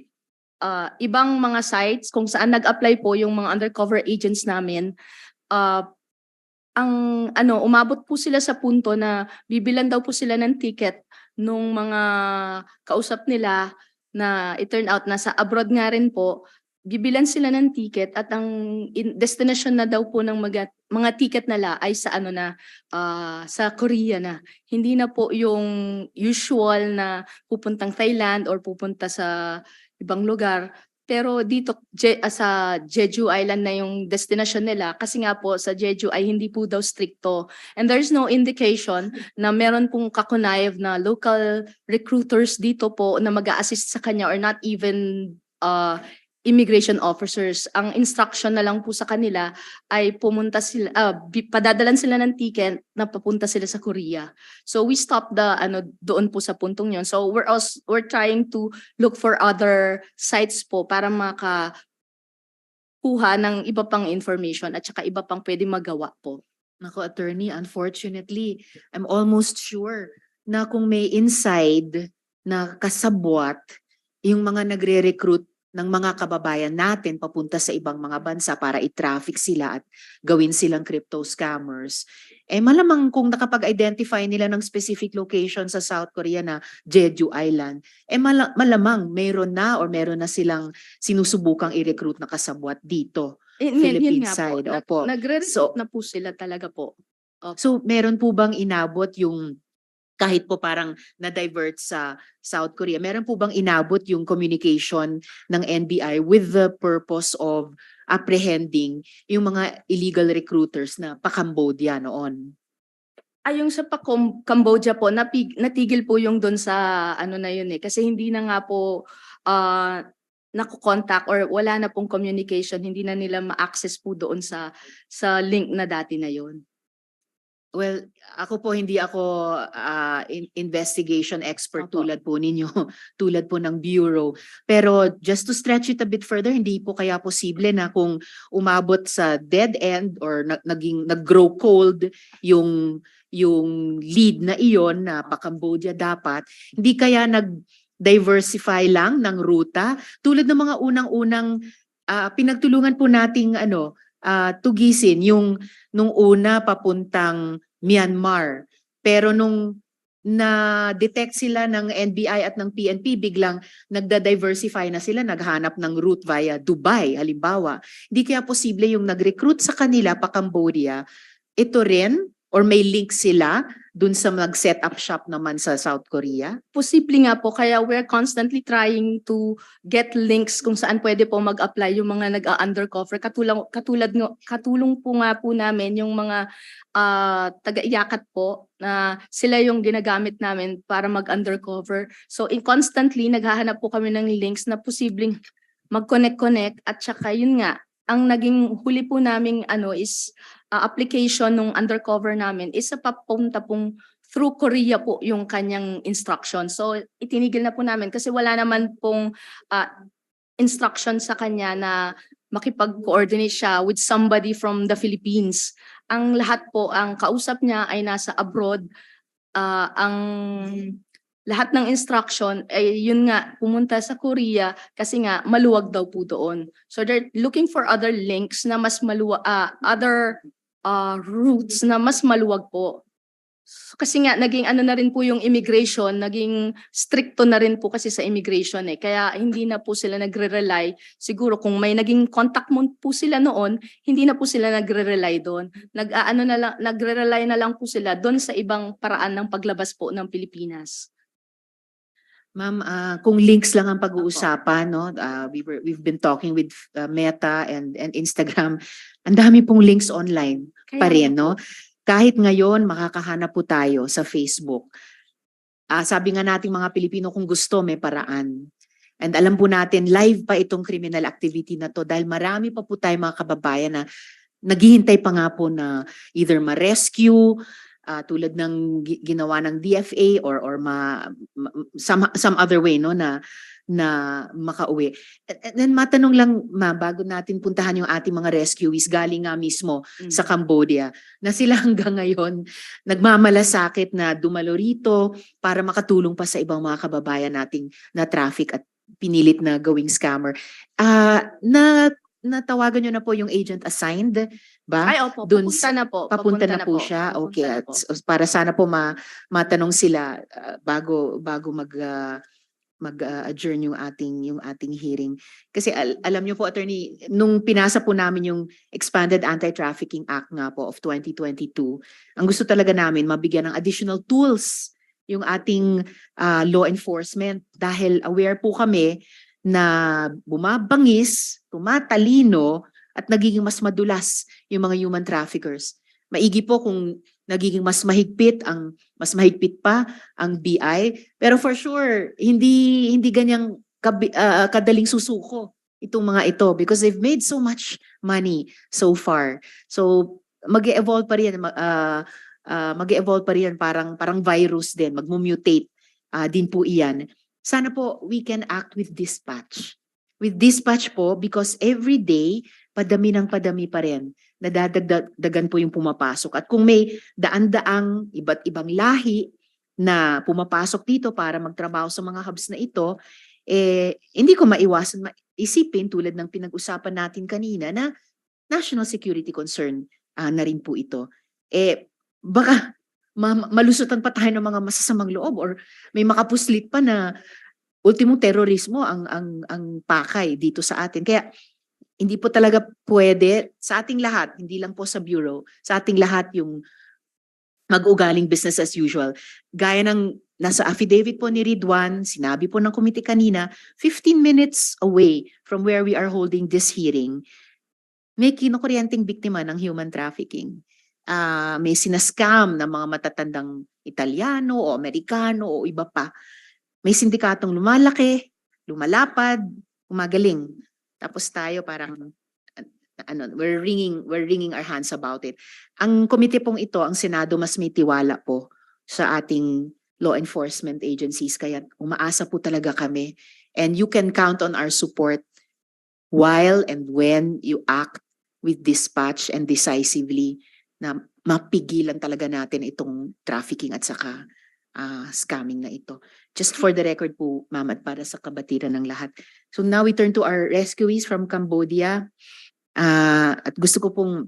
ibang mga sites kung saan nag-apply po yung mga undercover agents namin. Umabot po sila sa punto na bibilan daw po sila ng ticket nung mga kausap nila na it turned out nasa abroad nga rin po. Bibilan sila ng ticket at ang destination na daw po ng mga ticket nila ay sa sa Korea na. Hindi na po yung usual na pupuntang Thailand or pupunta sa ibang lugar. Pero dito sa Jeju Island na yung destination nila kasi nga po sa Jeju ay hindi po daw stricto. And there's no indication na meron pong kakunayev na local recruiters dito po na mag-a-assist sa kanya or not even immigration officers. Ang instruction na lang po sa kanila ay pumunta sila, padadalan sila ng ticket na papunta sila sa Korea. So we stopped doon po sa puntong yon. So we're trying to look for other sites po para makakuha ng iba pang information at saka iba pang pwede magawa po. Nako, attorney, unfortunately, I'm almost sure na kung may inside na kasabwat yung mga nagre-recruit ng mga kababayan natin papunta sa ibang mga bansa para i-traffic sila at gawin silang crypto scammers, malamang kung nakapag-identify nila ng specific location sa South Korea na Jeju Island, malamang meron na silang sinusubukang i-recruit na kasabwat dito, Philippine side. Opo. Nagre-recruit na po sila talaga po. Opo. So meron po bang inabot yung kahit po parang na-divert sa South Korea. Meron po bang inabot yung communication ng NBI with the purpose of apprehending yung mga illegal recruiters na pa-Cambodia noon? Yung sa Cambodia po, natigil po yung doon sa ano na yun kasi hindi na nga po nakokontak or wala na pong communication, hindi na nila ma-access po doon sa link na dati na yun. Well, ako po hindi ako investigation expert Opo. tulad po ninyo, tulad po ng bureau. Pero just to stretch it a bit further, hindi po kaya posible na kung umabot sa dead end or nag-grow cold yung lead na iyon na pa-Cambodia dapat, hindi kaya nag-diversify lang ng ruta tulad ng mga unang-unang pinagtulungan po nating tugisin yung nung una papuntang Myanmar. Pero nung na-detect sila ng NBI at ng PNP, biglang nagda-diversify na sila, naghanap ng route via Dubai, halimbawa. Hindi kaya posible yung nag-recruit sa kanila pa Cambodia, ito rin, or may link sila dun sa mag-set up shop naman sa South Korea? Posible nga po, kaya we're constantly trying to get links kung saan pwede po mag-apply yung mga nag-undercover. Katulong po nga po namin yung mga taga-iyakat po na sila yung ginagamit namin para mag-undercover. So constantly naghahanap po kami ng links na posibleng mag-connect at saka yun nga, ang naging huli po naming is application nung undercover namin is sa papunta pong through Korea po yung kanyang instruction. So itinigil na po namin kasi wala naman pong instruction sa kanya na makipag-coordinate siya with somebody from the Philippines. Ang lahat po, ang kausap niya ay nasa abroad. Ang lahat ng instruction ay yun nga, pumunta sa Korea kasi nga maluwag daw po doon. So they're looking for other links na mas maluwag, other routes na mas maluwag po. So, kasi nga naging na rin po yung immigration, naging stricto na rin po kasi sa immigration Kaya hindi na po sila nagre-rely. Siguro kung may naging contact mo po sila noon, hindi na po sila nagre-rely doon. Nagre-rely na lang po sila doon sa ibang paraan ng paglabas po ng Pilipinas. Ma'am, kung links lang ang pag-uusapan, no? We've been talking with Meta and Instagram. Ang dami pong links online pa rin, no? Kahit ngayon, makakahanap po tayo sa Facebook. Sabi nga nating mga Pilipino, kung gusto, may paraan. And alam po natin, live pa itong criminal activity na to dahil marami pa po tayo mga kababayan na naghihintay pa nga po na either ma-rescue, tulad ng ginawa ng DFA or some other way, no, na makauwi. And then matanong lang, bago natin puntahan yung ating mga rescuees galing nga mismo sa Cambodia, na sila hanggang ngayon nagmamalasakit na dumalo rito para makatulong pa sa ibang mga kababayan nating na traffic at pinilit na gawing scammer. Natawagan nyo na po yung agent assigned ba? Ay, opo, papunta na po. Papunta na po siya. Okay. At para sana po matanong sila bago mag-adjourn yung ating hearing. Kasi alam niyo po, attorney, nung pinasa po namin yung Expanded Anti-Trafficking Act nga po of 2022, ang gusto talaga namin mabigyan ng additional tools yung ating law enforcement dahil aware po kami na bumabangis, tumatalino, at nagiging mas madulas yung mga human traffickers. Maigi po kung nagiging mas mahigpit pa ang BI, pero for sure hindi ganyang kadaling susuko itong mga ito because they've made so much money so far. So mag-evolve pa rin, parang virus din, magmutate din po iyan. Sana po we can act with dispatch. With dispatch po because every day padami pa rin. Nadadagdagan po yung pumapasok. At kung may daan-daang iba't ibang lahi na pumapasok dito para magtrabaho sa mga hubs na ito, hindi ko maiwasan isipin tulad ng pinag-usapan natin kanina na national security concern na rin po ito. Baka malusutan pa tayo ng mga masasamang loob or may makapuslit pa na ultimo terorismo ang pakay dito sa atin. Kaya hindi po talaga pwede sa ating lahat, hindi lang po sa Bureau, sa ating lahat yung mag-ugaling business as usual. Gaya ng nasa affidavit po ni Ridwan, sinabi po ng committee kanina, 15 minutes away from where we are holding this hearing, may kinukuryenteng biktima ng human trafficking. May sinascam ng mga matatandang Italiano o Amerikano o iba pa. May sindikatong lumalaki, lumalapad, gumagaling. Tapos tayo parang we're wringing our hands about it. Ang komite pong ito, ang Senado, mas may tiwala po sa ating law enforcement agencies, kaya umaasa po talaga kami. And you can count on our support while and when you act with dispatch and decisively na mapigilan talaga natin itong trafficking at saka scamming na ito. Just for the record po, ma'am, at para sa kabatiran ng lahat. So now we turn to our rescuees from Cambodia. At gusto ko pong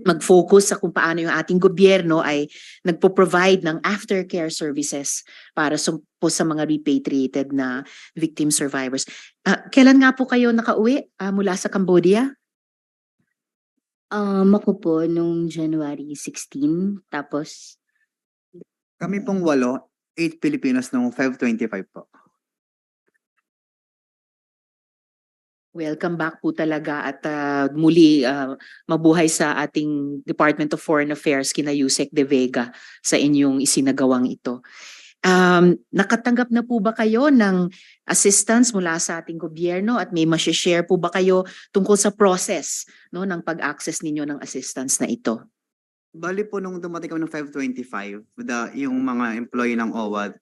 mag-focus sa kung paano yung ating gobyerno ay nagpo-provide ng aftercare services para po sa mga repatriated na victim survivors. Kailan nga po kayo nakauwi mula sa Cambodia? Ako po nung January 16, tapos Kami pong 8 Pilipinos noong Feb 25 po. Welcome back po talaga at muli mabuhay sa ating Department of Foreign Affairs kina Yusek De Vega sa inyong isinagawang ito. Nakatanggap na po ba kayo ng assistance mula sa ating gobyerno at may ma-share po ba kayo tungkol sa process ng pag-access ninyo ng assistance na ito? Bali po nung dumating kami ng Feb 25, yung mga employee ng OWAD,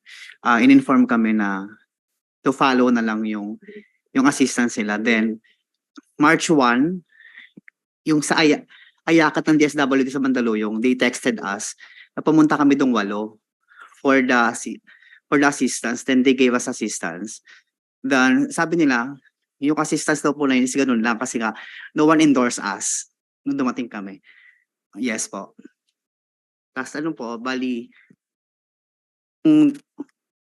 in-inform kami na to follow na lang yung assistance nila. Then, March 1, yung sa ayakat ng DSWD sa Mandaluyong, they texted us na pumunta kami dong 8 for the assistance. Then they gave us assistance. Then, sabi nila, yung assistance daw po na yun is ganun lang kasi nga, no one endorsed us nung dumating kami. Yes po. Tapos bali,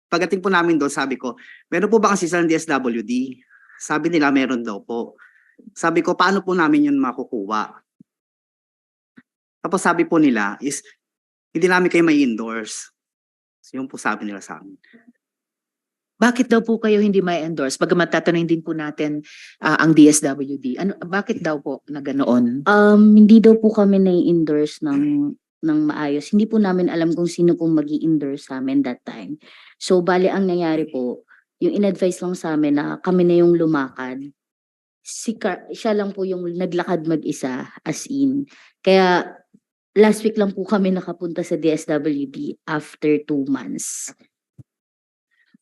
pagdating po namin doon, sabi ko, meron po ba assistance ng DSWD? Sabi nila, meron daw po. Sabi ko, paano po namin yun makukuha? Tapos sabi po nila is, hindi namin kayo may endorse. So, yun po sabi nila sa amin. Bakit daw po kayo hindi may endorse? Bagamat tatanungin din po natin ang DSWD. Bakit daw po na ganoon? Hindi daw po kami na-endorse ng maayos. Hindi po namin alam kung sino pong magi-endorse sa amin that time. So, bali ang nangyari po, yung in-advise lang sa amin na kami na yung lumakad. Siya lang po yung naglakad mag-isa, as in. Kaya, last week lang po kami nakapunta sa DSWD after 2 months.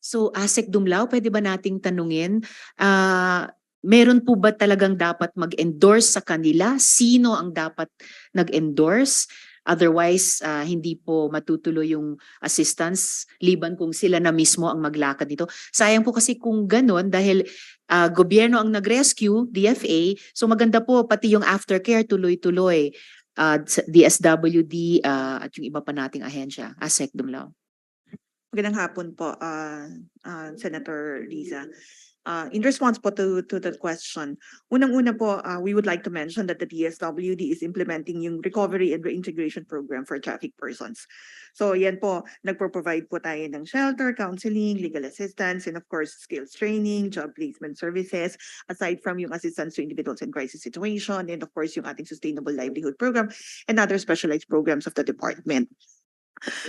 So, Asek Dumlao, pwede ba nating tanungin, meron po ba talagang dapat mag-endorse sa kanila? Sino ang dapat nag-endorse? Otherwise, hindi po matutuloy yung assistance liban kung sila na mismo ang maglakad nito. Sayang po kasi kung ganon dahil gobyerno ang nag-rescue, DFA, so maganda po pati yung aftercare tuloy-tuloy, DSWD at yung iba pa nating ahensya. Asek Dumlao. Magandang hapon po, Senator Risa. In response po to that question, unang-una po, we would like to mention that the DSWD is implementing yung recovery and reintegration program for trafficked persons. So yan po, nagpo-provide po tayo ng shelter, counseling, legal assistance, and of course, skills training, job placement services, aside from yung assistance to individuals in crisis situation, and of course, yung ating sustainable livelihood program, and other specialized programs of the department.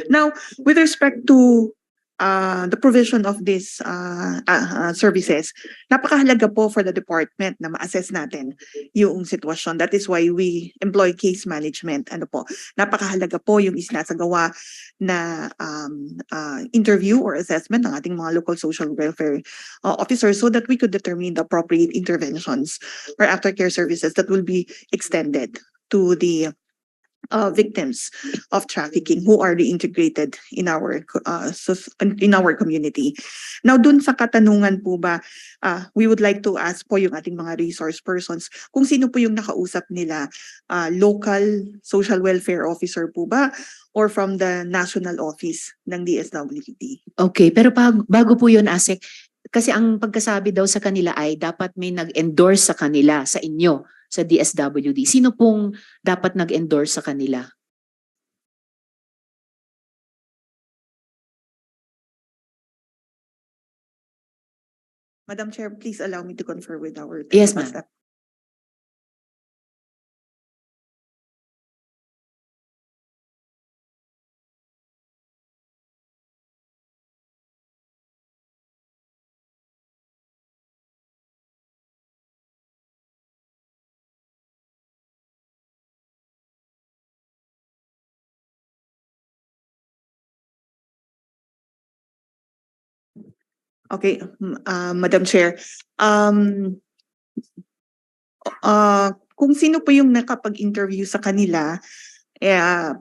Now, with respect to the provision of these services, napakahalaga po for the department na ma-assess natin yung sitwasyon. That is why we employ case management. Napakahalaga po yung isinasagawa na interview or assessment ng ating mga local social welfare officers so that we could determine the appropriate interventions or aftercare services that will be extended to the victims of trafficking who are reintegrated in our community. Now, dun sa katanungan po ba, we would like to ask po yung ating mga resource persons kung sino po yung nakausap nila, local social welfare officer po ba or from the national office ng DSWD? Okay, pero bago po yun, Asek, kasi ang pagkasabi daw sa kanila ay dapat may nag-endorse sa kanila, sa inyo, sa DSWD. Sino pong dapat nag-endorse sa kanila? Madam Chair, please allow me to confer with our Yes, technical ma'am. staff. Okay, Madam Chair. Kung sino po yung nakapag-interview sa kanila,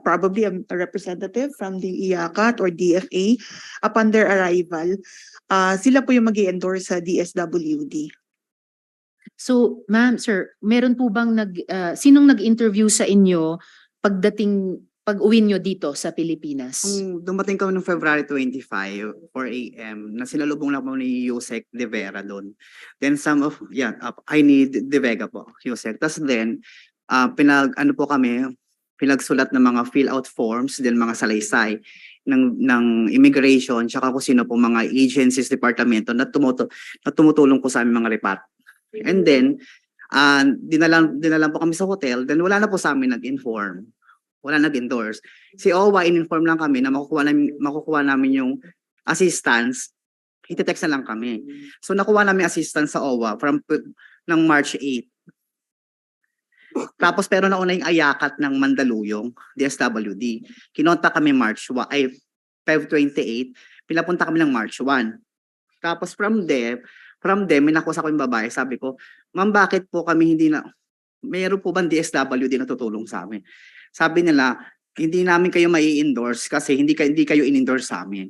probably a representative from the IACAT or DFA, upon their arrival, sila po yung mag-i-endorse sa DSWD. So, ma'am, sir, meron po bang sinong nag-interview sa inyo pag-uwi nyo dito sa Pilipinas? Dumating kami noong February 25, 4 a.m. na sinalubong lang po ni Yusek De Vera doon. Then I need De Vega po, Yusek. Tapos then, pinagsulat ng mga fill-out forms, then mga salaysay ng immigration, tsaka kung sino po mga agencies, departamento na tumutulong po sa aming mga repat. And then, dinalan po kami sa hotel, then wala na po sa amin nag-inform. Wala nag-endorse. Si OWA, in-inform lang kami na makukuha namin yung assistance. Iti-text na lang kami. So nakuha namin assistance sa OWA ng March 8. Tapos pero nauna yung ayakat ng Mandaluyong, DSWD. Kinonta kami Feb 28. Pinapunta kami ng March 1. Tapos from there, may nakuha ko yung babae. Sabi ko, ma'am, bakit po kami mayroon po bang DSWD na tutulong sa amin? Sabi nila, hindi namin kayo mai-endorse kasi hindi kayo in-endorse sa amin.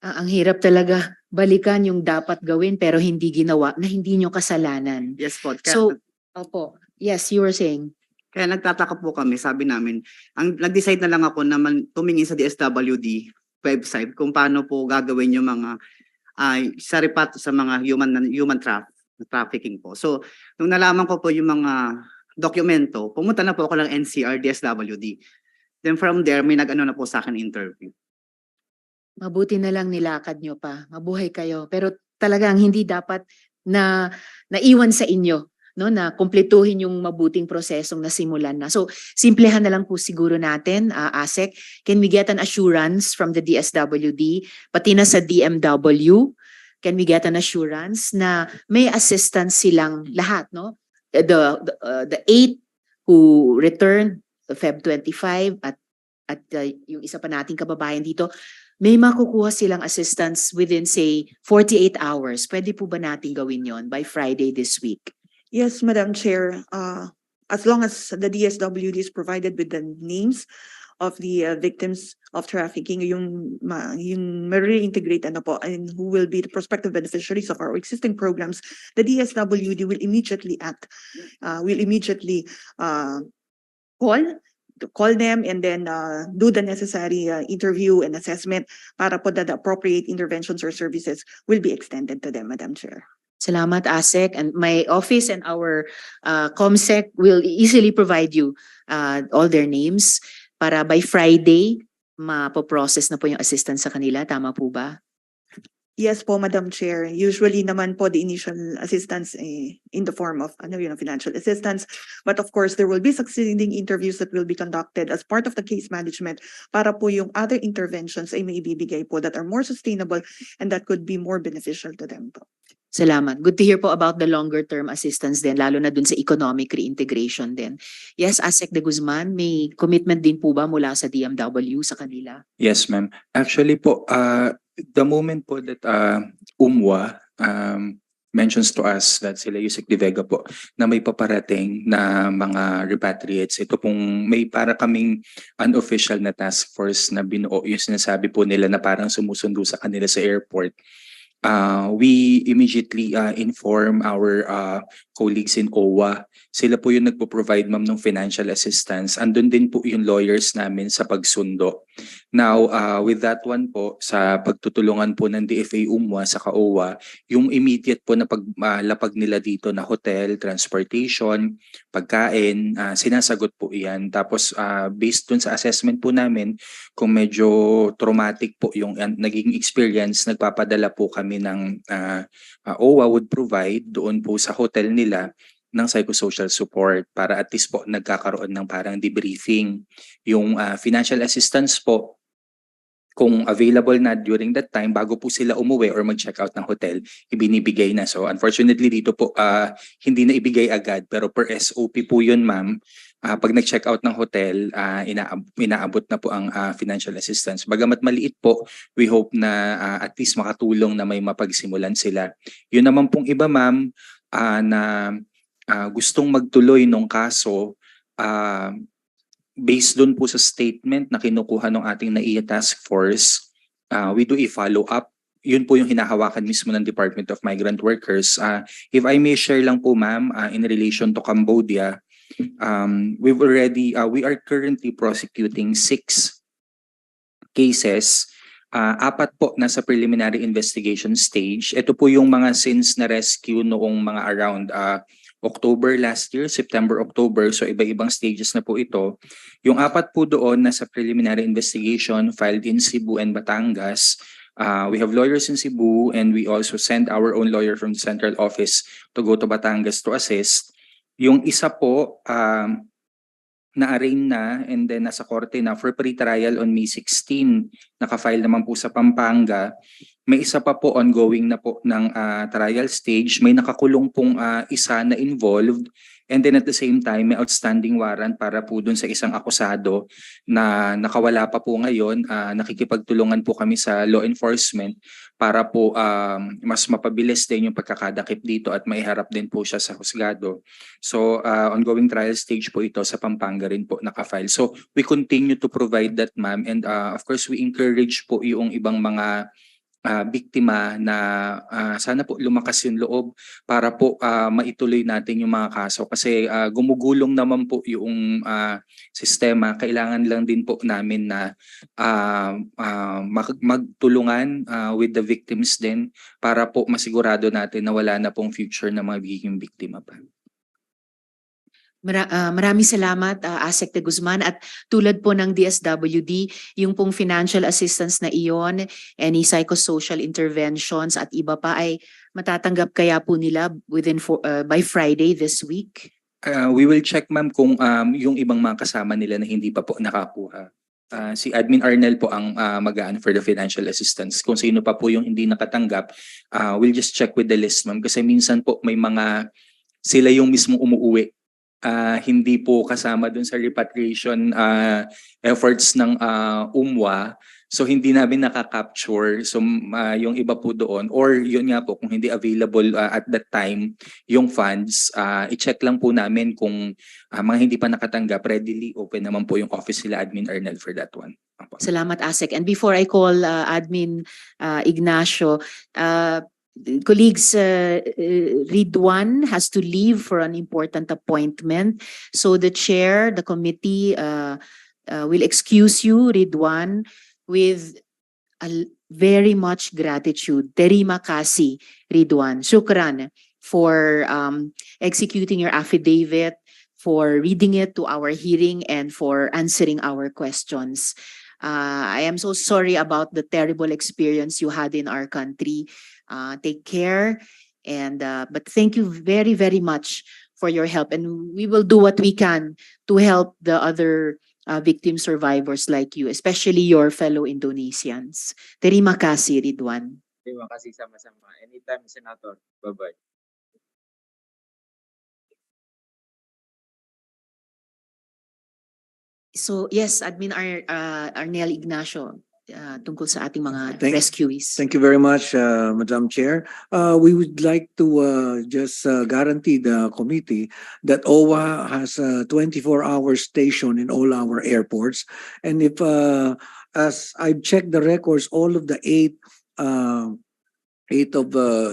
Ang hirap talaga balikan yung dapat gawin pero hindi ginawa na hindi nyo kasalanan. Yes po. So, opo. Yes, you were saying. Kaya nagtataka po kami, sabi namin, nag-decide na lang ako na tumingin sa DSWD website kung paano po gagawin yung mga saripat sa mga human trafficking po. So, nung nalaman ko po yung mga dokumento, pumunta na po ako ng NCR DSWD. Then from there, may nag-ano na po sa akin interview. Mabuti na lang nilakad nyo pa. Mabuhay kayo. Pero talagang hindi dapat na naiwan sa inyo, no, na kumpletuhin yung mabuting prosesong nasimulan na. So, simplehan na lang po siguro natin, ASEC, can we get an assurance from the DSWD, pati na sa DMW, can we get an assurance na may assistance silang lahat, no? The 8 who returned Feb 25 at yung isa pa nating kababayan dito, may makukuha silang assistance within say 48 hours. Pwede po ba natin gawin yon by Friday this week? Yes, Madam Chair. As long as the DSWD is provided with the names of the victims of trafficking, yung ma-reintegrate and who will be the prospective beneficiaries of our existing programs, the DSWD will immediately act, call them and then do the necessary interview and assessment para po that the appropriate interventions or services will be extended to them, Madam Chair. Salamat, ASEC. And my office and our COMSEC will easily provide you all their names para by Friday, mapoprocess na po yung assistance sa kanila. Tama po ba? Yes po, Madam Chair. Usually naman po the initial assistance in the form of financial assistance. But of course, there will be succeeding interviews that will be conducted as part of the case management para po yung other interventions ay may ibibigay po that are more sustainable and that could be more beneficial to them po. Salamat. Good to hear po about the longer term assistance din, lalo na dun sa economic reintegration din. Yes, ASEC de Guzman, may commitment din po ba mula sa DMW sa kanila? Yes, ma'am. Actually po, the moment po that UMWA mentions to us that sila Yusek De Vega po na may paparating na mga repatriates, ito pong may para kaming unofficial na task force na binuo, yung sinasabi po nila na parang sumusundo sa kanila sa airport. We immediately inform our colleagues in OWA. Sila po yung nagpo-provide ma'am ng financial assistance. Andun din po yung lawyers namin sa pagsundo. Now, with that one po, sa pagtutulungan po ng DFA UMWA sa OWA, yung immediate po na paglapag nila dito na hotel, transportation, pagkain, sinasagot po iyan. Tapos, based dun sa assessment po namin, kung medyo traumatic po yung naging experience, nagpapadala po kami namin ng OWA would provide doon po sa hotel nila ng psychosocial support para at least po nagkakaroon ng parang debriefing. Yung financial assistance po, kung available na during that time, bago po sila umuwi or mag-check out ng hotel, ibinibigay na. So unfortunately dito po, hindi na ibigay agad, pero per SOP po yun, ma'am. Pag nag-check out ng hotel, inaabot na po ang financial assistance. Bagamat maliit po, we hope na at least makatulong na may mapagsimulan sila. Yun naman pong iba, ma'am, na gustong magtuloy ng kaso, based doon po sa statement na kinukuha ng ating NAIA task force, we do a follow-up. Yun po yung hinahawakan mismo ng Department of Migrant Workers. If I may share lang po, ma'am, in relation to Cambodia, we are currently prosecuting 6 cases. 4 po nasa preliminary investigation stage. Ito po yung mga sins na rescue noong mga around October last year, September, October. So iba-ibang stages na po ito. Yung 4 po doon nasa preliminary investigation filed in Cebu and Batangas. We have lawyers in Cebu and we also send our own lawyer from the central office to go to Batangas to assist. Yung isa po, na-arraign na and then nasa korte na for pre-trial on May 16. Naka-file naman po sa Pampanga. May isa pa po ongoing na po ng trial stage. May nakakulong pong isa na involved. And then at the same time, may outstanding warrant para po dun sa isang akusado na nakawala pa po ngayon. Nakikipagtulungan po kami sa law enforcement para po mas mapabilis din yung pagkakadakip dito at maiharap din po siya sa husgado. So ongoing trial stage po ito sa Pampanga rin po nakafile. So we continue to provide that, ma'am. And of course, we encourage po yung ibang mga biktima na sana po lumakas yung loob para po maituloy natin yung mga kaso kasi gumugulong naman po yung sistema. Kailangan lang din po namin na magtulungan with the victims din para po masigurado natin na wala na pong future na magiging biktima pa. Maraming salamat, Asek de Guzman. At tulad po ng DSWD, yung pong financial assistance na iyon, any psychosocial interventions at iba pa ay matatanggap kaya po nila by Friday this week? We will check, ma'am, kung yung ibang mga kasama nila na hindi pa po nakakuha. Si Admin Arnel po ang magaan for the financial assistance. Kung sino pa po yung hindi nakatanggap, we'll just check with the list, ma'am. Kasi minsan po may mga sila yung mismo umuuwi. Hindi po kasama dun sa repatriation efforts ng UMWA. So hindi namin nakaka-capture. So yung iba po doon or yun nga po kung hindi available at that time yung funds, i-check lang po namin kung mga hindi pa nakatanggap, readily open naman po yung office nila Admin Arnel for that one. Salamat, Asek. And before I call Admin Ignacio, colleagues, Ridwan has to leave for an important appointment. So the chair, the committee will excuse you, Ridwan, with very much gratitude. Terima kasih, Ridwan. Shukran for executing your affidavit, for reading it to our hearing, and for answering our questions. I am so sorry about the terrible experience you had in our country. Take care, and but thank you very, very much for your help, and we will do what we can to help the other victim survivors like you, especially your fellow Indonesians. Terima kasih, Ridwan. Terima kasih sama-sama. Anytime, Senator. Bye-bye. So yes, Admin Arnel Ignacio, tungkol sa ating mga rescuees. Thank you very much, Madam Chair. We would like to just guarantee the committee that OWA has a 24-hour station in all our airports. And if, as I've checked the records, all of the eight of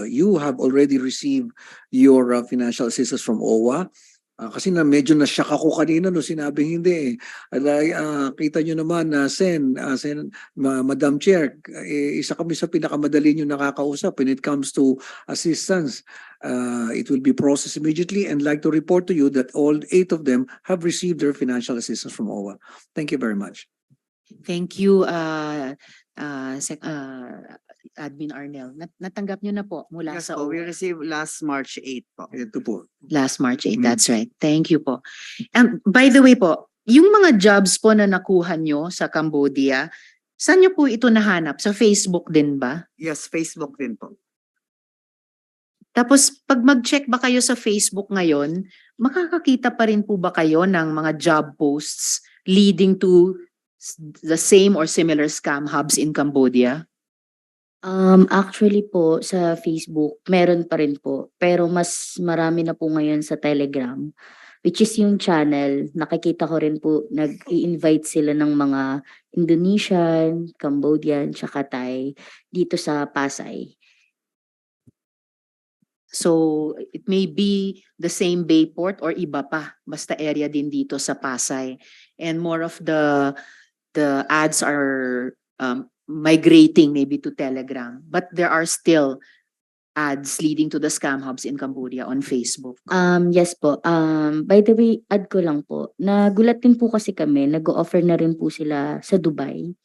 you have already received your financial assistance from OWA. Kasi na medyo na-shock ako kanina no sinabing hindi eh. Kita nyo naman na Madam Chair, isa kami sa pinakamadali nyo nakakausap when it comes to assistance. It will be processed immediately and like to report to you that all 8 of them have received their financial assistance from OWA. Thank you very much. Thank you, Admin Arnel? Natanggap nyo na po mula Yes sa po, we OWA? received last March 8 po. Ito po. Last March 8, that's right. Thank you po. By the way po, yung mga jobs po na nakuha nyo sa Cambodia, saan nyo po ito nahanap? Sa Facebook din ba? Yes, Facebook din po. Tapos pag mag-check ba kayo sa Facebook ngayon, makakakita pa rin po ba kayo ng mga job posts leading to the same or similar scam hubs in Cambodia? Actually po sa Facebook, meron pa rin po. Pero mas marami na po ngayon sa Telegram, which is yung channel. Nakikita ko rin po, nag-i-invite sila ng mga Indonesian, Cambodian, tsaka Thai dito sa Pasay. So it may be the same Bayport or iba pa, basta area din dito sa Pasay. And more of the ads are migrating maybe to Telegram, but there are still ads leading to the scam hubs in Cambodia on Facebook. Yes po. By the way, add ko lang po. Nagulat din po kasi kami, nag-o-offer na rin po sila sa Dubai.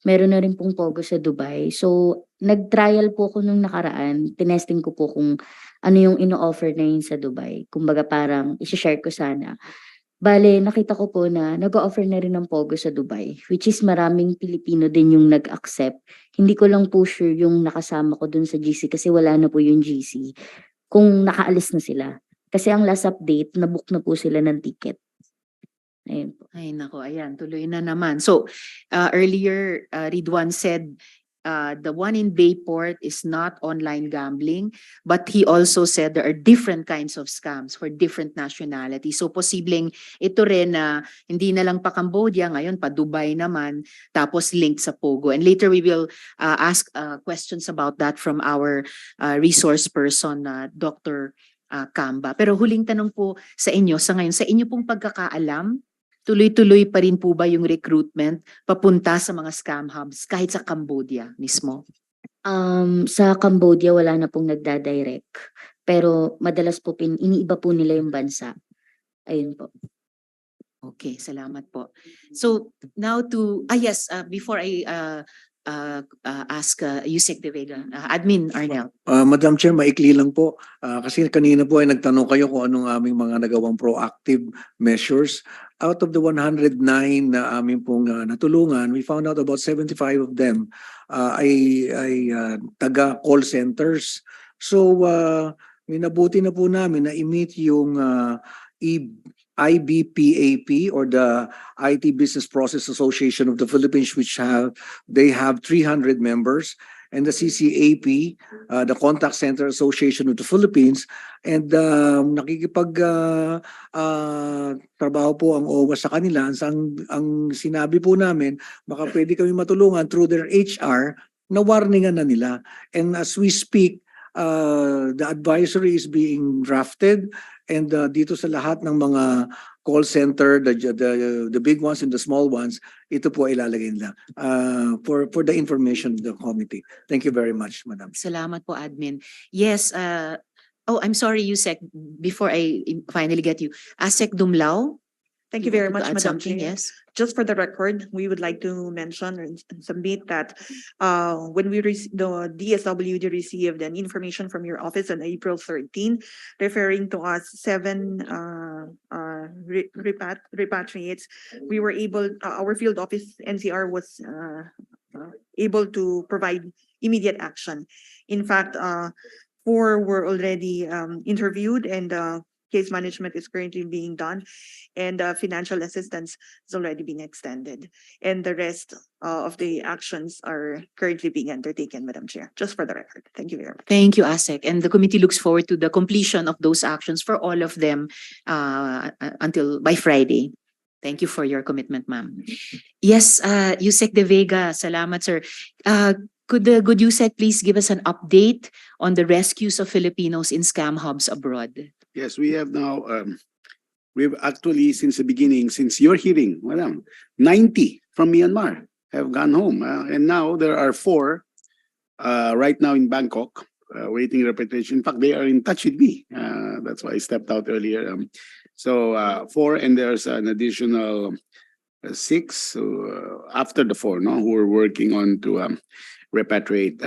Meron na rin pong POGO sa Dubai. So, nag-trial po ako nung nakaraan. Tinesting ko po kung ano yung ino-offer na yun sa Dubai. Kumbaga parang isi-share ko sana. Bale, nakita ko po na nag-o-offer na rin ng POGO sa Dubai, which is maraming Pilipino din yung nag-accept. Hindi ko lang po sure yung nakasama ko dun sa GC kasi wala na po yung GC. Kung nakaalis na sila. Kasi ang last update, nabook na po sila ng ticket. Ayun po. Ay nako, ayan, tuloy na naman. So, earlier, Ridwan said, the one in Bayport is not online gambling, but he also said there are different kinds of scams for different nationalities. So posibleng ito rin na hindi na lang pa Cambodia, ngayon pa Dubai naman, tapos linked sa POGO. And later we will ask questions about that from our resource person, Dr. Kamba. Pero huling tanong po sa inyo, sa ngayon, sa inyo pong pagkakaalam, tuloy-tuloy pa rin po ba yung recruitment papunta sa mga scam hubs kahit sa Cambodia mismo? Sa Cambodia, wala na pong nagdadirect. Pero madalas po iniiba po nila yung bansa. Ayun po. Okay, salamat po. So now to, before I ask Yusek De Vega, Admin Arnel. Madam Chair, maikli lang po. Kasi kanina po ay nagtanong kayo kung anong aming mga nagawang proactive measures. Out of the 109 na aming pong natulungan, we found out about 75 of them ay taga call centers. So, minabuti na po namin na i-meet yung IBPAP or the IT Business Process Association of the Philippines, which they have 300 members, and the CCAP, the Contact Center Association of the Philippines, and nakikipag trabaho po ang OWA sa kanila. Ang sinabi po namin, baka pwede kami matulungan through their HR na warningan na nila. And as we speak, the advisory is being drafted, and dito sa lahat ng mga call center, the big ones and the small ones, ito po ay ilalagay nila for the information of the committee. Thank you very much, Madam. Salamat po, Admin. Yes, I'm sorry, Yusek, before I finally get you. Asek Dumlao? Thank you very wanted to much, add Madam something, Chair. yes? Just for the record, we would like to mention and submit that when the DSWD received an information from your office on April 13, referring to us 7 repatriates, we were able, our field office NCR was able to provide immediate action. In fact, 4 were already interviewed, and case management is currently being done, and financial assistance is already being extended. And the rest of the actions are currently being undertaken, Madam Chair, just for the record. Thank you very much. Thank you, Asek. And the committee looks forward to the completion of those actions for all of them until by Friday. Thank you for your commitment, ma'am. Yes, Yusek De Vega, salamat, sir. Could the good Yusek please give us an update on the rescues of Filipinos in scam hubs abroad? Yes, we have now, we've actually, since the beginning, since your hearing, Madam, 90 from Myanmar have gone home. And now there are 4 right now in Bangkok, waiting repatriation. In fact, they are in touch with me. That's why I stepped out earlier. So 4, and there's an additional 6 after the 4, no, who are working on to repatriate.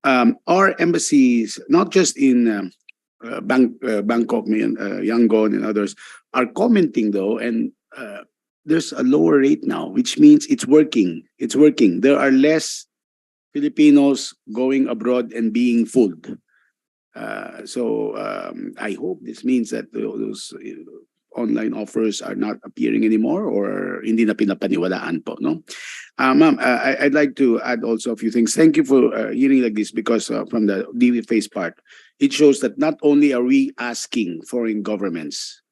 Our embassies, not just in Bangkok, Yangon, and others, are commenting though, and there's a lower rate now, which means it's working. It's working. There are less Filipinos going abroad and being fooled. So I hope this means that those online offers are not appearing anymore, or hindi na pinapaniwalaan po, no? Ma'am, I'd like to add also a few things. Thank you for hearing like this, because from the DV-face part, it shows that not only are we asking foreign governments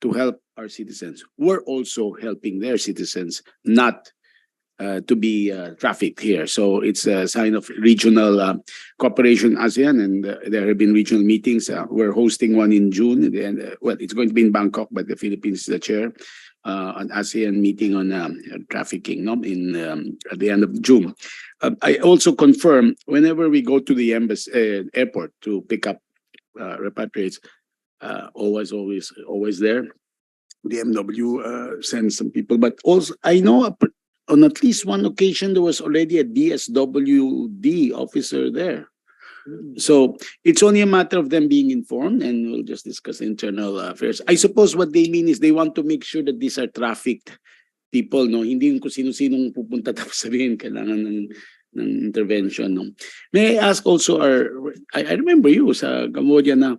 to help our citizens, we're also helping their citizens not to be trafficked here. So it's a sign of regional cooperation, ASEAN, and there have been regional meetings. We're hosting one in June, and well, it's going to be in Bangkok, but the Philippines is the chair. An ASEAN meeting on trafficking, no, in at the end of June. I also confirm, whenever we go to the embassy airport to pick up repatriates, always there. The MW sends some people, but also I know on at least one occasion there was already a DSWD officer there. So it's only a matter of them being informed, and we'll just discuss internal affairs. I suppose what they mean is they want to make sure that these are trafficked people, no? Hindi kung sino-sinong pupunta tapos sabihin kailangan ng intervention, no? May I ask also, I remember you sa Cambodia na,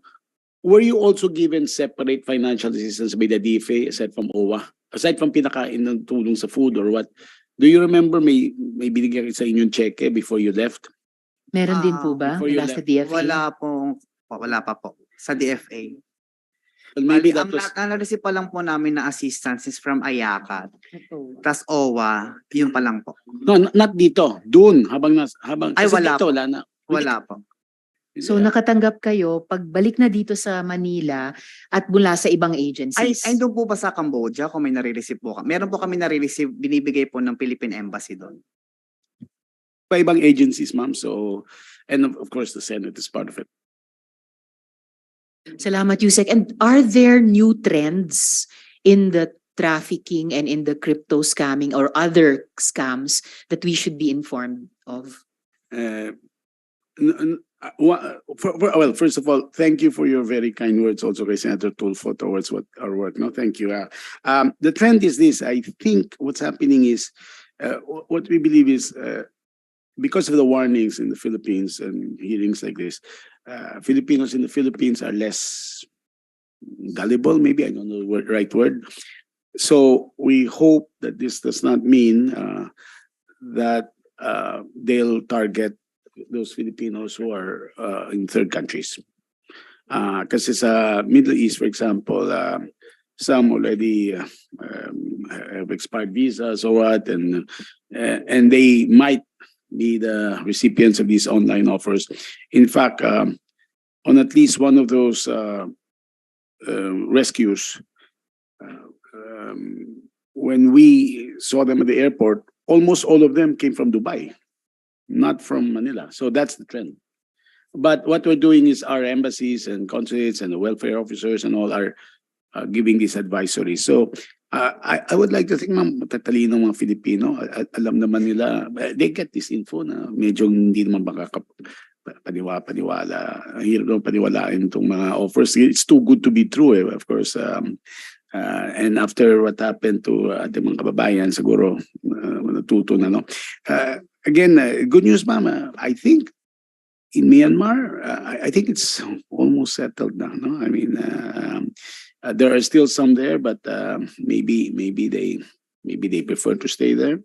were you also given separate financial assistance by the DFA aside from OWA? Aside from pinakain ng tulong sa food or what? Do you remember may binigyan sa inyong cheque before you left? Meron din po ba before you mula sa left? DFA? Wala pa po sa DFA. Well, maybe Bali, that was... ang na-receive pa lang po namin na assistance is from AYACAT. Tas OWA, yun pa lang po. No, not dito. Doon, habang Ay, kasi wala dito, po. wala na. Wala po. So nakatanggap kayo pagbalik na dito sa Manila at mula sa ibang agencies? Ay doon po ba sa Cambodia kung may nare-receive po? Meron po kami nare-receive, binibigay po ng Philippine Embassy doon. Pa ibang agencies, ma'am. So, and of course, the Senate is part of it. Salamat, Yusek. And are there new trends in the trafficking and in the crypto scamming or other scams that we should be informed of? Well, first of all, thank you for your very kind words also kay Senator Tulfo towards our work. No, thank you. The trend is this. I think what's happening is, what we believe is, because of the warnings in the Philippines and hearings like this, Filipinos in the Philippines are less gullible, maybe, I don't know the right word. So we hope that this does not mean that they'll target those Filipinos who are in third countries. Kasi sa Middle East, for example, some already have expired visas or what, and they might be the recipients of these online offers. In fact, on at least one of those rescues, when we saw them at the airport, almost all of them came from Dubai, not from Manila. So that's the trend. But what we're doing is our embassies and consulates and the welfare officers and all are giving this advisory. So I would like to think, ma'am, matatalino mga Filipino, alam naman nila, they get this info na medyo hindi naman baka paniwala, hirap naman paniwalain itong mga offers. It's too good to be true, of course. And after what happened to ating mga kababayan, siguro natuto na, no? Again, good news, ma'am. I think in Myanmar, I think it's almost settled now, no? I mean, there are still some there, but maybe they prefer to stay there.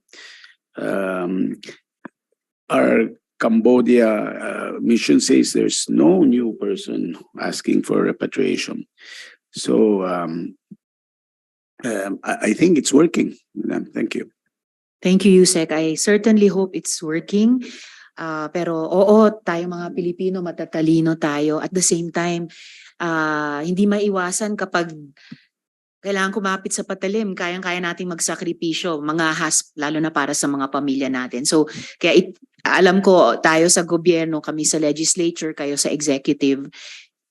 Our Cambodia mission says there's no new person asking for repatriation. So I think it's working. Thank you. Thank you, Yusek. I certainly hope it's working. Pero oo, tayo mga Pilipino, matatalino tayo. At the same time, hindi maiwasan kapag kailangan kumapit sa patalim, kayang-kaya nating magsakripisyo, mga hasp, lalo na para sa mga pamilya natin. So, kaya alam ko, tayo sa gobyerno, kami sa legislature, kayo sa executive,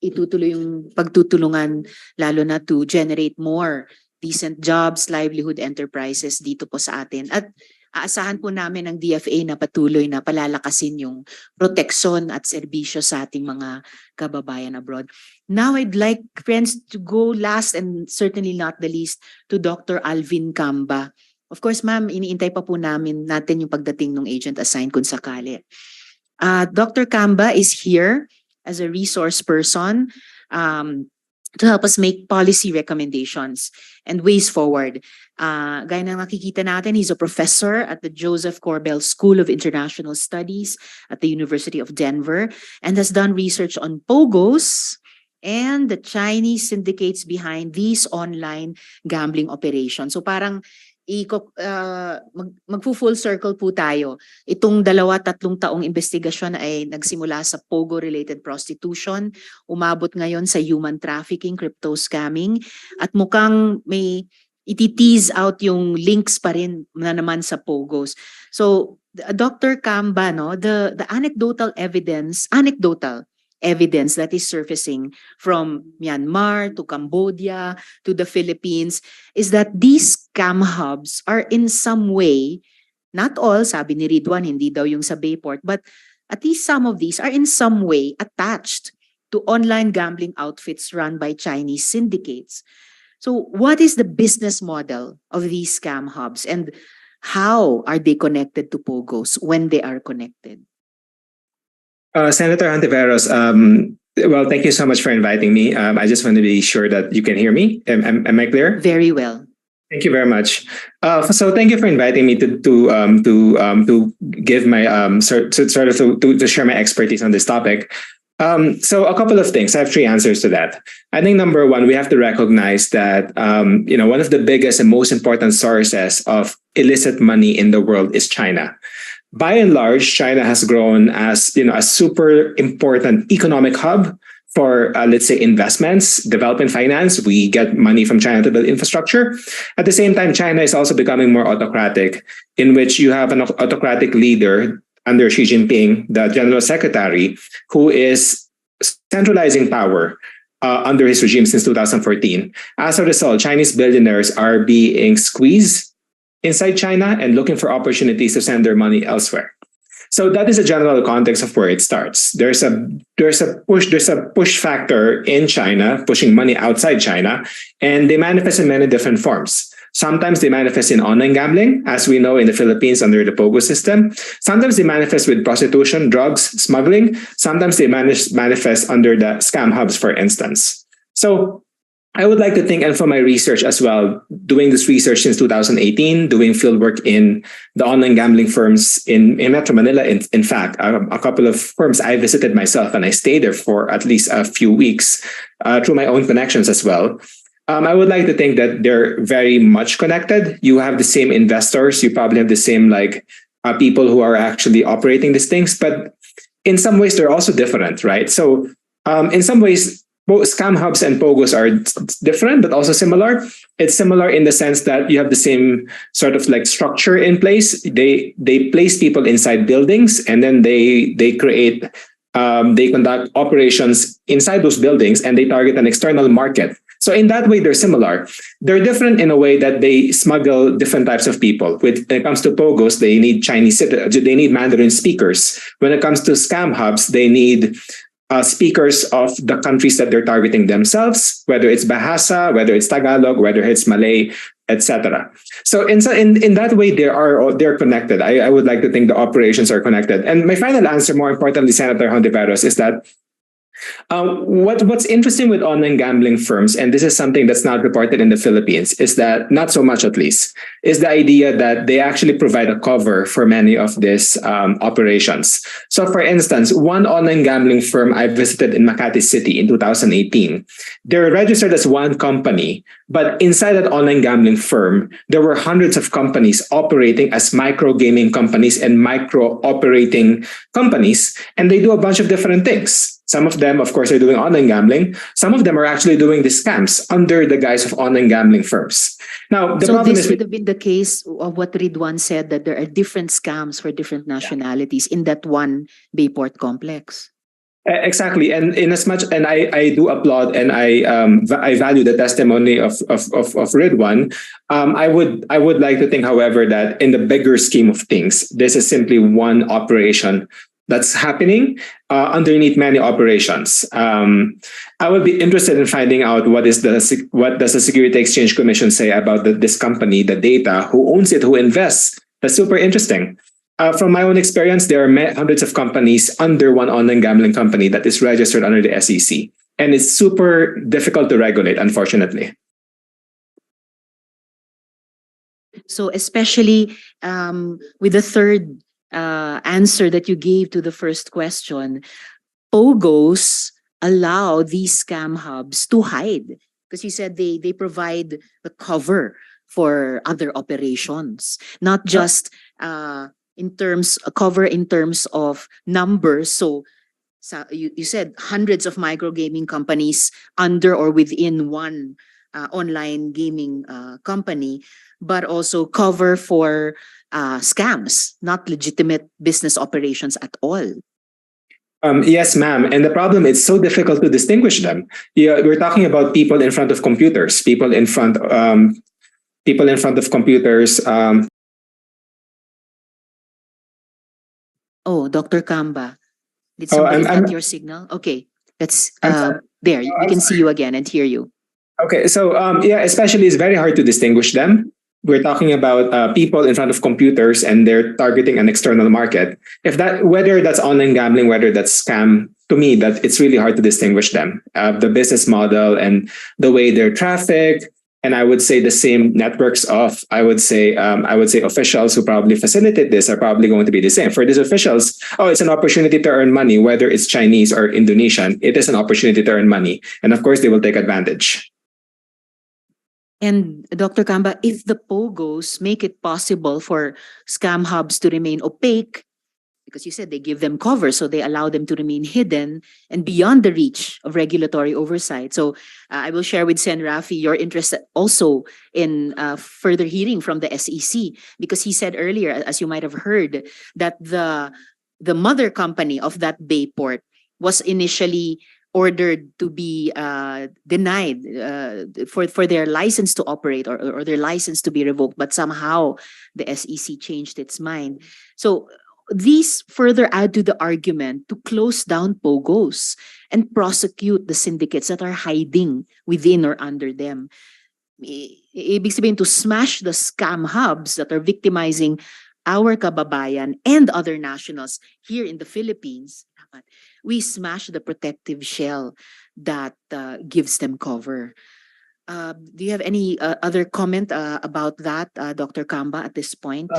itutuloy yung pagtutulungan, lalo na to generate more decent jobs, livelihood enterprises dito po sa atin. At aasahan po namin ng DFA na patuloy na palalakasin yung proteksyon at serbisyo sa ating mga kababayan abroad. Now I'd like, friends, to go last and certainly not the least to Dr. Alvin Camba. Of course, ma'am, iniintay pa po natin yung pagdating ng agent assigned kung sakali. Dr. Camba is here as a resource person to help us make policy recommendations and ways forward. Gaya na nakikita natin, he's a professor at the Joseph Corbell School of International Studies at the University of Denver and has done research on POGOs and the Chinese syndicates behind these online gambling operations. So parang magfu-full circle po tayo. Itong 2-3 taong investigasyon ay nagsimula sa POGO-related prostitution, umabot ngayon sa human trafficking, crypto scamming, at mukhang may iti-tease out yung links pa rin na naman sa POGOs. So, Dr. Camba, no, the anecdotal evidence that is surfacing from Myanmar to Cambodia to the Philippines is that these scam hubs are in some way, not all, sabi ni Ridwan, hindi daw yung sa Bayport, but at least some of these are in some way attached to online gambling outfits run by Chinese syndicates. So what is the business model of these scam hubs and how are they connected to POGOs when they are connected? Senator Hontiveros, well, thank you so much for inviting me. I just want to be sure that you can hear me. Am I clear? Very well. Thank you very much. So thank you for inviting me to give my to share my expertise on this topic. So a couple of things. I have 3 answers to that. I think number 1, we have to recognize that one of the biggest and most important sources of illicit money in the world is China. By and large, China has grown as a super important economic hub for, let's say, investments, development finance. We get money from China to build infrastructure. At the same time, China is also becoming more autocratic, in which you have an autocratic leader under Xi Jinping, the general secretary, who is centralizing power under his regime since 2014. As a result, Chinese billionaires are being squeezed inside China and looking for opportunities to send their money elsewhere. So that is a general context of where it starts. There's a push factor in China, pushing money outside China, and they manifest in many different forms. Sometimes they manifest in online gambling, as we know in the Philippines under the POGO system. Sometimes they manifest with prostitution, drugs, smuggling. Sometimes they manifest under the scam hubs, for instance. So I would like to think, and from my research as well, doing this research since 2018, doing fieldwork in the online gambling firms in Metro Manila, in fact, a couple of firms I visited myself and I stayed there for at least a few weeks through my own connections as well. I would like to think that they're very much connected. You have the same investors, you probably have the same people who are actually operating these things, but in some ways they're also different, right? So in some ways, both scam hubs and POGOs are different, but also similar. It's similar in the sense that you have the same sort of structure in place. They place people inside buildings, and then they conduct operations inside those buildings, and they target an external market. So in that way, they're similar. They're different in a way that they smuggle different types of people. When it comes to POGOs, they need they need Mandarin speakers. When it comes to scam hubs, they need speakers of the countries that they're targeting themselves, whether it's Bahasa, whether it's Tagalog, whether it's Malay, etc. So in that way, they're connected. I would like to think the operations are connected. And my final answer, more importantly, Senator Hontiveros, is that what's interesting with online gambling firms, and this is something that's not reported in the Philippines, is that, not so much at least, is the idea that they actually provide a cover for many of these operations. So for instance, one online gambling firm I visited in Makati City in 2018, they're registered as one company, but inside that online gambling firm, there were hundreds of companies operating as micro gaming companies and micro operating companies, and they do a bunch of different things. Some of them, of course, are doing online gambling. Some of them are actually doing the scams under the guise of online gambling firms. Now, the problem this is would have been the case of what Ridwan said, that there are different scams for different nationalities in that one Bayport complex. Exactly, and in as much, and I do applaud and I value the testimony of Ridwan. I would like to think, however, that in the bigger scheme of things, this is simply one operation that's happening underneath many operations. I would be interested in finding out what does the Security Exchange Commission say about this company, the data, who owns it, who invests. That's super interesting. From my own experience, there are hundreds of companies under one online gambling company that is registered under the SEC. And it's super difficult to regulate, unfortunately. So especially with the third answer that you gave to the first question, POGOs allow these scam hubs to hide, because you said they provide the cover for other operations, not just in terms of numbers. So you said hundreds of micro gaming companies under or within one online gaming company, but also cover for scams, not legitimate business operations at all. Yes, ma'am. And the problem is so difficult to distinguish them. Yeah, we're talking about people in front of computers, people in front of computers. Oh, Dr. Kamba, did somebody cut your signal? Okay, that's there. We can see you again and hear you. Okay, so yeah, especially it's very hard to distinguish them. We're talking about people in front of computers and they're targeting an external market. Whether that's online gambling, whether that's scam, to me, that it's really hard to distinguish them. The business model and the way they're trafficked, and I would say the same networks of I would say officials who probably facilitate this are probably going to be the same. For these officials, it's an opportunity to earn money, whether it's Chinese or Indonesian. It is an opportunity to earn money, and of course, they will take advantage. And Dr. Kamba, if the POGOs make it possible for scam hubs to remain opaque, because you said they give them cover, so they allow them to remain hidden and beyond the reach of regulatory oversight. So I will share with Sen Rafi your interest also in further hearing from the SEC, because he said earlier, as you might have heard, that the mother company of that Bayport was initially ordered to be denied for their license to operate or their license to be revoked, but somehow the SEC changed its mind. So these further add to the argument to close down POGOs and prosecute the syndicates that are hiding within or under them. Ibig sabihin, to smash the scam hubs that are victimizing our kababayan and other nationals here in the Philippines. We smash the protective shell that gives them cover. Do you have any other comment about that, Dr. Kamba, at this point?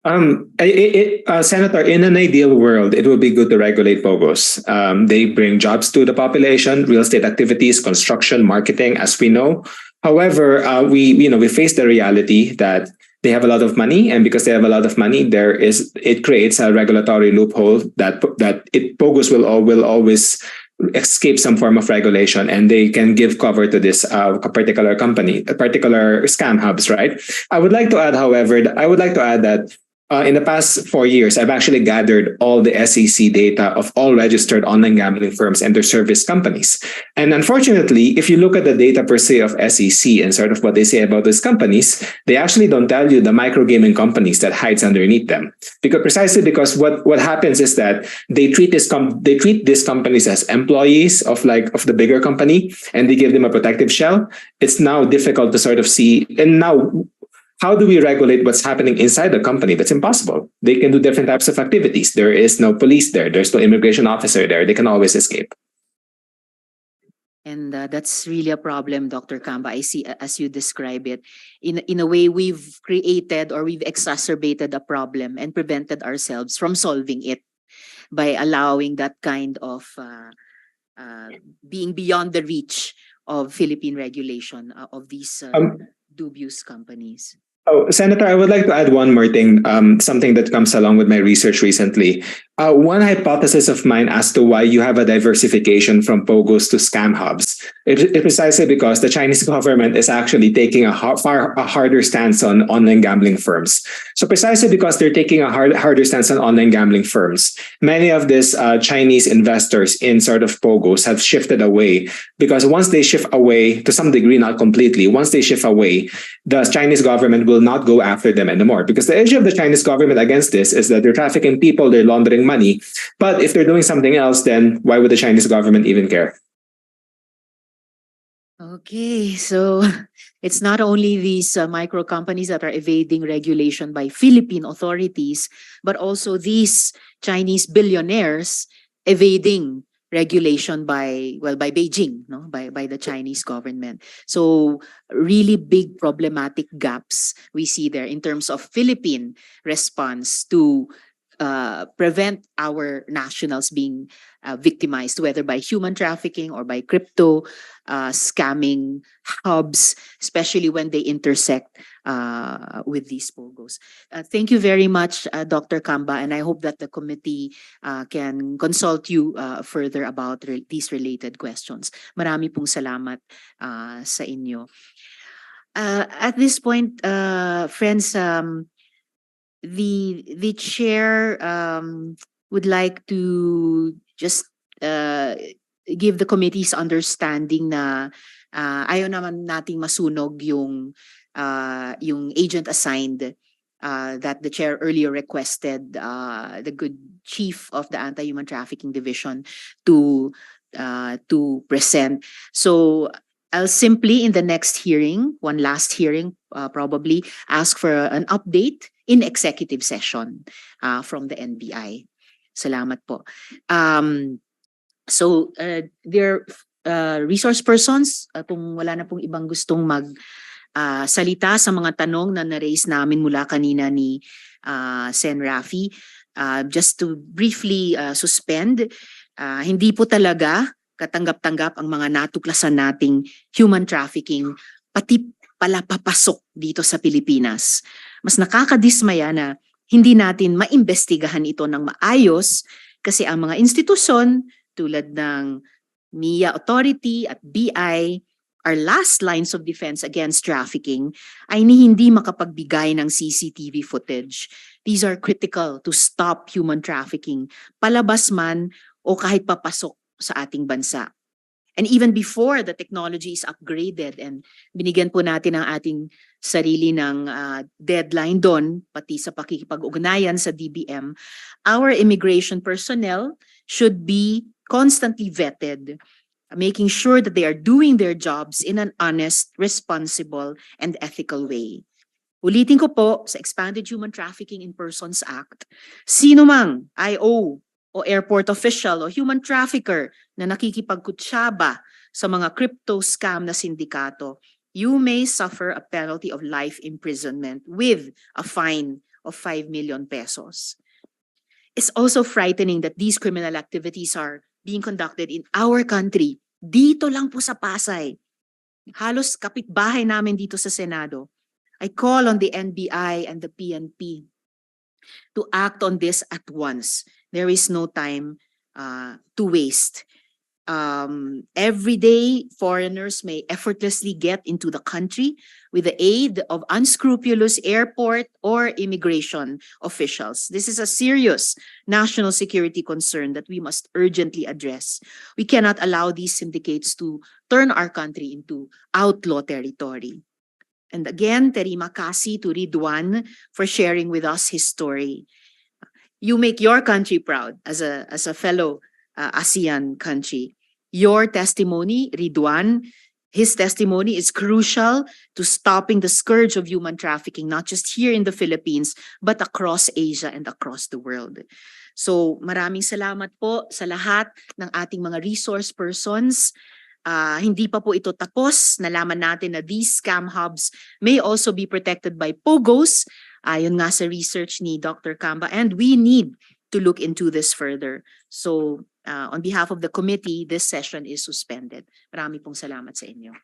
Senator, in an ideal world, it would be good to regulate POGOs. They bring jobs to the population, real estate activities, construction, marketing, as we know. However, we face the reality that they have a lot of money, and because they have a lot of money, it creates a regulatory loophole that POGOs will always escape some form of regulation, and they can give cover to this particular company, particular scam hubs, right? I would like to add, however, that in the past 4 years, I've actually gathered all the SEC data of all registered online gambling firms and their service companies. And unfortunately, if you look at the data per se of SEC and sort of what they say about those companies, they actually don't tell you the micro gaming companies that hides underneath them. Because what happens is that they treat these companies as employees of the bigger company, and they give them a protective shell. It's now difficult to sort of see, and now, how do we regulate what's happening inside the company? That's impossible. They can do different types of activities. There is no police there. There's no immigration officer there. They can always escape. And that's really a problem, Dr. Kamba. I see, as you describe it, in a way, we've created or we've exacerbated a problem and prevented ourselves from solving it by allowing that kind of being beyond the reach of Philippine regulation of these dubious companies. Oh, Senator, I would like to add one more thing, something that comes along with my research recently. One hypothesis of mine as to why you have a diversification from POGOs to scam hubs is precisely because the Chinese government is actually taking a far harder stance on online gambling firms. So precisely because they're taking a harder stance on online gambling firms, many of these Chinese investors in sort of POGOs have shifted away, because once they shift away, to some degree, not completely, once they shift away, the Chinese government will not go after them anymore, because the issue of the Chinese government against this is that they're trafficking people, they're laundering money. But if they're doing something else, then why would the Chinese government even care? Okay, so it's not only these micro companies that are evading regulation by Philippine authorities, but also these Chinese billionaires evading regulation by Beijing, no, by the Chinese government. So really big problematic gaps we see there in terms of Philippine response to prevent our nationals being victimized, whether by human trafficking or by crypto scamming hubs, especially when they intersect with these POGOs. Thank you very much, Dr. Kamba, and I hope that the committee can consult you further about these related questions. Marami pong salamat sa inyo. At this point, friends, the chair would like to just give the committee's understanding na ayaw naman nating masunog yung agent assigned that the chair earlier requested the good chief of the Anti-Human Trafficking Division to present. So I'll simply, in the next hearing, one last hearing, probably ask for an update in executive session from the NBI. Salamat po. So, dear resource persons, kung wala na pong ibang gustong salita sa mga tanong na na-raise namin mula kanina ni Sen. Rafi, just to briefly suspend, hindi po talaga katanggap-tanggap ang mga natuklasan nating human trafficking, pati pala papasok dito sa Pilipinas. Mas nakakadismaya na hindi natin maimbestigahan ito ng maayos kasi ang mga institusyon tulad ng MIA Authority at BI, our last lines of defense against trafficking, ay hindi makapagbigay ng CCTV footage. These are critical to stop human trafficking, palabas man o kahit papasok sa ating bansa. And even before the technology is upgraded and binigyan po natin ang ating sarili ng deadline doon, pati sa pakikipag-ugnayan sa DBM, our immigration personnel should be constantly vetted, making sure that they are doing their jobs in an honest, responsible, and ethical way. Ulitin ko po, sa Expanded Human Trafficking in Persons Act, sino mang IO o airport official o human trafficker na nakikipagkutsaba sa mga crypto scam na sindikato, you may suffer a penalty of life imprisonment with a fine of 5 million pesos. It's also frightening that these criminal activities are being conducted in our country, dito lang po sa Pasay. Halos kapitbahay namin dito sa Senado. I call on the NBI and the PNP to act on this at once. There is no time to waste. Every day, foreigners may effortlessly get into the country with the aid of unscrupulous airport or immigration officials. This is a serious national security concern that we must urgently address. We cannot allow these syndicates to turn our country into outlaw territory. And again, terima kasih to Ridwan for sharing with us his story. You make your country proud as a fellow ASEAN country. Your testimony, Ridwan, his testimony is crucial to stopping the scourge of human trafficking, not just here in the Philippines, but across Asia and across the world. So maraming salamat po sa lahat ng ating mga resource persons. Hindi pa po ito tapos. Nalaman natin na these scam hubs may also be protected by POGOs, ayon nga sa research ni Dr. Kamba, and we need to look into this further. So on behalf of the committee, this session is suspended. Marami pong salamat sa inyo.